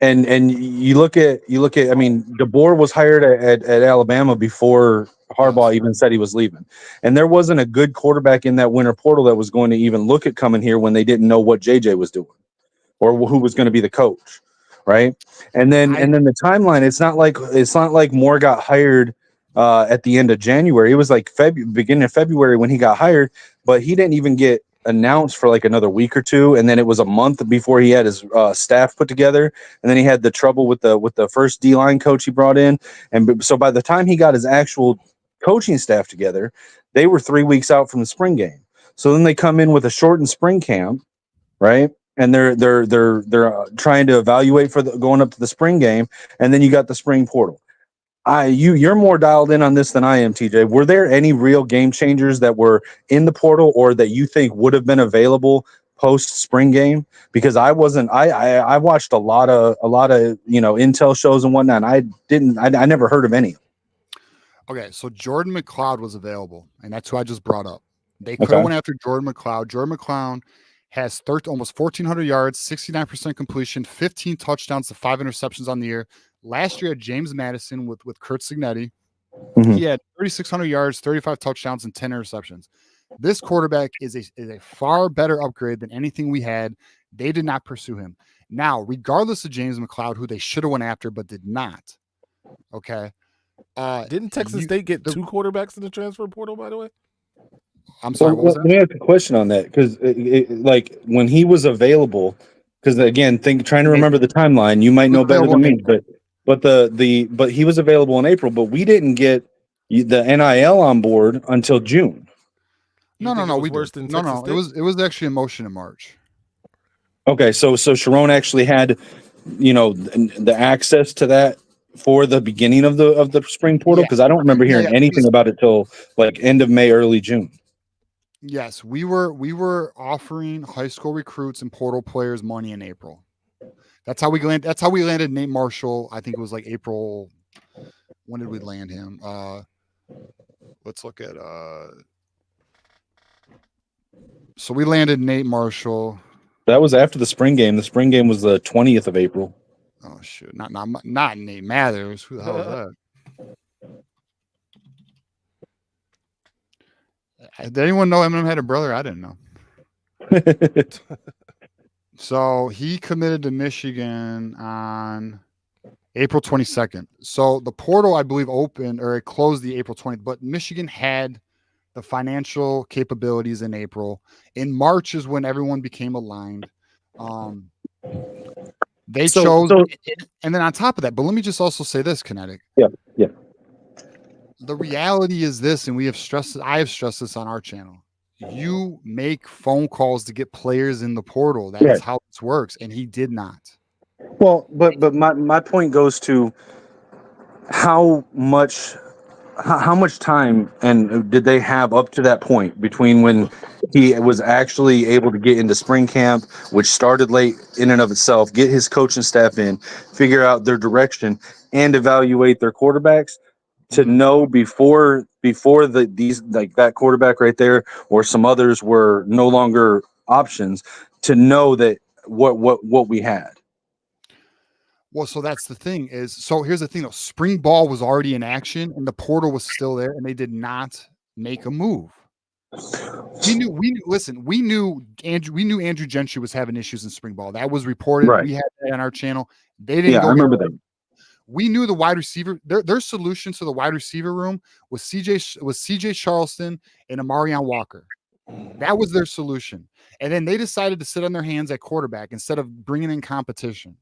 Speaker 8: you look at I mean, DeBoer was hired at Alabama before Harbaugh even said he was leaving, and there wasn't a good quarterback in that winter portal that was going to even look at coming here when they didn't know what JJ was doing or who was going to be the coach, right? And then the timeline. It's not like Moore got hired at the end of January. It was like beginning of February when he got hired, but he didn't even get announced for like another week or two, and then it was a month before he had his staff put together, and then he had the trouble with the first D-line coach he brought in, and so by the time he got his actual coaching staff together, they were 3 weeks out from the spring game. So then they come in with a shortened spring camp, right? And they're trying to evaluate for going up to the spring game, and then you got the spring portal. You're more dialed in on this than I am, TJ. Were there any real game changers that were in the portal or that you think would have been available post spring game? Because I wasn't. I watched a lot of intel shows and whatnot. And I never heard of any.
Speaker 2: Okay, so Jordan McLeod was available, and that's who I just brought up. They could have went after Jordan McLeod. Jordan McLeod has almost 1,400 yards, 69% completion, 15 touchdowns to 5 interceptions on the year. Last year at James Madison with Kurt Signetti, he had 3,600 yards, 35 touchdowns, and 10 interceptions. This quarterback is a far better upgrade than anything we had. They did not pursue him. Now, regardless of James McLeod, who they should have went after but did not, okay.
Speaker 3: Didn't Texas State get 2 quarterbacks in the transfer portal, by the way?
Speaker 2: I'm sorry, what was that?
Speaker 8: Let me ask a question on that, because like when he was available, because again, trying to remember the timeline, you might know better than me, but he was available in April, but we didn't get the NIL on board until June.
Speaker 2: No, we
Speaker 3: worse
Speaker 2: did.
Speaker 3: than
Speaker 2: No,
Speaker 3: Texas State?
Speaker 2: it was actually in motion in March.
Speaker 8: Okay, so Sharon actually had, the access to that for the beginning of the spring portal, because I don't remember hearing anything about it till like end of May, early June.
Speaker 2: Yes, we were offering high school recruits and portal players money in April. That's how we landed Nate Marshall. I think it was like April. When did we land him? Let's look at so we landed Nate Marshall.
Speaker 8: That was after the spring game. The spring game was the 20th of April.
Speaker 2: Oh shoot! Not Nate Mathers. Who the hell is that? Did anyone know Eminem had a brother? I didn't know. So he committed to Michigan on April 22nd. So the portal, I believe, opened or it closed the April 20th, but Michigan had the financial capabilities in April. In March is when everyone became aligned. They chose, and then on top of that, but let me just also say this, Kinetic.
Speaker 8: Yeah.
Speaker 2: The reality is this, and I have stressed this on our channel. You make phone calls to get players in the portal. That is how this works, and he did not.
Speaker 8: Well, but my point goes to how much time and did they have up to that point between when he was actually able to get into spring camp, which started late in and of itself, get his coaching staff in, figure out their direction, and evaluate their quarterbacks to know before these like that quarterback right there or some others were no longer options, to know that what we had.
Speaker 2: Well, so that's the thing is, so here's the thing though, spring ball was already in action and the portal was still there and they did not make a move. We knew Andrew Gentry was having issues in spring ball. That was reported. Right. We had that on our channel. They didn't go.
Speaker 8: I remember that.
Speaker 2: We knew the wide receiver, their solution to the wide receiver room was CJ Charleston and Amarion Walker. That was their solution. And then they decided to sit on their hands at quarterback instead of bringing in competition.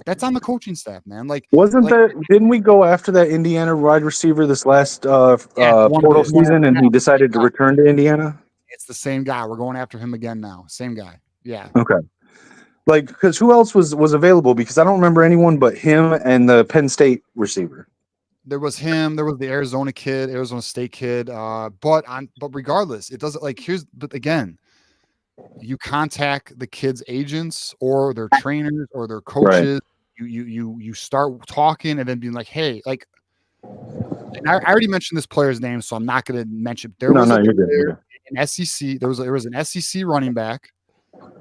Speaker 2: That's on the coaching staff, man.
Speaker 8: Didn't we go after that Indiana wide receiver this last portal season and he decided to return to Indiana?
Speaker 2: It's the same guy. We're going after him again now. Same guy. Yeah.
Speaker 8: Okay. Because who else was available? Because I don't remember anyone but him and the Penn State receiver.
Speaker 2: there was him, there was the Arizona kid, Arizona State kid. But regardless, it doesn't but again, you contact the kids' agents or their trainers or their coaches. You start talking and then being like, hey, like, and I already mentioned this player's name, so I'm not going to mention. There was
Speaker 8: you're good.
Speaker 2: an SEC. There was an SEC running back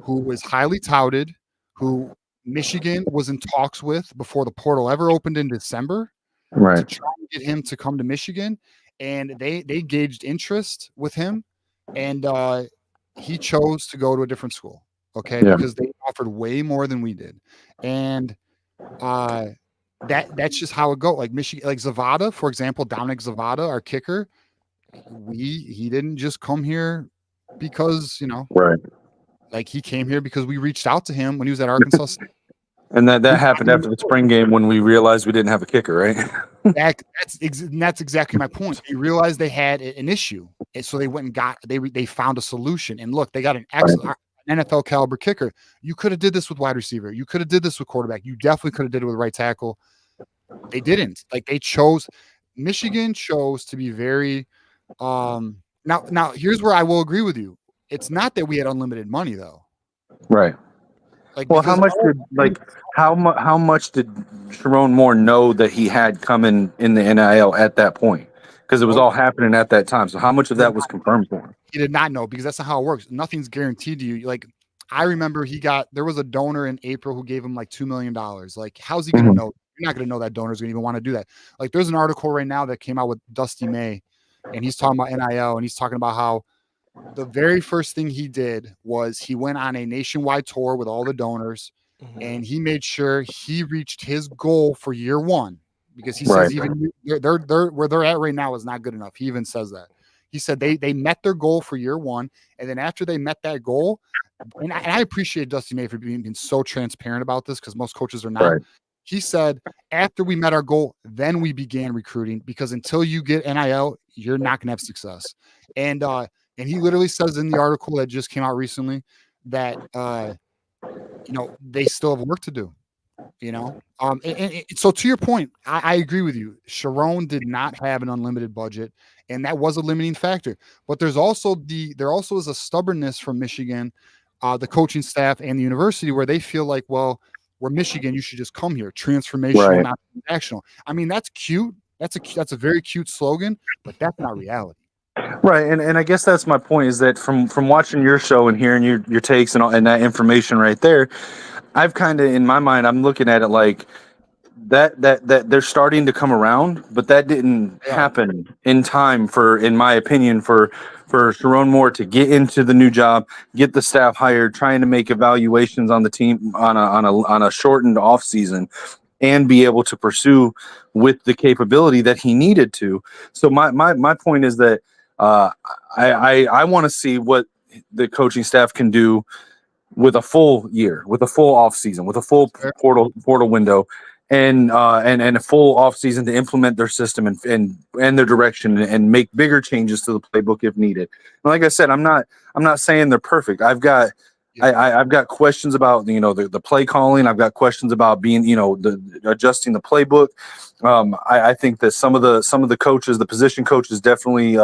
Speaker 2: who was highly touted, who Michigan was in talks with before the portal ever opened in December to
Speaker 8: Right.
Speaker 2: try and get him to come to Michigan, and they gauged interest with him, and he chose to go to a different school. Okay,
Speaker 8: Yeah.
Speaker 2: because they offered way more than we did, and that's just how it goes. Like Michigan, like Zavada, for example, Dominic Zavada, our kicker, he didn't just come here because
Speaker 8: Right.
Speaker 2: like he came here because we reached out to him when he was at Arkansas State.
Speaker 8: And that happened after the spring game when we realized we didn't have a kicker, right?
Speaker 2: That's exactly my point. They realized they had an issue, and so they went and they found a solution. And look, they got an excellent NFL caliber kicker. You could have did this with wide receiver. You could have did this with quarterback. You definitely could have did it with right tackle. They didn't. Like Michigan chose to be very. Now here's where I will agree with you. It's not that we had unlimited money though.
Speaker 8: Right.
Speaker 2: Like,
Speaker 8: well, how much did Sharon Moore know that he had coming in the NIL at that point? Because it was all happening at that time. So how much of that was confirmed for him?
Speaker 2: He did not know, because that's not how it works. Nothing's guaranteed to you. Like, I remember there was a donor in April who gave him like $2 million. Like, how's he going to know? You're not going to know that donor's going to even want to do that. Like, there's an article right now that came out with Dusty May, and he's talking about NIL, and he's talking about how the very first thing he did was he went on a nationwide tour with all the donors, and he made sure he reached his goal for year one, because he says even they're where they're at right now is not good enough. He even says that. He said they met their goal for year one, and then after they met that goal, and I appreciate Dusty May for being so transparent about this, because most coaches are not.
Speaker 8: Right.
Speaker 2: He said, after we met our goal, then we began recruiting, because until you get NIL, you're not going to have success. And he literally says in the article that just came out recently that, they still have work to do, and so to your point, I agree with you. Sharon did not have an unlimited budget, and that was a limiting factor. But there also is a stubbornness from Michigan, the coaching staff and the university, where they feel like, well, we're Michigan, you should just come here. Transformational, not transactional. I mean, that's cute. That's a very cute slogan, but that's not reality.
Speaker 8: Right, and I guess that's my point, is that from watching your show and hearing your takes and that information right there, I've kind of, in my mind, I'm looking at it like that they're starting to come around, but that didn't happen in time in my opinion, for Sharon Moore to get into the new job, get the staff hired, trying to make evaluations on the team on a shortened off season, and be able to pursue with the capability that he needed to. So my point is that I want to see what the coaching staff can do with a full year, with a full off season, with a full portal window, and a full off season to implement their system and their direction and make bigger changes to the playbook if needed. And like I said, I'm not saying they're perfect. I've got questions about the play calling. I've got questions about being adjusting the playbook. I think that some of the coaches, the position coaches, definitely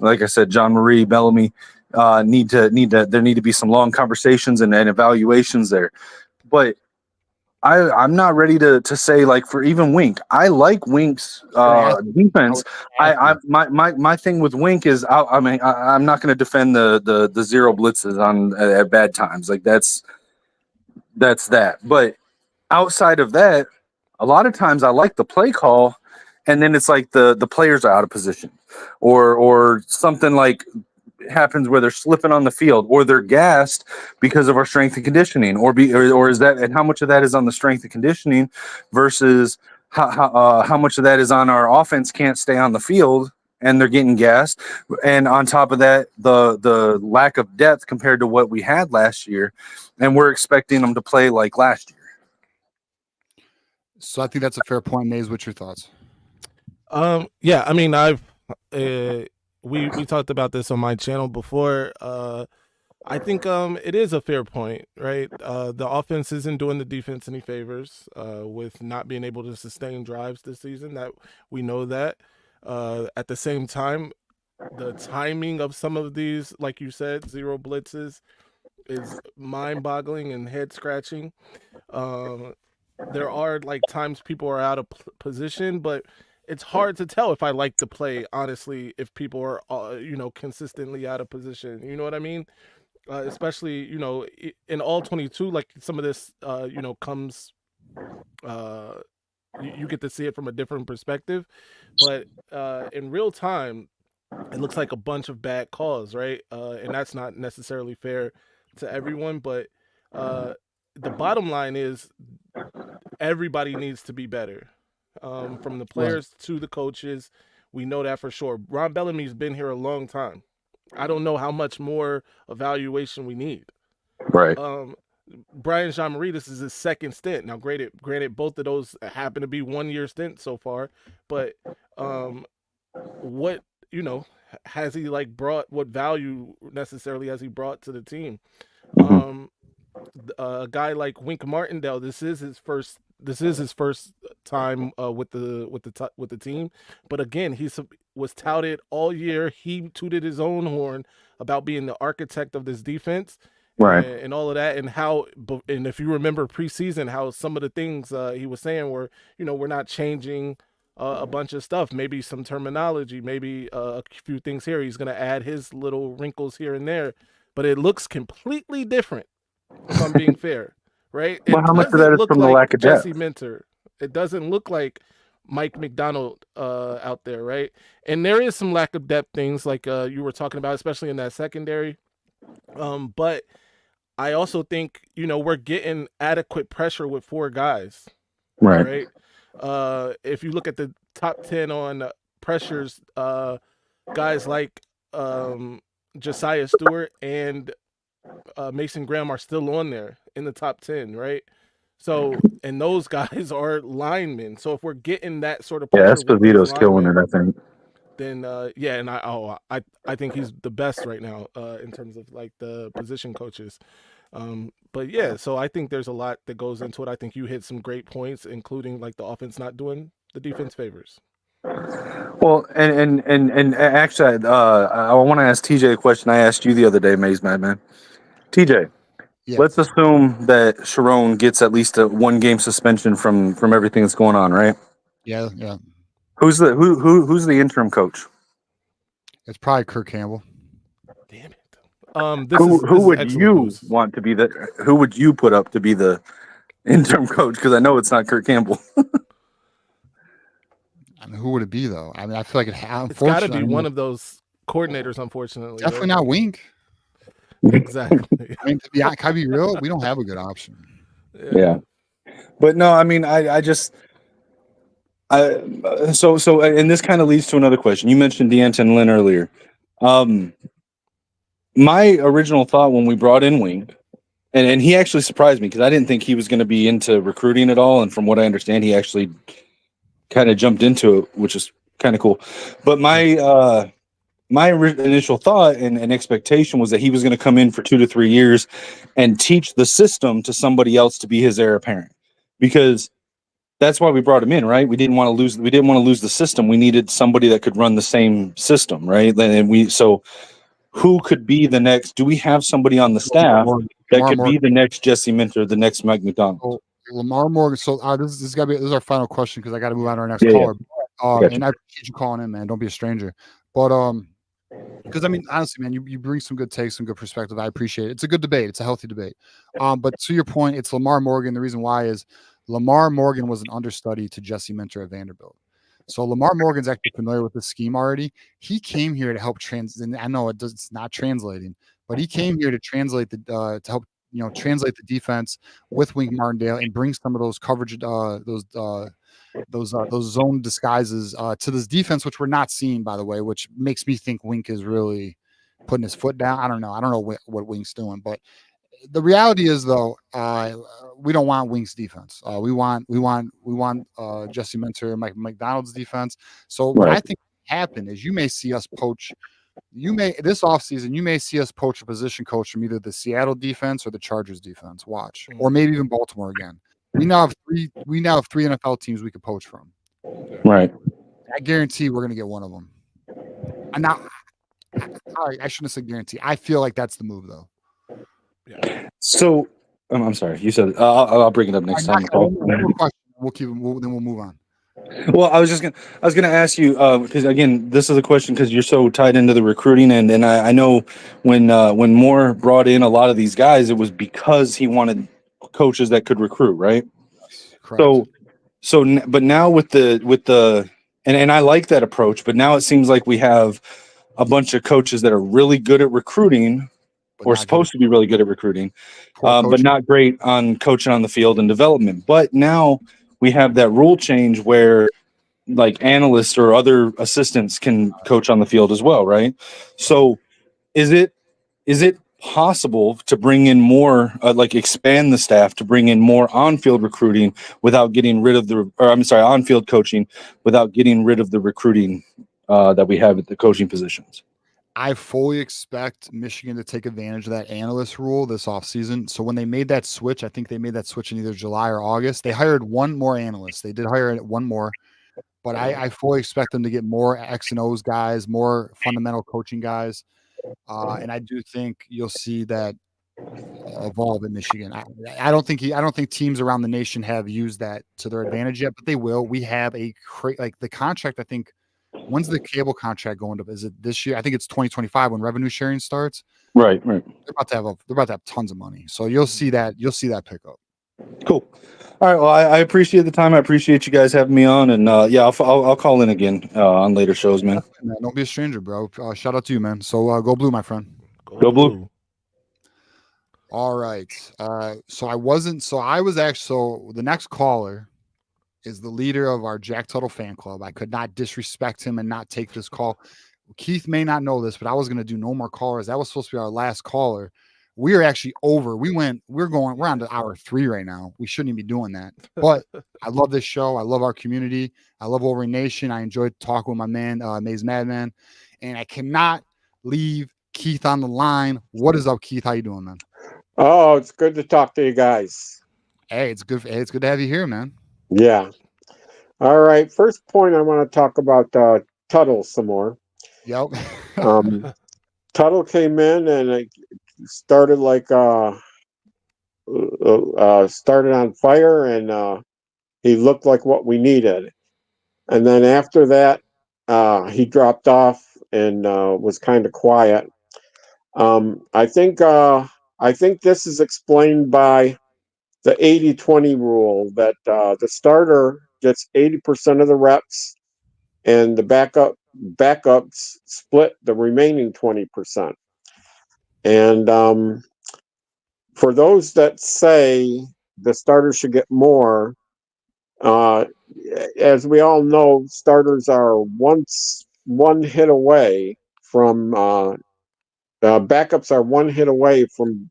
Speaker 8: like I said, John Marie, Bellamy, there need to be some long conversations and evaluations there. But I'm not ready to say, like, for even Wink. I like Wink's defense. My thing with Wink is I'm not going to defend the zero blitzes at bad times. Like that's that. But outside of that, a lot of times I like the play call, and then it's like the players are out of position, or something like happens where they're slipping on the field, or they're gassed because of our strength and conditioning, or is that, and how much of that is on the strength and conditioning versus how much of that is on our offense can't stay on the field and they're getting gassed, and on top of that, the lack of depth compared to what we had last year, and we're expecting them to play like last year.
Speaker 2: So I think that's a fair point, Maize. What's your thoughts?
Speaker 3: Yeah, I mean, we talked about this on my channel before. I think it is a fair point, right? The offense isn't doing the defense any favors with not being able to sustain drives this season. That we know that. At the same time, the timing of some of these, like you said, zero blitzes, is mind-boggling and head-scratching. There are like times people are out of position, but it's hard to tell if I like the play honestly if people are consistently out of position. You know what I mean? Especially in all 22, like some of this comes uh you get to see it from a different perspective, but in real time it looks like a bunch of bad calls, right? And that's not necessarily fair to everyone, but the bottom line is everybody needs to be better, from the
Speaker 2: Right.
Speaker 3: players to the coaches. We know that for sure. Ron Bellamy's been here a long time. I don't know how much more evaluation we need.
Speaker 8: Right.
Speaker 3: Brian Jean-Marie, this is his second stint. Now, granted, both of those happen to be 1 year stints so far, but what has he like brought? What value necessarily has he brought to the team?
Speaker 8: Mhm.
Speaker 3: A guy like Wink Martindale, this is his first. This is his first time with the team, but again, was touted all year. He tooted his own horn about being the architect of this defense,
Speaker 8: Right.
Speaker 3: and all of that, and and if you remember preseason, how some of the things he was saying were, we're not changing a bunch of stuff, maybe some terminology, maybe a few things here. He's gonna add his little wrinkles here and there, but it looks completely different. If I'm being fair, right?
Speaker 8: Well,
Speaker 3: It
Speaker 8: how much of that
Speaker 3: doesn't
Speaker 8: is
Speaker 3: look
Speaker 8: from the
Speaker 3: like
Speaker 8: lack of depth?
Speaker 3: Jesse Minter. It doesn't look like Mike McDonald out there, right? And there is some lack of depth things like you were talking about, especially in that secondary. But I also think we're getting adequate pressure with 4 guys,
Speaker 8: Right.
Speaker 3: right? If you look at the top 10 on pressures, guys like Josiah Stewart and Mason Graham are still on there in the top 10, right? So, and those guys are linemen. So if we're getting that sort of
Speaker 8: Yeah,
Speaker 3: pressure with these
Speaker 8: Esposito's killing it,
Speaker 3: linemen,
Speaker 8: I think.
Speaker 3: then yeah, and I think he's the best right now in terms of like the position coaches. But yeah, so I think there's a lot that goes into it. I think you hit some great points, including like the offense not doing the defense favors.
Speaker 8: Well, and actually, I want to ask TJ a question I asked you the other day, Maze Madman. TJ,
Speaker 2: Yeah.
Speaker 8: let's assume that Sharon gets at least a 1 game suspension from everything that's going on, right?
Speaker 2: Yeah. Yeah.
Speaker 8: Who's the interim coach?
Speaker 2: It's probably Kirk Campbell.
Speaker 3: Damn it. This is
Speaker 8: would
Speaker 3: excellent
Speaker 8: you
Speaker 3: news.
Speaker 8: want to be who would you put up to be the interim coach? Because I know it's not Kirk Campbell.
Speaker 2: I mean, who would it be though? I mean, I feel like
Speaker 3: It's got to
Speaker 2: unfortunately,
Speaker 3: be one of those coordinators, unfortunately.
Speaker 2: definitely
Speaker 3: right?
Speaker 2: not Wink.
Speaker 3: Exactly.
Speaker 2: I mean, can I be real? We don't have a good option.
Speaker 8: Yeah. But no, I mean, I just, so, and this kind of leads to another question. You mentioned D'Anton Lynn earlier. My original thought when we brought in Wink, and he actually surprised me because I didn't think he was going to be into recruiting at all. And from what I understand, he actually kind of jumped into it, which is kind of cool. But my initial thought and expectation was that he was going to come in for 2 to 3 years and teach the system to somebody else to be his heir apparent, because that's why we brought him in, right? We didn't want to lose the system. We needed somebody that could run the same system, right? And so who could be the next? Do we have somebody on the staff that could be the next Jesse Minter, the next Mike McDonald?
Speaker 2: So Lamar Morgan. So this is our final question because I got to move on to our next
Speaker 8: Yeah,
Speaker 2: caller.
Speaker 8: Gotcha.
Speaker 2: And I appreciate you calling in, man. Don't be a stranger. But because I mean, honestly, man, you bring some good takes, some good perspective. I appreciate it. It's a good debate. It's a healthy debate. But to your point, it's Lamar Morgan. The reason why is Lamar Morgan was an understudy to Jesse Minter at Vanderbilt. So Lamar Morgan's actually familiar with the scheme already. He came here to help and I know it's not translating, but he came here to translate to help translate the defense with Wink Martindale and bring some of those coverage, those zone disguises to this defense, which we're not seeing, by the way, which makes me think Wink is really putting his foot down. I don't know what Wink's doing, but the reality is though, we don't want Wink's defense. We want Jesse Minter, Mike McDonald's defense. So what I think happened is you may see us poach this offseason, you may see us poach a position coach from either the Seattle defense or the Chargers defense. Watch. Or maybe even Baltimore again. We now have three NFL teams we could poach from.
Speaker 8: Right.
Speaker 2: I guarantee we're gonna get one of them. And now I shouldn't have said guarantee. I feel like that's the move though.
Speaker 3: Yeah.
Speaker 8: So I'm sorry. You said I'll bring it up next time.
Speaker 2: One more question. Then we'll move on.
Speaker 8: Well, I was gonna ask you because again, this is a question because you're so tied into the recruiting, and I know when Moore brought in a lot of these guys, it was because he wanted coaches that could recruit, right?
Speaker 2: Yes, correct.
Speaker 8: But now with the and I like that approach, but now it seems like we have a bunch of coaches that are really good at recruiting, or supposed to be really good at recruiting, but not great on coaching on the field and development. But now we have that rule change where like analysts or other assistants can coach on the field as well, right? So is it possible to bring in more, like expand the staff to bring in more on-field recruiting without getting rid of on-field coaching without getting rid of the recruiting that we have at the coaching positions?
Speaker 2: I fully expect Michigan to take advantage of that analyst rule this offseason. So when they made that switch, I think they made that switch in either July or August. They hired one more analyst. They did hire one more, but I fully expect them to get more X and O's guys, more fundamental coaching guys. And I do think you'll see that evolve in Michigan. I don't think teams around the nation have used that to their advantage yet, but they will. We have like the contract, I think. When's the cable contract going to? Is it this year? I think it's 2025 when revenue sharing starts.
Speaker 8: Right.
Speaker 2: They're about to have tons of money. So you'll see that pick up.
Speaker 8: Cool. All right. Well, I appreciate the time. I appreciate you guys having me on, and I'll call in again on later shows, man.
Speaker 2: Man, don't be a stranger, bro. Shout out to you, man. So go blue, my friend.
Speaker 8: Go blue.
Speaker 2: All right. So the next caller is the leader of our Jack Tuttle fan club. I could not disrespect him and not take this call. Keith may not know this, but I was going to do no more callers. That was supposed to be our last caller. We are actually over. We're on to hour 3 right now. We shouldn't even be doing that. But I love this show. I love our community. I love Wolverine Nation. I enjoyed talking with my man, Maize Madman. And I cannot leave Keith on the line. What is up, Keith? How you doing, man?
Speaker 9: Oh, it's good to talk to you guys.
Speaker 2: Hey, it's good to have you here, man.
Speaker 9: Yeah. All right. First point, I want to talk about Tuttle some more.
Speaker 2: Yep.
Speaker 9: Tuttle came in and it started started on fire, and he looked like what we needed. And then after that, he dropped off and was kind of quiet. I think this is explained by the 80-20 rule that the starter gets 80% of the reps and the backups split the remaining 20%. And for those that say the starter should get more, as we all know, starters are one hit away from backups are one hit away from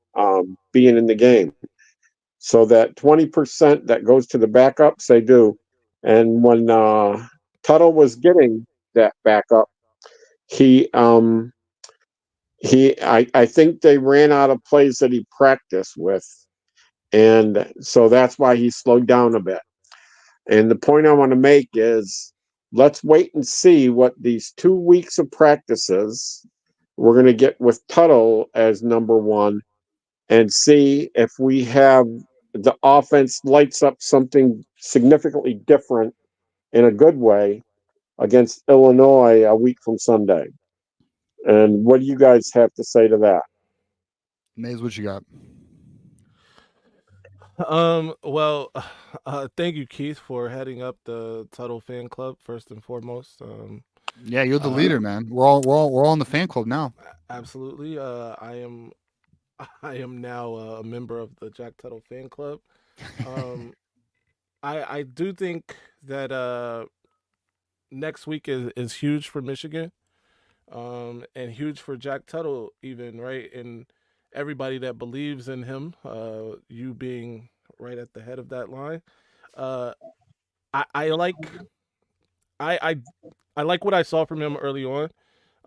Speaker 9: being in the game. So that 20% that goes to the backups, they do. And when Tuttle was getting that backup, I think they ran out of plays that he practiced with, and so that's why he slowed down a bit. And the point I want to make is, let's wait and see what these 2 weeks of practices we're going to get with Tuttle as number one, and see if we have the offense lights up something significantly different in a good way against Illinois a week from Sunday. And what do you guys have to say to that?
Speaker 2: Maze, what you got?
Speaker 3: Well, thank you, Keith, for heading up the Tuttle fan club first and foremost.
Speaker 2: Yeah, you're the leader, man. We're all in the fan club now.
Speaker 3: Absolutely. I am now a member of the Jack Tuttle fan club. I do think that next week is huge for Michigan, and huge for Jack Tuttle even, right? And everybody that believes in him, you being right at the head of that line. I like what I saw from him early on.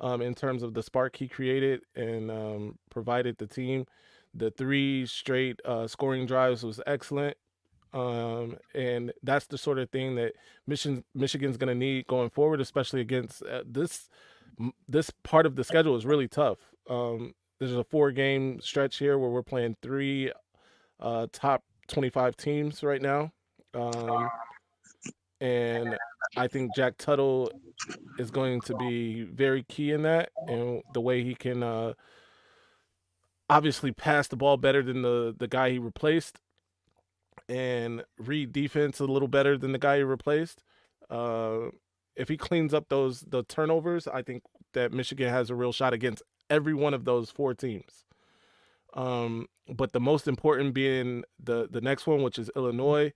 Speaker 3: in terms of the spark he created and provided the team. The 3 straight scoring drives was excellent. And that's the sort of thing that Michigan's going to need going forward, especially against this part of the schedule is really tough. There's a 4-game stretch here where we're playing 3 top 25 teams right now. And I think Jack Tuttle is going to be very key in that, and the way he can obviously pass the ball better than the guy he replaced and read defense a little better than the guy he replaced. If he cleans up the turnovers, I think that Michigan has a real shot against every one of those 4 teams. But the most important being the next one, which is Illinois.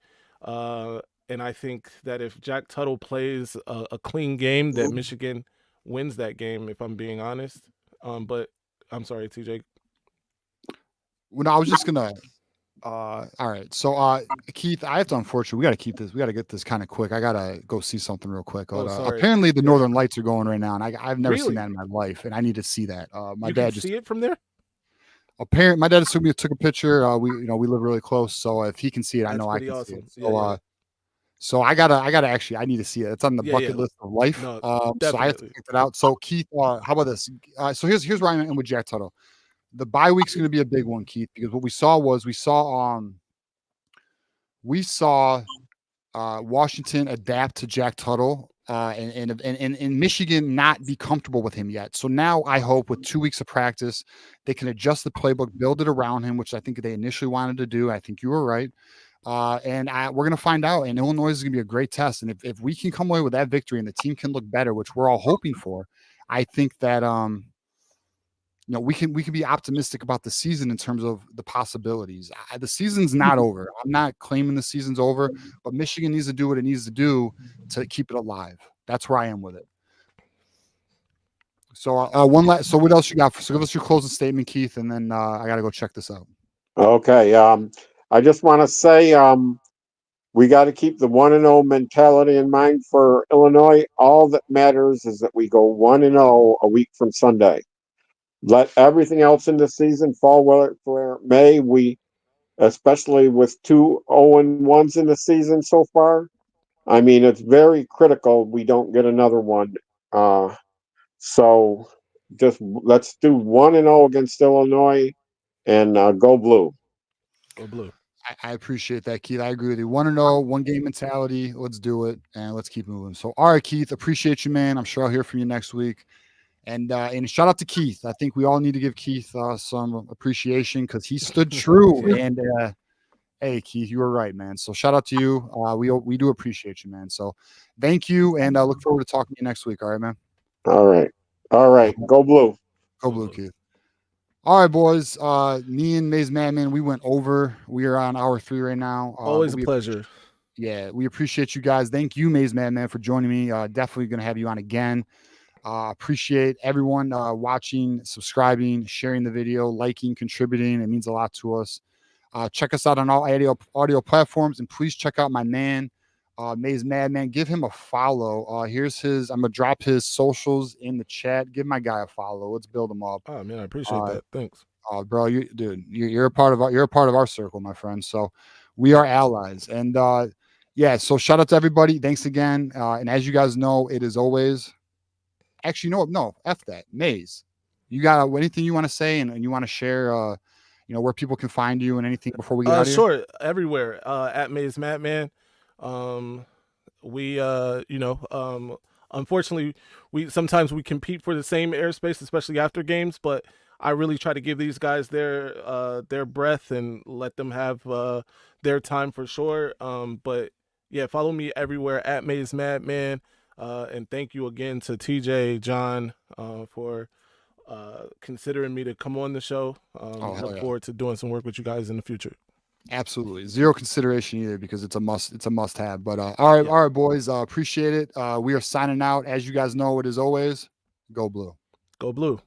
Speaker 3: And I think that if Jack Tuttle plays a clean game, that Michigan wins that game, if I'm being honest. But I'm sorry, TJ.
Speaker 2: Well, no, I was just gonna. All right. So, Keith, I have to. Unfortunately, we got to keep this. We got to get this kind of quick. I gotta go see something real quick. But,
Speaker 3: sorry.
Speaker 2: apparently, the Northern Lights are going right now, and I've never
Speaker 3: Really?
Speaker 2: seen that in my life, and I need to see that. My
Speaker 3: You
Speaker 2: dad
Speaker 3: can
Speaker 2: just
Speaker 3: see it from there?
Speaker 2: apparently my dad took a picture. We live really close, so if he can see it, I
Speaker 3: That's
Speaker 2: know I
Speaker 3: pretty
Speaker 2: can
Speaker 3: awesome.
Speaker 2: see it. So,
Speaker 3: Yeah.
Speaker 2: so I gotta actually, I need to see it. It's on the
Speaker 3: Yeah,
Speaker 2: bucket
Speaker 3: yeah.
Speaker 2: list of life.
Speaker 3: No,
Speaker 2: So I have to
Speaker 3: definitely.
Speaker 2: check it out. So Keith, how about this? So here's where I'm at with Jack Tuttle. The bye week's going to be a big one, Keith, because what we saw Washington adapt to Jack Tuttle and Michigan not be comfortable with him yet. So now I hope with 2 weeks of practice, they can adjust the playbook, build it around him, which I think they initially wanted to do. I think you were right. And we're going to find out. And Illinois is going to be a great test. And if we can come away with that victory and the team can look better, which we're all hoping for, I think that we can be optimistic about the season in terms of the possibilities. The season's not over. I'm not claiming the season's over, but Michigan needs to do what it needs to do to keep it alive. That's where I am with it. So so what else you got? So give us your closing statement, Keith, and then I got to go check this out.
Speaker 9: Okay. I just want to say we got to keep the 1-0 mentality in mind for Illinois. All that matters is that we go 1-0 a week from Sunday. Let everything else in the season fall where it may. We, especially with 2 0-1s in the season so far, I mean, it's very critical we don't get another one. So just let's do 1-0 against Illinois and go blue.
Speaker 3: Go blue.
Speaker 2: I appreciate that, Keith. I agree with you. 1-0, 1-game mentality. Let's do it, and let's keep moving. So, all right, Keith, appreciate you, man. I'm sure I'll hear from you next week. And shout out to Keith. I think we all need to give Keith some appreciation because he stood true. And hey, Keith, you were right, man. So shout out to you. We do appreciate you, man. So thank you, and I look forward to talking to you next week. All right, man.
Speaker 9: All right. Go blue.
Speaker 2: Go blue, Keith. All right, boys. Me and Maize Madman, we went over. We are on hour 3 right now.
Speaker 3: Always a pleasure.
Speaker 2: Yeah, we appreciate you guys. Thank you, Maize Madman, for joining me. Definitely going to have you on again. Appreciate everyone watching, subscribing, sharing the video, liking, contributing. It means a lot to us. Check us out on all audio platforms, and please check out my man, Maize Madman. Give him a follow. Here's his. I'm gonna drop his socials in the chat. Give my guy a follow. Let's build him up.
Speaker 3: Oh man, I appreciate that. Thanks.
Speaker 2: Bro, you're a part of our circle, my friend. So we are allies, and yeah. So shout out to everybody. Thanks again. And as you guys know, it is always. Actually, no, F that. Maize, you got anything you want to say and you want to share, where people can find you and anything before we get out of here?
Speaker 3: Sure. Everywhere. At Maize Madman. Unfortunately, sometimes we compete for the same airspace, especially after games, but I really try to give these guys their breath and let them have their time for sure. But yeah, follow me everywhere at Maize Madman. And thank you again to TJ, John, for considering me to come on the show. Look forward to doing some work with you guys in the future.
Speaker 2: Absolutely. Zero consideration either because it's a must have. But all right, boys. Appreciate it. We are signing out. As you guys know, it is always go blue.
Speaker 3: Go blue.